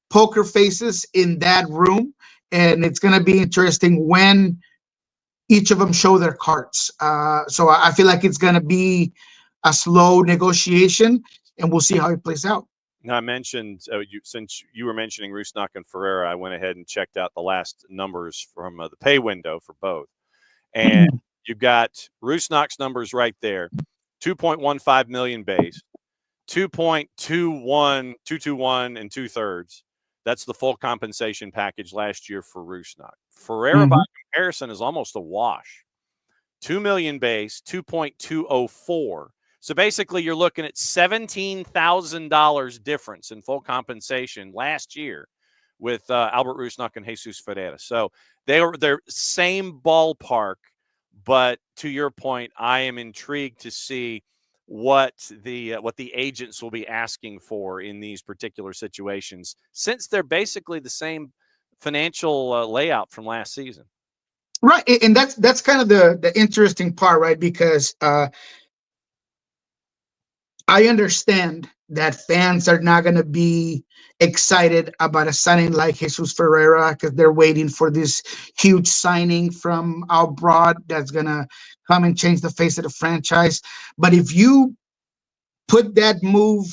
poker faces in that room, and it's going to be interesting when each of them show their cards. So I feel like it's going to be a slow negotiation, and we'll see how it plays out. Now, I mentioned, since you were mentioning Rusnak and Ferreira, I went ahead and checked out the last numbers from the pay window for both. And you've got Rusnak's numbers right there, 2.15 million base, 2.21 and 2/3. That's the full compensation package last year for Rusnak. Ferreira, by comparison, is almost a wash. 2 million base, 2.204. So basically, you're looking at $17,000 difference in full compensation last year with Albert Rusnak and Jesus Ferreira. So they're same ballpark, but to your point, I am intrigued to see what the agents will be asking for in these particular situations, since they're basically the same financial layout from last season. Right, and that's kind of the interesting part, right? Because I understand that fans are not going to be excited about a signing like Jesus Ferreira because they're waiting for this huge signing from abroad that's going to come and change the face of the franchise. But if you put that move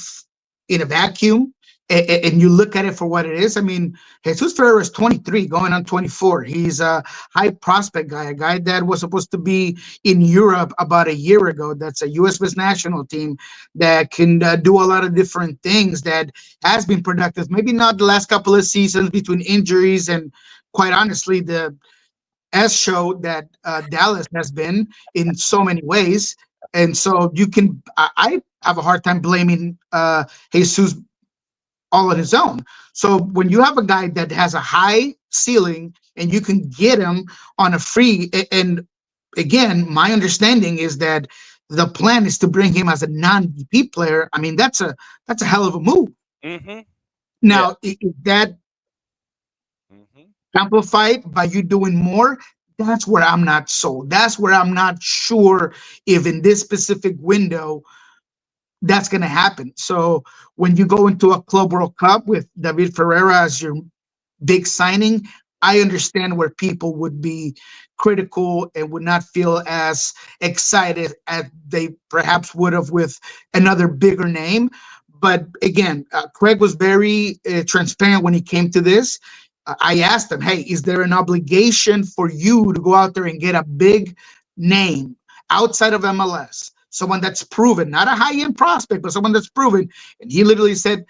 in a vacuum and you look at it for what it is. I mean, Jesus Ferreira is 23, going on 24. He's a high prospect guy, a guy that was supposed to be in Europe about a year ago. That's a U.S. men's national team that can do a lot of different things, that has been productive. Maybe not the last couple of seasons between injuries and, quite honestly, the S show that Dallas has been in so many ways. And so I have a hard time blaming Jesus all on his own. So when you have a guy that has a high ceiling and you can get him on a free, and again, my understanding is that the plan is to bring him as a non-DP player. I mean, that's a hell of a move. Mm-hmm. Now, is that Mm-hmm. amplified by you doing more? That's where I'm not sold. That's where I'm not sure if in this specific window that's going to happen. So when you go into a Club World Cup with David Ferreira as your big signing, I understand where people would be critical and would not feel as excited as they perhaps would have with another bigger name. But again, Craig was very transparent when he came to this. I asked him, hey, is there an obligation for you to go out there and get a big name outside of MLS? Someone that's proven, not a high-end prospect, but someone that's proven. And he literally said,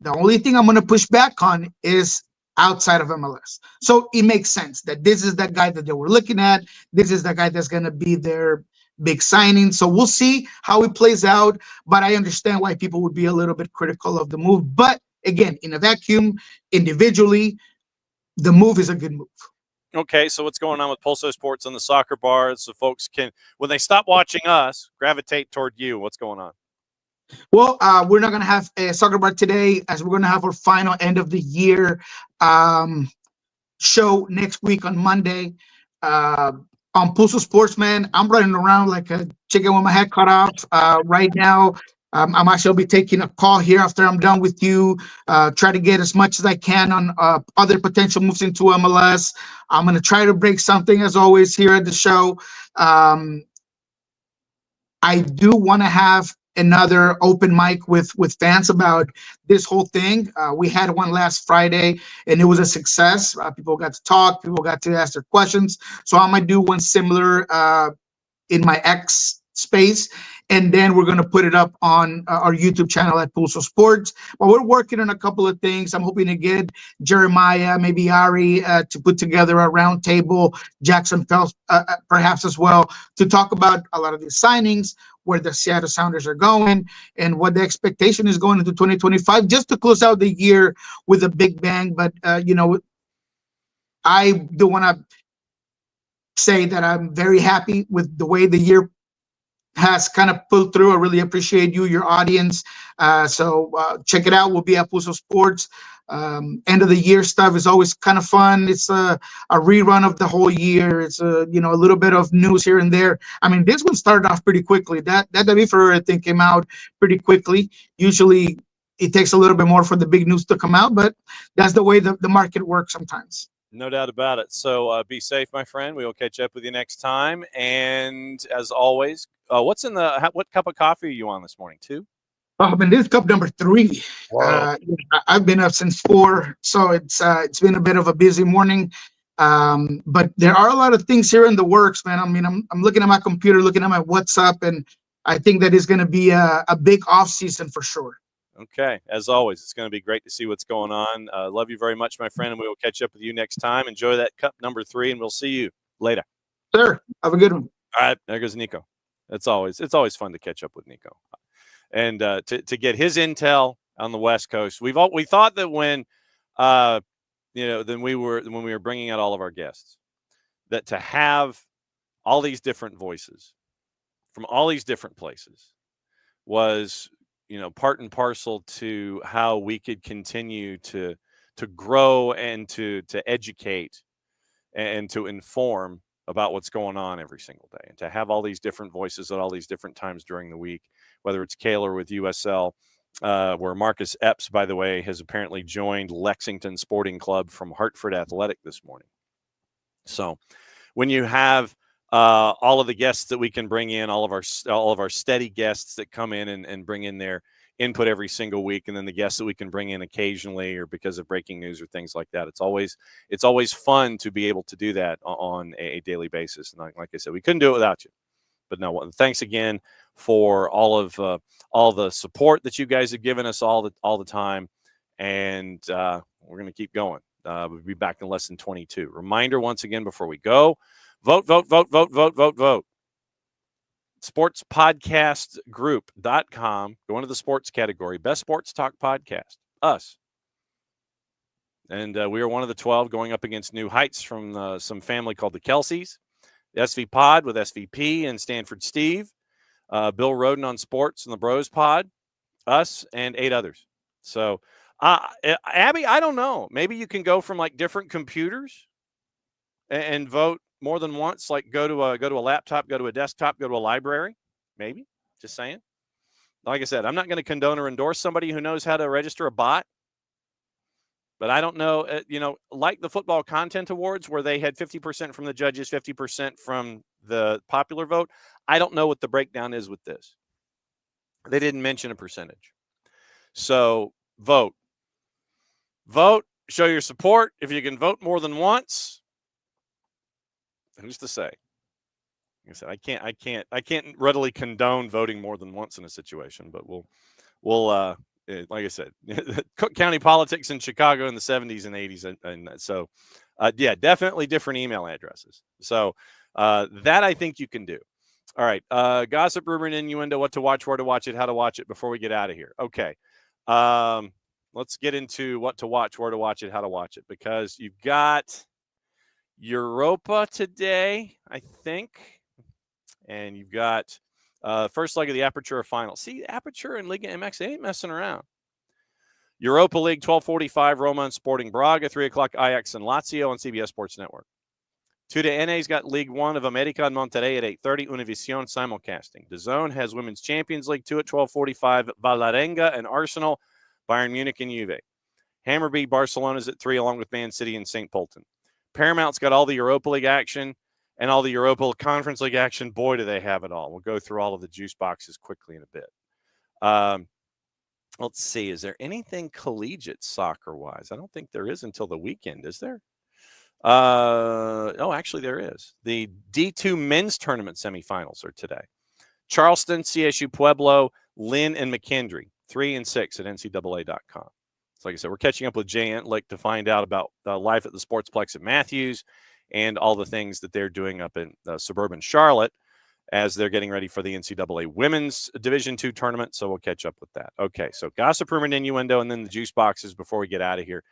the only thing I'm going to push back on is outside of MLS. So it makes sense that this is that guy that they were looking at. This is the guy that's going to be their big signing. So we'll see how it plays out. But I understand why people would be a little bit critical of the move. But again, in a vacuum, individually, the move is a good move. Okay, so what's going on with Pulso Sports on the soccer bar so folks can, when they stop watching us, gravitate toward you? What's going on? Well, we're not going to have a soccer bar today, as we're going to have our final end of the year show next week on Monday. On Pulso Sports, man, I'm running around like a chicken with my head cut off right now. I'm actually be taking a call here after I'm done with you. Try to get as much as I can on other potential moves into MLS. I'm going to try to break something, as always, here at the show. I do want to have another open mic with fans about this whole thing. We had one last Friday, and it was a success. People got to talk. People got to ask their questions. So I might do one similar in my X space, and then we're going to put it up on our YouTube channel at Pulso Sports. But we're working on a couple of things. I'm hoping to get Jeremiah, maybe Ari, to put together a roundtable, Jackson Phelps perhaps as well, to talk about a lot of these signings, where the Seattle Sounders are going, and what the expectation is going into 2025, just to close out the year with a big bang. But, I do want to say that I'm very happy with the way the year has kind of pulled through. I really appreciate you, your audience. So check it out. We'll be at Pulso Sports. End of the year stuff is always kind of fun. It's a rerun of the whole year. It's a little bit of news here and there. I mean, this one started off pretty quickly. That David Ferreira thing came out pretty quickly. Usually it takes a little bit more for the big news to come out, but that's the way the market works sometimes. No doubt about it. So be safe, my friend. We will catch up with you next time. And as always, what cup of coffee are you on this morning? 2? Oh, man, this is cup number 3. I've been up since 4, so it's been a bit of a busy morning. But there are a lot of things here in the works, man. I mean, I'm looking at my computer, looking at my WhatsApp, and I think that is going to be a big off season for sure. Okay. As always, it's going to be great to see what's going on. Love you very much, my friend, and we will catch up with you next time. Enjoy that cup number 3, and we'll see you later. Sure. Have a good one. All right. There goes Niko. It's always fun to catch up with Niko, and to get his intel on the West Coast. We thought that when we were bringing out all of our guests, that to have all these different voices from all these different places was part and parcel to how we could continue to grow and to educate and to inform about what's going on every single day, and to have all these different voices at all these different times during the week, whether it's Kaler with USL, where Marcus Epps, by the way, has apparently joined Lexington Sporting Club from Hartford Athletic this morning. So when you have all of the guests that we can bring in, all of our steady guests that come in and bring in their input every single week, and then the guests that we can bring in occasionally or because of breaking news or things like that. It's always fun to be able to do that on a daily basis. And like I said, we couldn't do it without you. But no, thanks again for all the support that you guys have given us all the time, and we're going to keep going. We'll be back in less than 22. Reminder once again before we go: vote, vote, vote, vote, vote, vote, vote. sportspodcastgroup.com. Go into the sports category. Best Sports Talk Podcast. Us. And we are one of the 12 going up against New Heights from some family called the Kelseys. The SV Pod with SVP and Stanford Steve. Bill Roden on sports and the Bros Pod. Us and 8 others. So, Abby, I don't know. Maybe you can go from like different computers and vote more than once, like go to a laptop, go to a desktop, go to a library, maybe. Just saying. Like I said, I'm not going to condone or endorse somebody who knows how to register a bot, but I don't know, like the Football Content Awards where they had 50% from the judges, 50% from the popular vote. I don't know what the breakdown is with this. They didn't mention a percentage. So vote, show your support. If you can vote more than once, who's to say? Like I said, I can't readily condone voting more than once in a situation, but we'll like I said, Cook County politics in Chicago in the 70s and 80s, and so yeah, definitely different email addresses. So that I think you can do. All right, gossip, rumor, and innuendo: what to watch, where to watch it, how to watch it. Before we get out of here, okay. Let's get into what to watch, where to watch it, how to watch it, because you've got Europa today, I think, and you've got first leg of the Apertura final. See, Apertura and Liga MX, they ain't messing around. Europa League, 12:45, Roma and Sporting Braga, 3 o'clock, Ajax and Lazio on CBS Sports Network. 2 to NA's got League 1 of America and Monterrey at 8:30, Univision simulcasting. DAZN has Women's Champions League 2 at 12:45, Vålerenga and Arsenal, Bayern Munich and Juve. Hammarby, Barcelona's at 3, along with Man City and St. Polten. Paramount's got all the Europa League action and all the Europa Conference League action. Boy, do they have it all. We'll go through all of the juice boxes quickly in a bit. Let's see. Is there anything collegiate soccer-wise? I don't think there is until the weekend, is there? Actually, there is. The D2 men's tournament semifinals are today. Charleston, CSU Pueblo, Lynn, and McKendree, 3 and 6 at NCAA.com. So like I said, we're catching up with Jay Entlick to find out about life at the Sportsplex at Matthews and all the things that they're doing up in suburban Charlotte as they're getting ready for the NCAA Women's Division II tournament. So we'll catch up with that. Okay, so gossip, rumor, and innuendo, and then the juice boxes before we get out of here.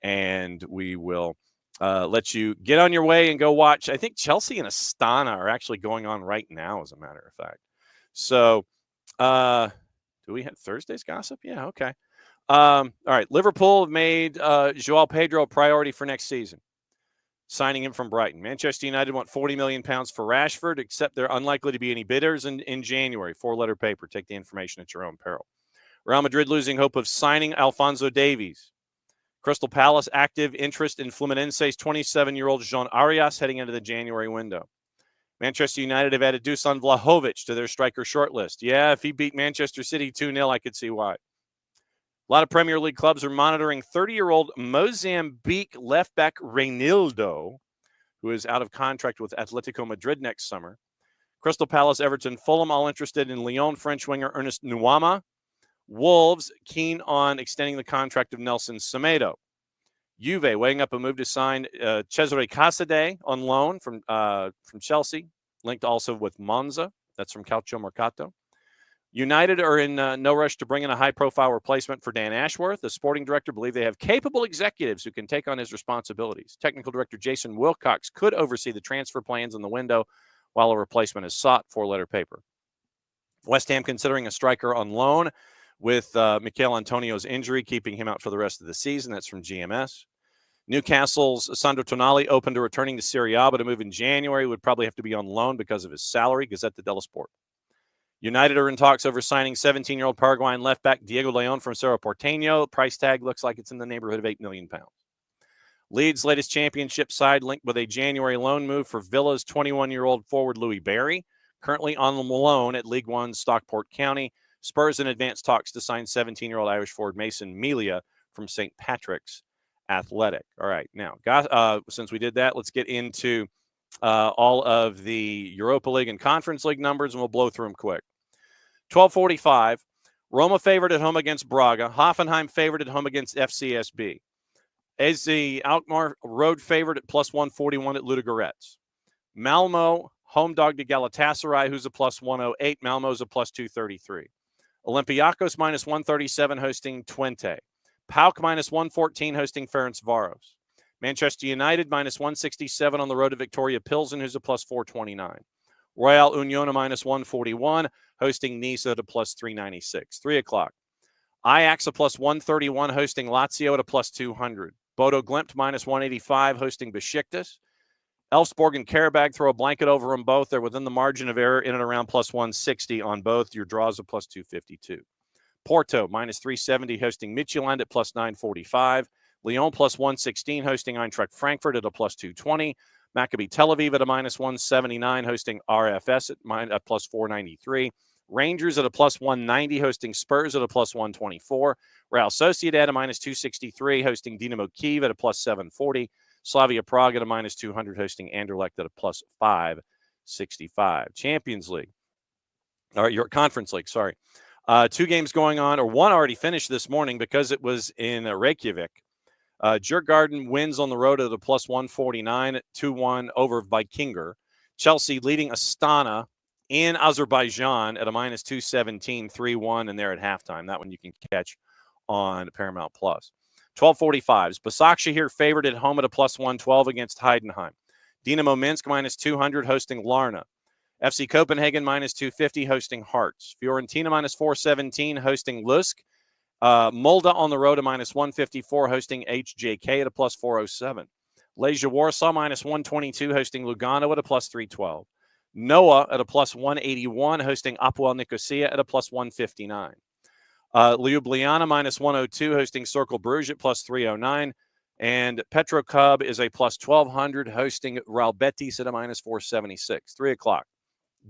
And we will let you get on your way and go watch. I think Chelsea and Astana are actually going on right now, as a matter of fact. So do we have Thursday's gossip? Yeah, okay. All right, Liverpool have made João Pedro a priority for next season, signing him from Brighton. Manchester United want £40 million for Rashford, except there are unlikely to be any bidders in January. 4-letter paper. Take the information at your own peril. Real Madrid losing hope of signing Alphonso Davies. Crystal Palace active interest in Fluminense's 27-year-old Jean Arias heading into the January window. Manchester United have added Dusan Vlahovic to their striker shortlist. Yeah, if he beat Manchester City 2-0, I could see why. A lot of Premier League clubs are monitoring 30-year-old Mozambique left-back Reinildo, who is out of contract with Atletico Madrid next summer. Crystal Palace, Everton, Fulham, all interested in Lyon French winger Ernest Nuama. Wolves keen on extending the contract of Nelson Semedo. Juve weighing up a move to sign Cesare Casade on loan from Chelsea, linked also with Monza. That's from Calcio Mercato. United are in no rush to bring in a high-profile replacement for Dan Ashworth. The sporting director believes they have capable executives who can take on his responsibilities. Technical director Jason Wilcox could oversee the transfer plans in the window while a replacement is sought. 4-letter paper. West Ham considering a striker on loan with Mikel Antonio's injury, keeping him out for the rest of the season. That's from GMS. Newcastle's Sandro Tonali open to returning to Serie A, but a move in January would probably have to be on loan because of his salary. Gazzetta dello Sport. United are in talks over signing 17-year-old Paraguayan left-back Diego Leon from Cerro Porteño. Price tag looks like it's in the neighborhood of £8 million. Leeds' latest championship side linked with a January loan move for Villa's 21-year-old forward Louis Barry, currently on loan at League One's Stockport County. Spurs in advance talks to sign 17-year-old Irish forward Mason Melia from St. Patrick's Athletic. All right, now, since we did that, let's get into all of the Europa League and Conference League numbers, and we'll blow through them quick. 12:45, Roma favored at home against Braga. Hoffenheim favored at home against FCSB. AZ Alkmaar road favored at plus 141 at Ludogorets. Malmo home dog to Galatasaray, who's a plus 108. Malmo's a plus 233. Olympiacos minus 137 hosting Twente. PAOK minus 114 hosting Ferencváros. Manchester United minus 167 on the road to Victoria Pilsen, who's a plus 429. Royal Union minus 141 hosting Nice at a plus 396. 3 o'clock. Ajax a plus 131 hosting Lazio at a plus 200. Bodo Glimt minus 185 hosting Besiktas. Elfsborg and Karabag throw a blanket over them both. They're within the margin of error in and around plus 160 on both. Your draws a plus 252. Porto minus 370 hosting Midtjylland at plus 945. Lyon plus 116 hosting Eintracht Frankfurt at a plus 220. Maccabi Tel Aviv at a minus 179 hosting RFS at plus 493. Rangers at a plus 190 hosting Spurs at a plus 124. Real Sociedad at a minus 263 hosting Dinamo Kyiv at a plus 740. Slavia Prague at a minus 200 hosting Anderlecht at a plus 565. Champions League. Or your Conference League, sorry. 2 games going on, or one already finished this morning because it was in Reykjavik. Djurgården wins on the road at a plus 149 at 2-1 over Vikingur. Chelsea leading Astana in Azerbaijan at a minus 217, 3-1, and they're at halftime. That one you can catch on Paramount Plus. 12:45. Başakşehir favored at home at a plus 112 against Heidenheim. Dinamo Minsk minus 200 hosting Larna. FC Copenhagen minus 250 hosting Hearts. Fiorentina minus 417 hosting Lusk. Molde on the road a minus 154 hosting HJK at a plus 407. Legia Warsaw minus 122 hosting Lugano at a plus 312. Noah at a plus 181 hosting Apoel Nicosia at a plus 159. Ljubljana minus 102 hosting Circle Bruges at plus 309. And Petro Cub is a plus 1200 hosting Real Betis at a minus 476. 3 o'clock.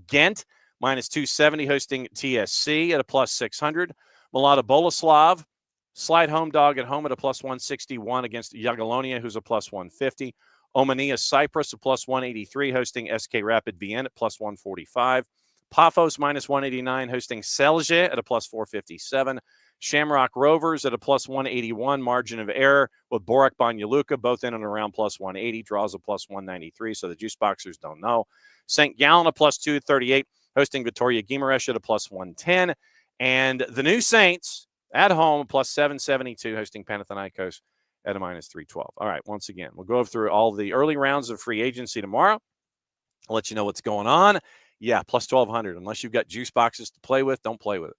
Ghent minus 270 hosting TSC at a plus 600. Mlada Boleslav, slide home dog at home at a plus 161 against Jagiellonia, who's a plus 150. Omonia Cyprus, a plus 183, hosting SK Rapid Vienna at plus 145. Paphos minus 189, hosting Celje at a plus 457. Shamrock Rovers at a plus 181, margin of error with Borac Banja Luka, both in and around plus 180, draws a plus 193, so the juice boxers don't know. St. Gallen a plus 238, hosting Vitoria Guimarães at a plus 110. And the New Saints at home, plus 772, hosting Panathinaikos at a minus 312. All right, once again, we'll go through all the early rounds of free agency tomorrow. I'll let you know what's going on. Yeah, plus 1,200. Unless you've got juice boxes to play with, don't play with it.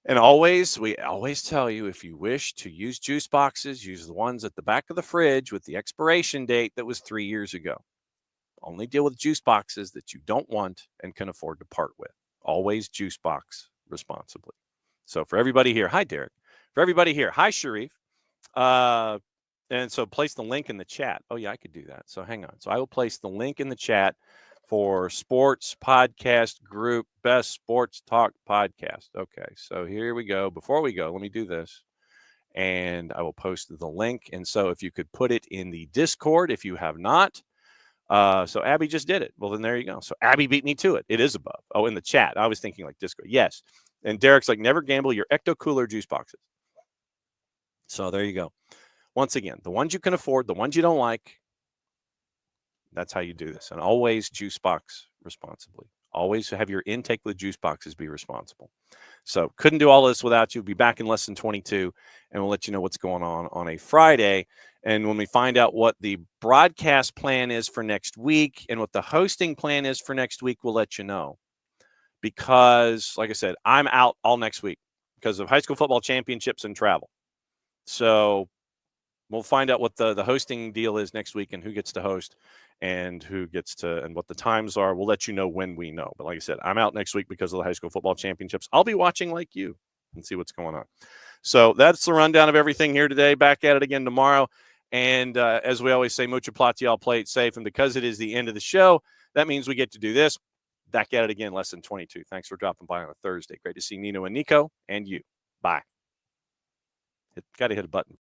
And we always tell you, if you wish to use juice boxes, use the ones at the back of the fridge with the expiration date that was 3 years ago. Only deal with juice boxes that you don't want and can afford to part with. Always juice box responsibly. So for everybody here, hi, Derek. For everybody here, hi, Sharif. And so place the link in the chat. Oh, yeah, I could do that. So hang on. So I will place the link in the chat for Sports Podcast Group, Best Sports Talk Podcast. Okay, so here we go. Before we go, let me do this. And I will post the link. And so if you could put it in the Discord, if you have not. So Abby just did it. Well, then there you go. So Abby beat me to it. It is above. Oh, in the chat. I was thinking like Discord. Yes. And Derek's like, never gamble your Ecto Cooler juice boxes. So there you go. Once again, the ones you can afford, the ones you don't like, that's how you do this. And always juice box responsibly. Always have your intake with juice boxes be responsible. So couldn't do all this without you. We'll be back in less than 22, and we'll let you know what's going on a Friday. And when we find out what the broadcast plan is for next week and what the hosting plan is for next week, we'll let you know. Because, like I said, I'm out all next week because of high school football championships and travel. So we'll find out what the hosting deal is next week and who gets to host and who gets to and what the times are. We'll let you know when we know. But like I said, I'm out next week because of the high school football championships. I'll be watching like you and see what's going on. So that's the rundown of everything here today. Back at it again tomorrow. And as we always say, mucha plata, y'all play it safe. And because it is the end of the show, that means we get to do this. Back at it again, lesson 22. Thanks for dropping by on a Thursday. Great to see Nino and Niko and you. Bye. Got to hit a button.